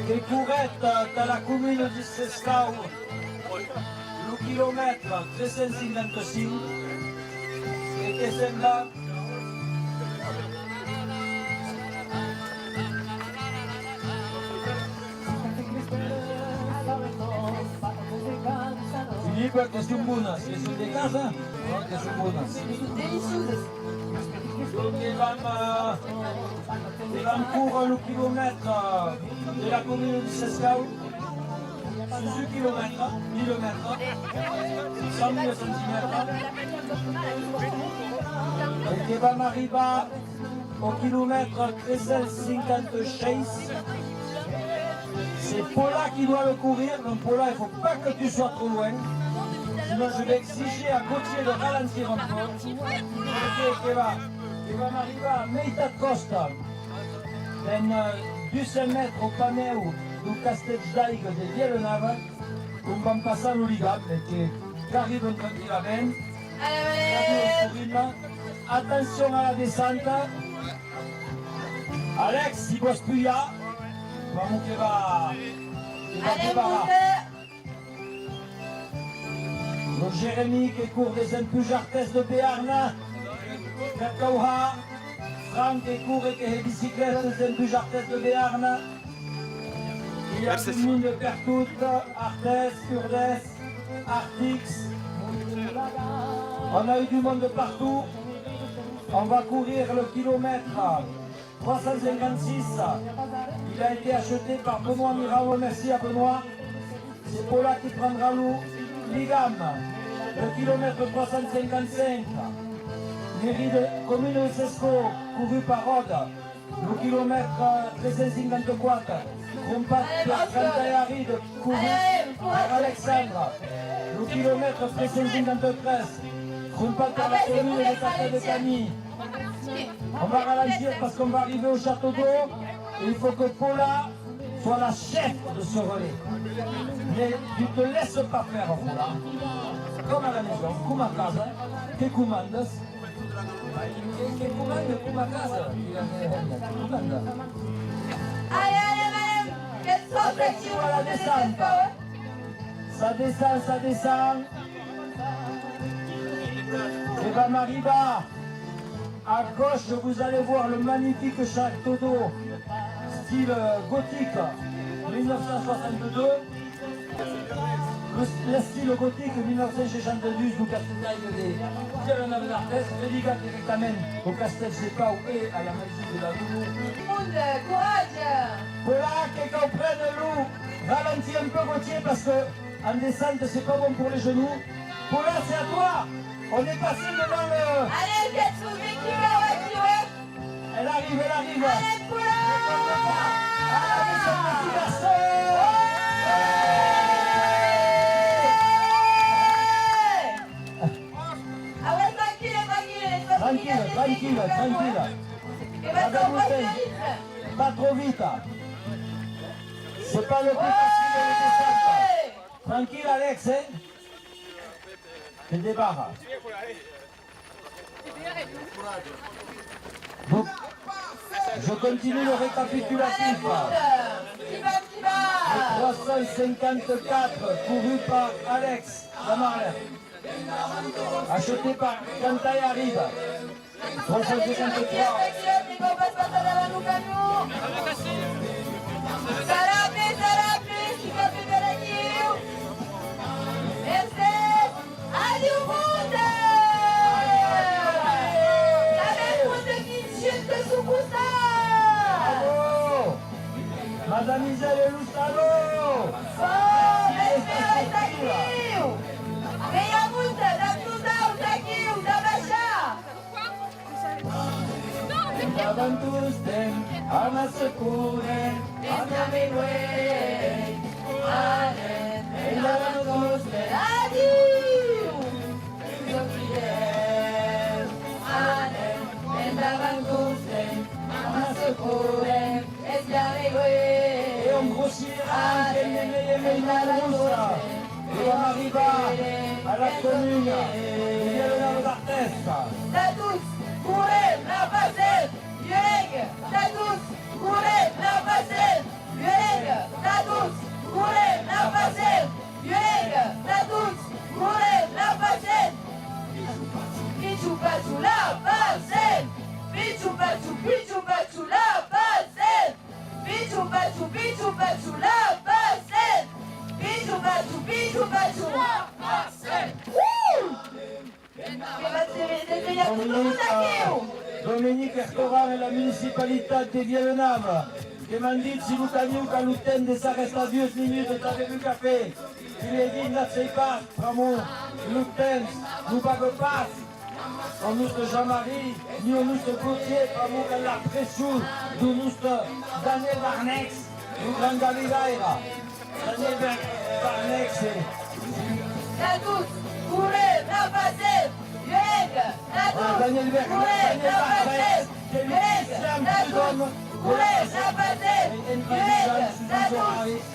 les courettes dans la commune de Sescau, le kilomètre 355, et que sembla después que son buenas, que son de casa, que son buenas. Delicieuses. Donc ils vont courir le kilomètre de la commune de Sescao. C'est ce kilomètre, 1000 mètres, 100 000 centimètres. Et qui va arriver au kilomètre 1356. C'est Paula qui doit le courir, donc Paula, il ne faut pas que tu sois trop loin. Sinon, je vais exiger à Gauthier de ralentir un peu. Qui va arriver à Meita Costa, dans 200 mètres au Paneu du Castelldaic de Viellenava, on va passer l'Oligab, qui arrive tranquillement. Attention à la descente. Alex, si bosse plus là, vamos que va débarrasser. Donc Jérémy qui court des Empujartes de Béarn, Kakauha, Franck qui court et qui est bicyclette des Empujartes de Béarn. Il y a Mine de Pertout, Artes, Urdes, Artix. On a eu du monde de partout. On va courir le kilomètre 356. Il a été acheté par Benoît Mirabeau. Merci à Benoît. C'est Paula qui prendra l'Igam. Le kilomètre 355. Mairie de commune de Sesco, couru par Rode. Le kilomètre 354. Compat par Cantayarid, couru par Alexandre. Le kilomètre 353. Compat par la commune de Castel de Cagny. On va ralentir parce qu'on va arriver au château d'eau et il faut que Paula soit la chef de ce relais. Mais tu ne te laisses pas faire, Paula. Comme à la maison, comme à casa, que commandes. Que commandes, comme à casa. Allez, madame. Quelle sorte Attention à la descente. Ça descend, ça descend. Et va Mariba. À gauche, vous allez voir le magnifique château d'eau, style gothique, 1962. Le style gothique 1962 du Castelldaic de Viellenava d'Artes, religat directement au Castel Sepau et à la magie de la Loulou. Monde, courage. Voilà, quelqu'un prenne l'eau, ralentis un peu Gauthier parce qu'en descente, c'est pas bon pour les genoux. Paula, c'est à toi. On est passé devant le... Allez, faites sauver qui va voiture. Elle arrive, elle arrive. Allez, Paula. Avec son petit garçon. Ah ouais, tranquille. Tranquille. Et maintenant, on va se vite. Pas trop vite. C'est pas le plus facile de descendre. Tranquille, Alex, hein. Je débarre. Donc, je continue le récapitulatif. Qui va. 354 couru par Alex Lamarre. Acheté par Cantaï arrive. 353. Madame Isabelle Lustalo! Venha multa da Tudão, Taquil, da Baixá! Avantusten, Amasakuren, Anamiguen, Anen, Avantusten, Adiu! Anen, Avantusten, Amasakuren, et on grossira et on arriva à la commune de Viellenava d'Artes. Tatus, courez, la passez, Yuleg, Tatus, courez, la passez, Yuleg, Tatus, courez, la passez, Yuleg, Tatus, courez, la passez. Pichu pachu la passez, Pichu pachu la passez, Pichu pachu la passez, Pichu pachu la passez. Dominique Ertoran e la municipalità di Vielenave, che mi hanno detto se non teniamo che l'utente si resta 10 minuti e t'aveva un caffè. Il est dit, là, c'est pas, vraiment, l'utente, nous pague pas. On nous Jean-Marie, ni on nous Gauthier, vraiment, qu'elle l'a pression, nous Daniel Barnex, nous Grand Galileira. Daniel Barnex, Tatus, Kouré, Napasem, Yueg, Tatus, Daniel Kouré, Napasem, Yueg, Tatus, Kouré, Napasem, Yueg, Tatus,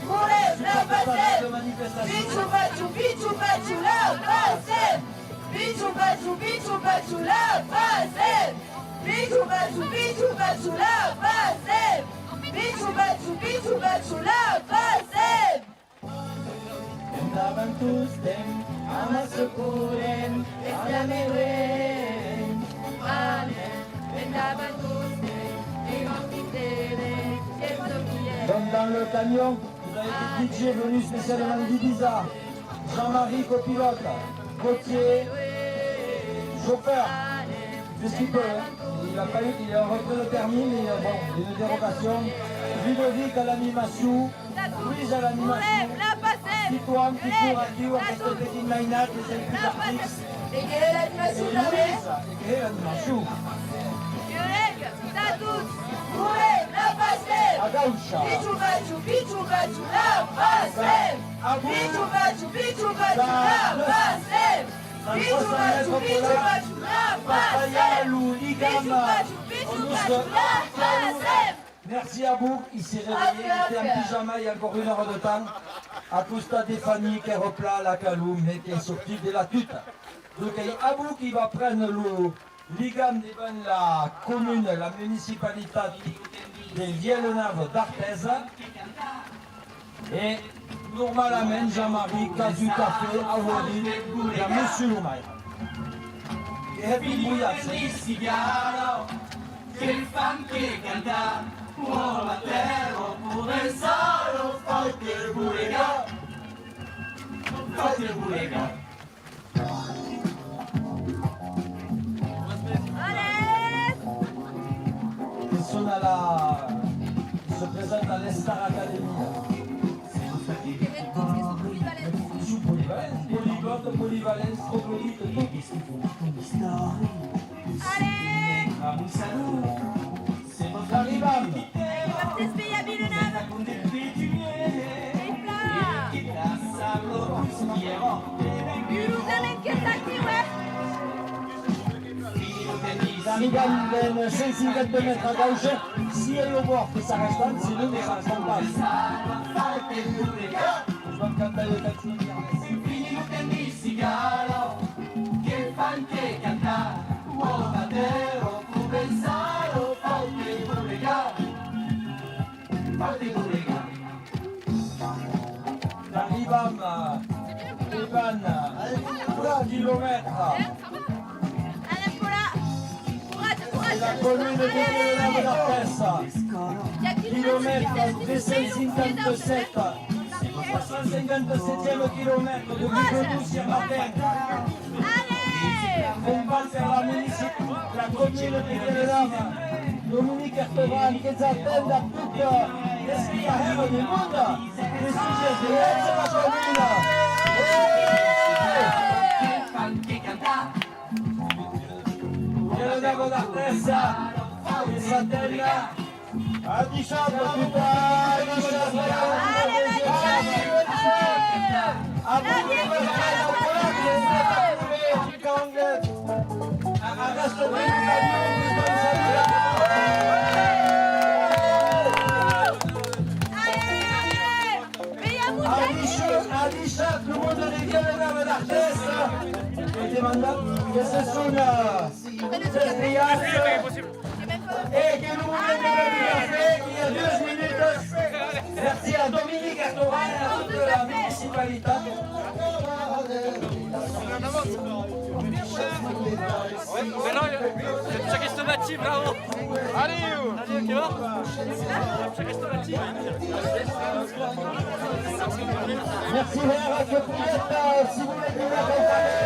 Kouré, Napasem, Bichou Bachou, la Pasem, Bichou Bachou, la Pasem, Bichou Bachou, la Pasem, Bichou Bachou, la Pasem. Daban tous dem, ama sekuren, eslameren. Comme dans le camion, vous avez des DJ venus spécialement d'Ibiza. Jean-Marie copilote, Gauthier, chauffeur. C'est ce qu'il peut. Il a pas eu, il a repris le permis, mais bon, il y a une dérogation. Ludovic à l'animation, Louise à l'animation. Titoine qui court à qui, on reste petit mainat, les plus artistes. Et quelle est l'animation de la Louise, et l'animation. Yueg, Tatus, Kouré, Napasem. À Gaoucha. Bichou Bachou, la Pasem. Bichou Bachou, la Pasem. Bichou Bachou, la Pasem. Bichou Bachou, la Pasem. Merci à vous, il s'est réveillé, il était en pyjama il y a encore 1 heure de temps. À Costa des familles qui replat la Caloum, mais qui est sorti de la tute. Donc il y a vous qui va prendre le ligam de la commune, la municipalité de Vielenave d'Arthez. Et normalement, Jean-Marie, Casu Café, Awadi, il y a Monsieur Loumaï. Et puis Bouillassi. Quelle femme qui canta pour la terre, pour un salo, faites vous les gars, faites-vous les gars. Ils sont à la... Ils se présentent à l'Estar Academy. Polyvalence, polyvalence, troglodyte, tout. Arrivam. Arrivam ben 152 metres à gauche. Si elle est au bord, que ça reste en, sinon mais ça reste en bas. Je vais me canter le texte de Quel fan che canta, uomo davvero, fu pensato, fate-vous les gars, fate-vous les gars. Arrivam, Ivan, 3 kilomètres. C'est la commune de Vielenave d'Arthez. Kilomètre 257. 357e kilomètre de Bigodou-sur-Martin. On va faire la commune de Vielenave. Dominique Ertoran qui attendent à toute l'espiaire du monde. Les sujets de l'aide de la commune. Vielenave d'Arthez, et s'attendent à Dichab, tout à Dichab. Adichat, le monde de Vielenave d'Arthez, et demanda que ce sont ces riages et que le monde de Vielenave il y a 2 minutes. Merci à Dominique Ertoran et à toute la municipalité. Maintenant, c'è questo match, bravo! Allez, che va? C'è questo match. Merci Vert, que vous êtes, si vous voulez nous accompagner.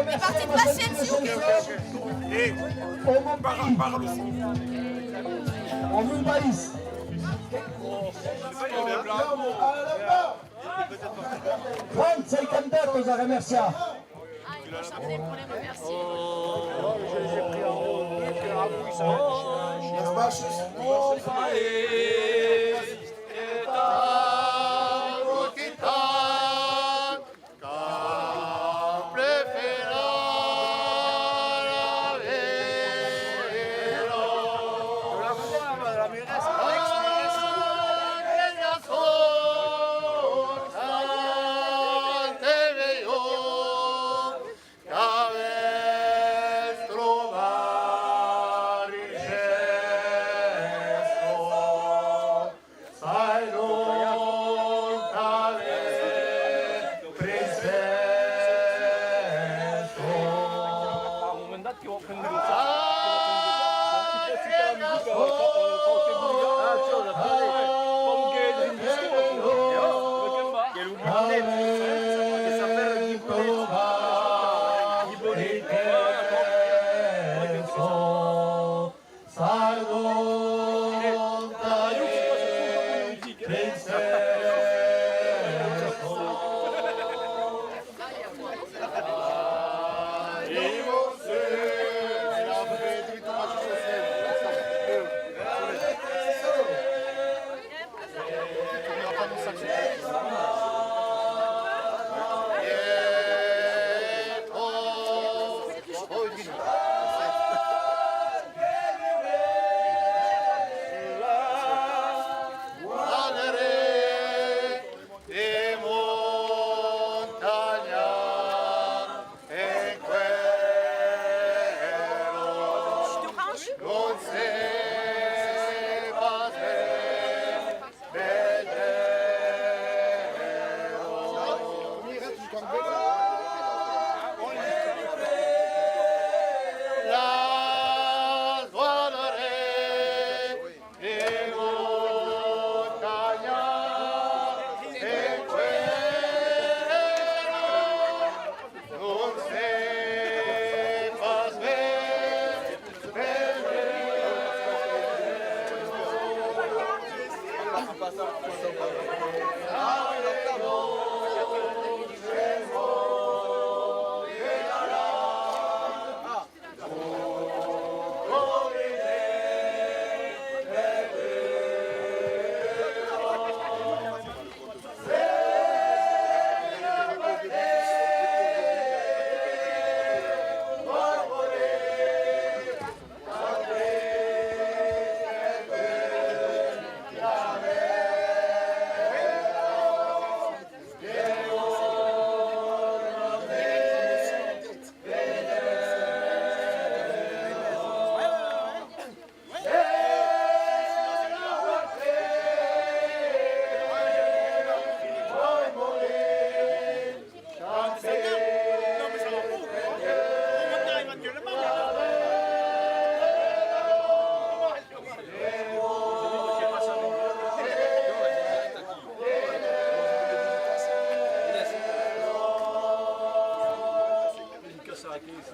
Les parties de patience, s'il vous plaît. On veut le maïs. Juan, 50 datos a remerciar. Il faut chanter pour les remercier.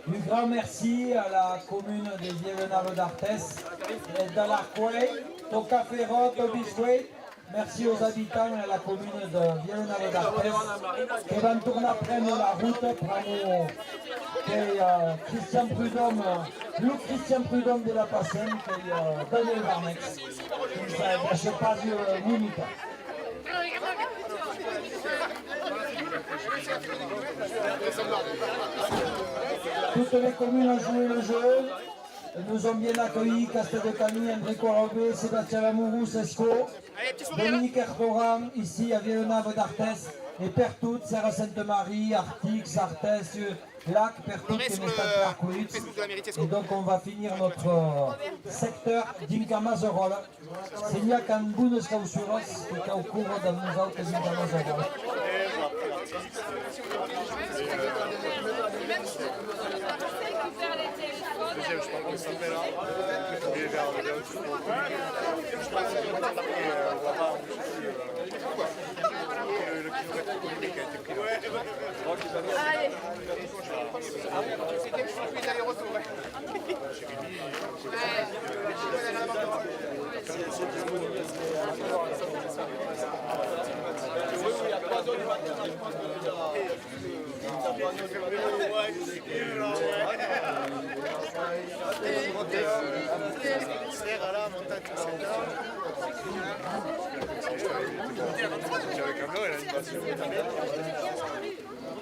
Un grand merci à la commune de Vievenaro d'Artes, de l'Arcuey, Tocaferro, Tobiscuey. Merci aux habitants et à la commune de Vievenaro d'Artes qui vont tourner après la route pour Christian Prudhomme, le Christian Prudhomme de la Passion, qui donne le Varnex. Je ne sais pas du minute. Toutes les communes ont joué le jeu. Nous ont bien accueillis Castel de Camille, André Corobé, Sébastien Lamourou, Sesco, Dominique Erdogan, ici à Villeneuve d'Artes, et Pertout, Serre-Sainte-Marie, Artix, Artes, Lac, Pertout, qui est à et donc on va finir notre secteur d'Inca-Mazerol. C'est n'y a qu'un bout de Scausuros qui est au cours de nous autres d'Inca-Mazerol. Allez.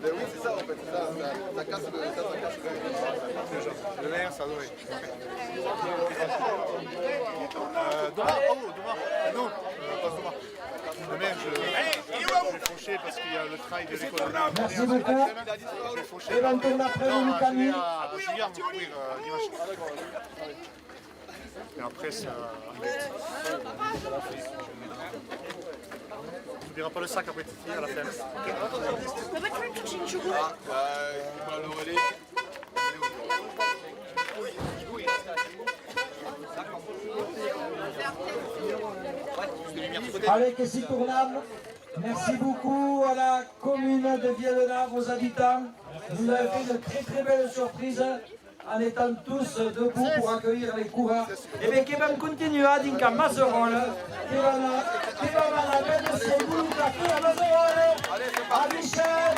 Ben oui, c'est ça en fait, ça casse le nerf, ça doit. Demain, non, pas demain. Demain, je vais faucher parce qu'il y a le trail de l'école. Merci beaucoup. Et maintenant, l'après-midi, Camille. À Julien, on va courir dimanche. Et après, ça... Tu n'oublieras pas le sac après Titi à la fin. Allez, que s'y tournable. Merci beaucoup à la commune de Viellenave, aux habitants. Vous avez fait une très très belle surprise en étant tous debout pour accueillir les coureurs. Et bien, qui va continuer à dire qu'à Mazerolles, qui va la belle de Ségoul, qui à Mazerolles, à Michel,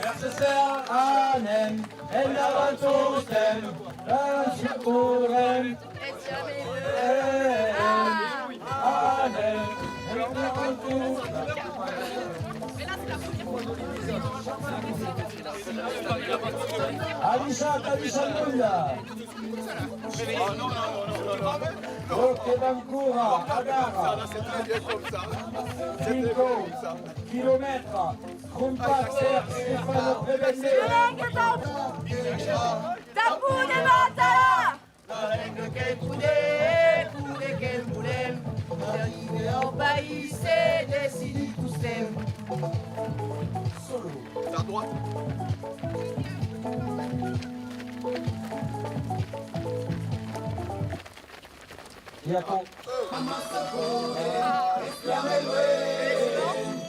merci Sœur, Anem, El Navantotem, Anem, Alisha Munda. Ok, Vancouver, Agara. 5 kilomètres. Compacteur, Stéphane Préventé. Tapou de Matala! C'est à droite. Diaco.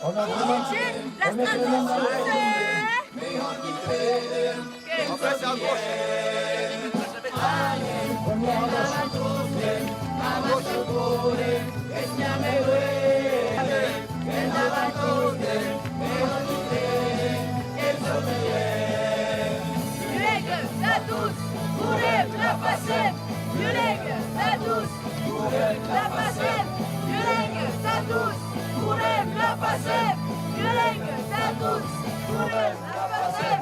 On a vraiment... La stratégie! Après, c'est à gauche. La passer, Yuleg, la douce, la passer, Yuleg, la douce, la passer, Yuleg, la douce, la passer.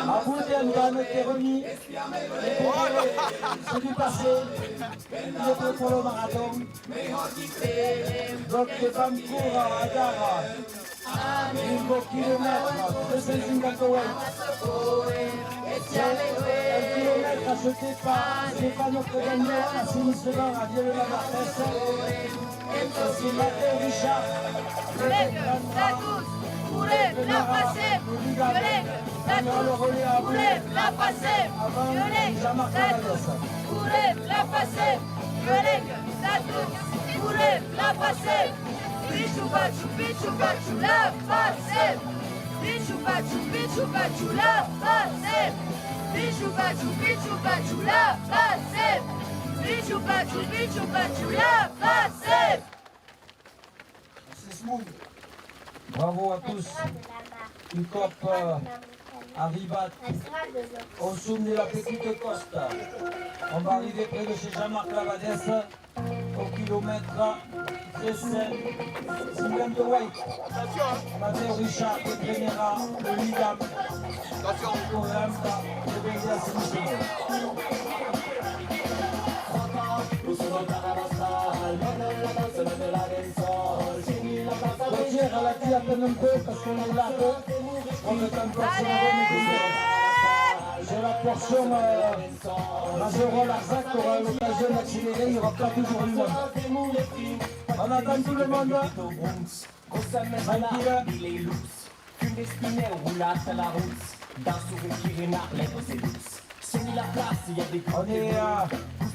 Abou Diandan était remis. C'est du passé. Il est prêt pour le marathon. Donc les femmes courent à Agara. 5 kilomètres, 250 watts. 1 kilomètre acheté par Stéphane Préventé à Sinisseban à Viellenave-Artès. C'est Mathieu Richard. La passer, Yuleg, la douce, la passer, Yuleg, la douce, la passer, Yuleg, la douce, la passer, Bichou Bachou, la passer, Bichou Bachou, la passer, Bichou Bachou, la passer, Pichou, pachou, la passé. C'est smooth. Bravo à tous. Une cop arriva au somme de la petite Costa. On va arriver près de chez Jean-Marc Lavadès au kilomètre 50 White. Mathieu Richard qui traînera le Lidam. Pour l'Amsta de Bézias Michel. Gauthier ralentit à peine un peu parce qu'on est là. On est encore sur la portion Majorol Arzac qui aura l'occasion d'accélérer, il n'y aura pas toujours du monde. On attend tout le monde. Tranquille.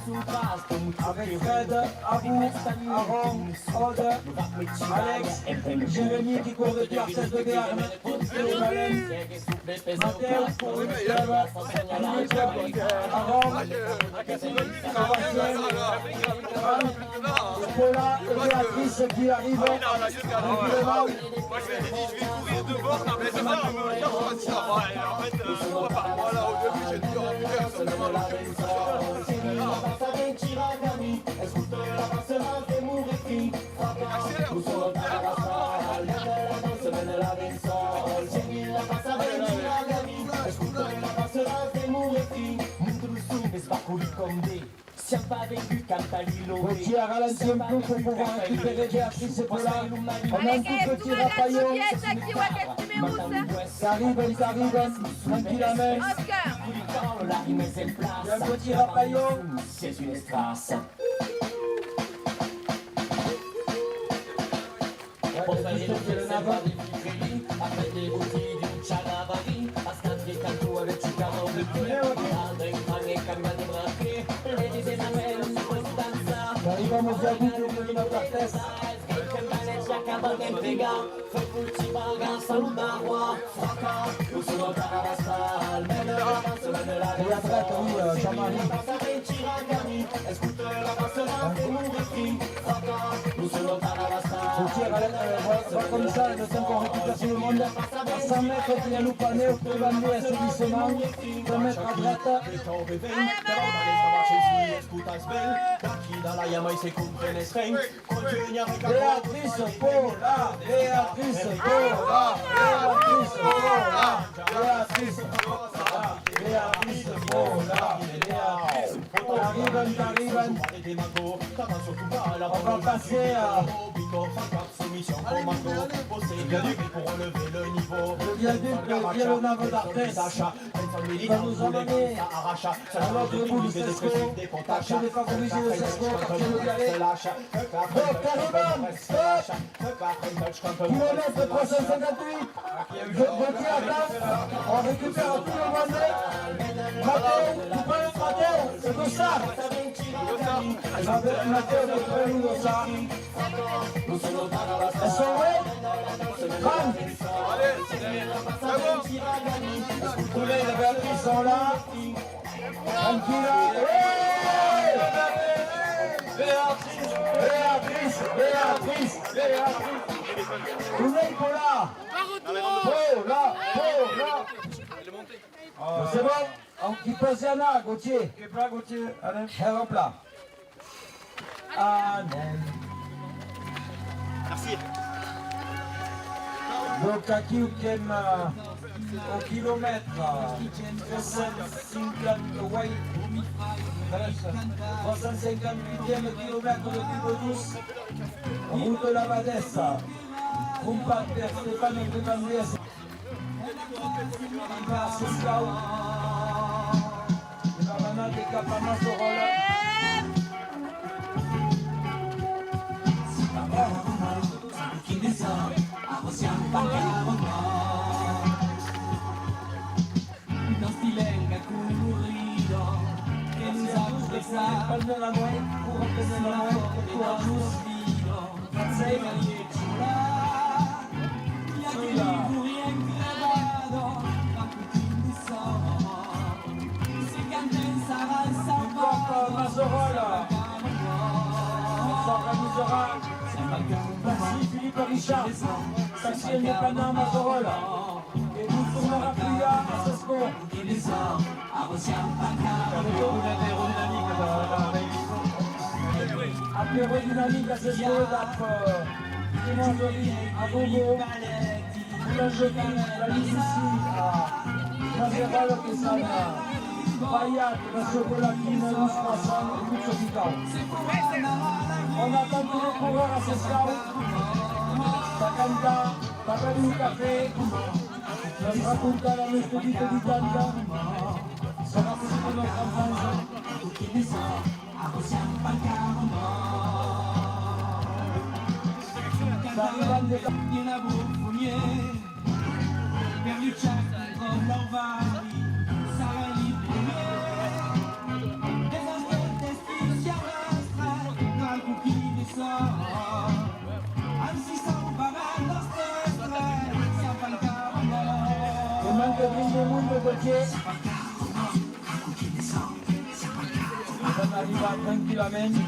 On est avec Fred, Abou, Aaron, Aude, Alex, Jérémy qui court depuis Arcès de Béarn, Mathieu, Aaron, Sébastien, Paula et Béatrice qui arrivent. Moi je m'étais dit je vais courir devant, mais c'est ça, en fait, voilà, au début j'ai dit oh putain, ça me demande Gauthier a ralenti un peu pour pouvoir récupérer Béatrice et Paula. On a un tout petit rapaillon. Ça arrive, tranquillement. Il y a un petit rapaillon. Arrivamos a de una Cortés. Et après, oui, Jean-Marie. Gauthier, va comme ça, le temps qu'on récupère tout le monde. À 100 mètres, il y a Loupané, au Prévandé, assainissement. 2 mètres à droite. Béatrice Paula, Béatrice Paula, Béatrice Paula, Béatrice Paula, Béatrice Paula, Béatrice. T'arrives. On va passer à... Le viaduc Violonave d'Arthès. Il va nous emmener à l'autre bout du Cesco. Tâchez de favoriser le Cesco, tâchez de y aller. Carrément, stop. Kilomètre 358. Gauthier attend. On récupère tout le monde. Mathéo, tu peux le Mathéo, c'est comme ça. Mathéo, tu peux nous dire ça. Elles sont où? Bam. Tous les Béatrice sont là. Tranquille. Béatrice. Tous les Paula. C'est bon? On qui pose Yana, Gauthier. Qui est plat, Gauthier? Allez. Et hop là. Merci. Donc à qui vous aime au kilomètre 350 White, 358e kilomètre de Tubodous, route de la Vadessa, Compat vers Stéphane Prévandé, Scout, et Barbana de Capamazorola. Palme la nuez, pour obtenir la nuez, pour la douce, Mazorola. Philippe Richard, Saxiel Mekana Mazorola, et vous tournera plus à Sesco. Aérodynamique à Sesco, Simon Joly à Gogo, Boulangerie, la ligne ici à Mazerol Kesana, Payat, le chocolat qui me lance croissant et tout ce qui on attend tous les coureurs à Sescao, Takanta, Takani Café, Rapunta la nostra vita di tanta, sarà possibile notre enfance. E manca il mondo perché stanno arrivando tranquillamente.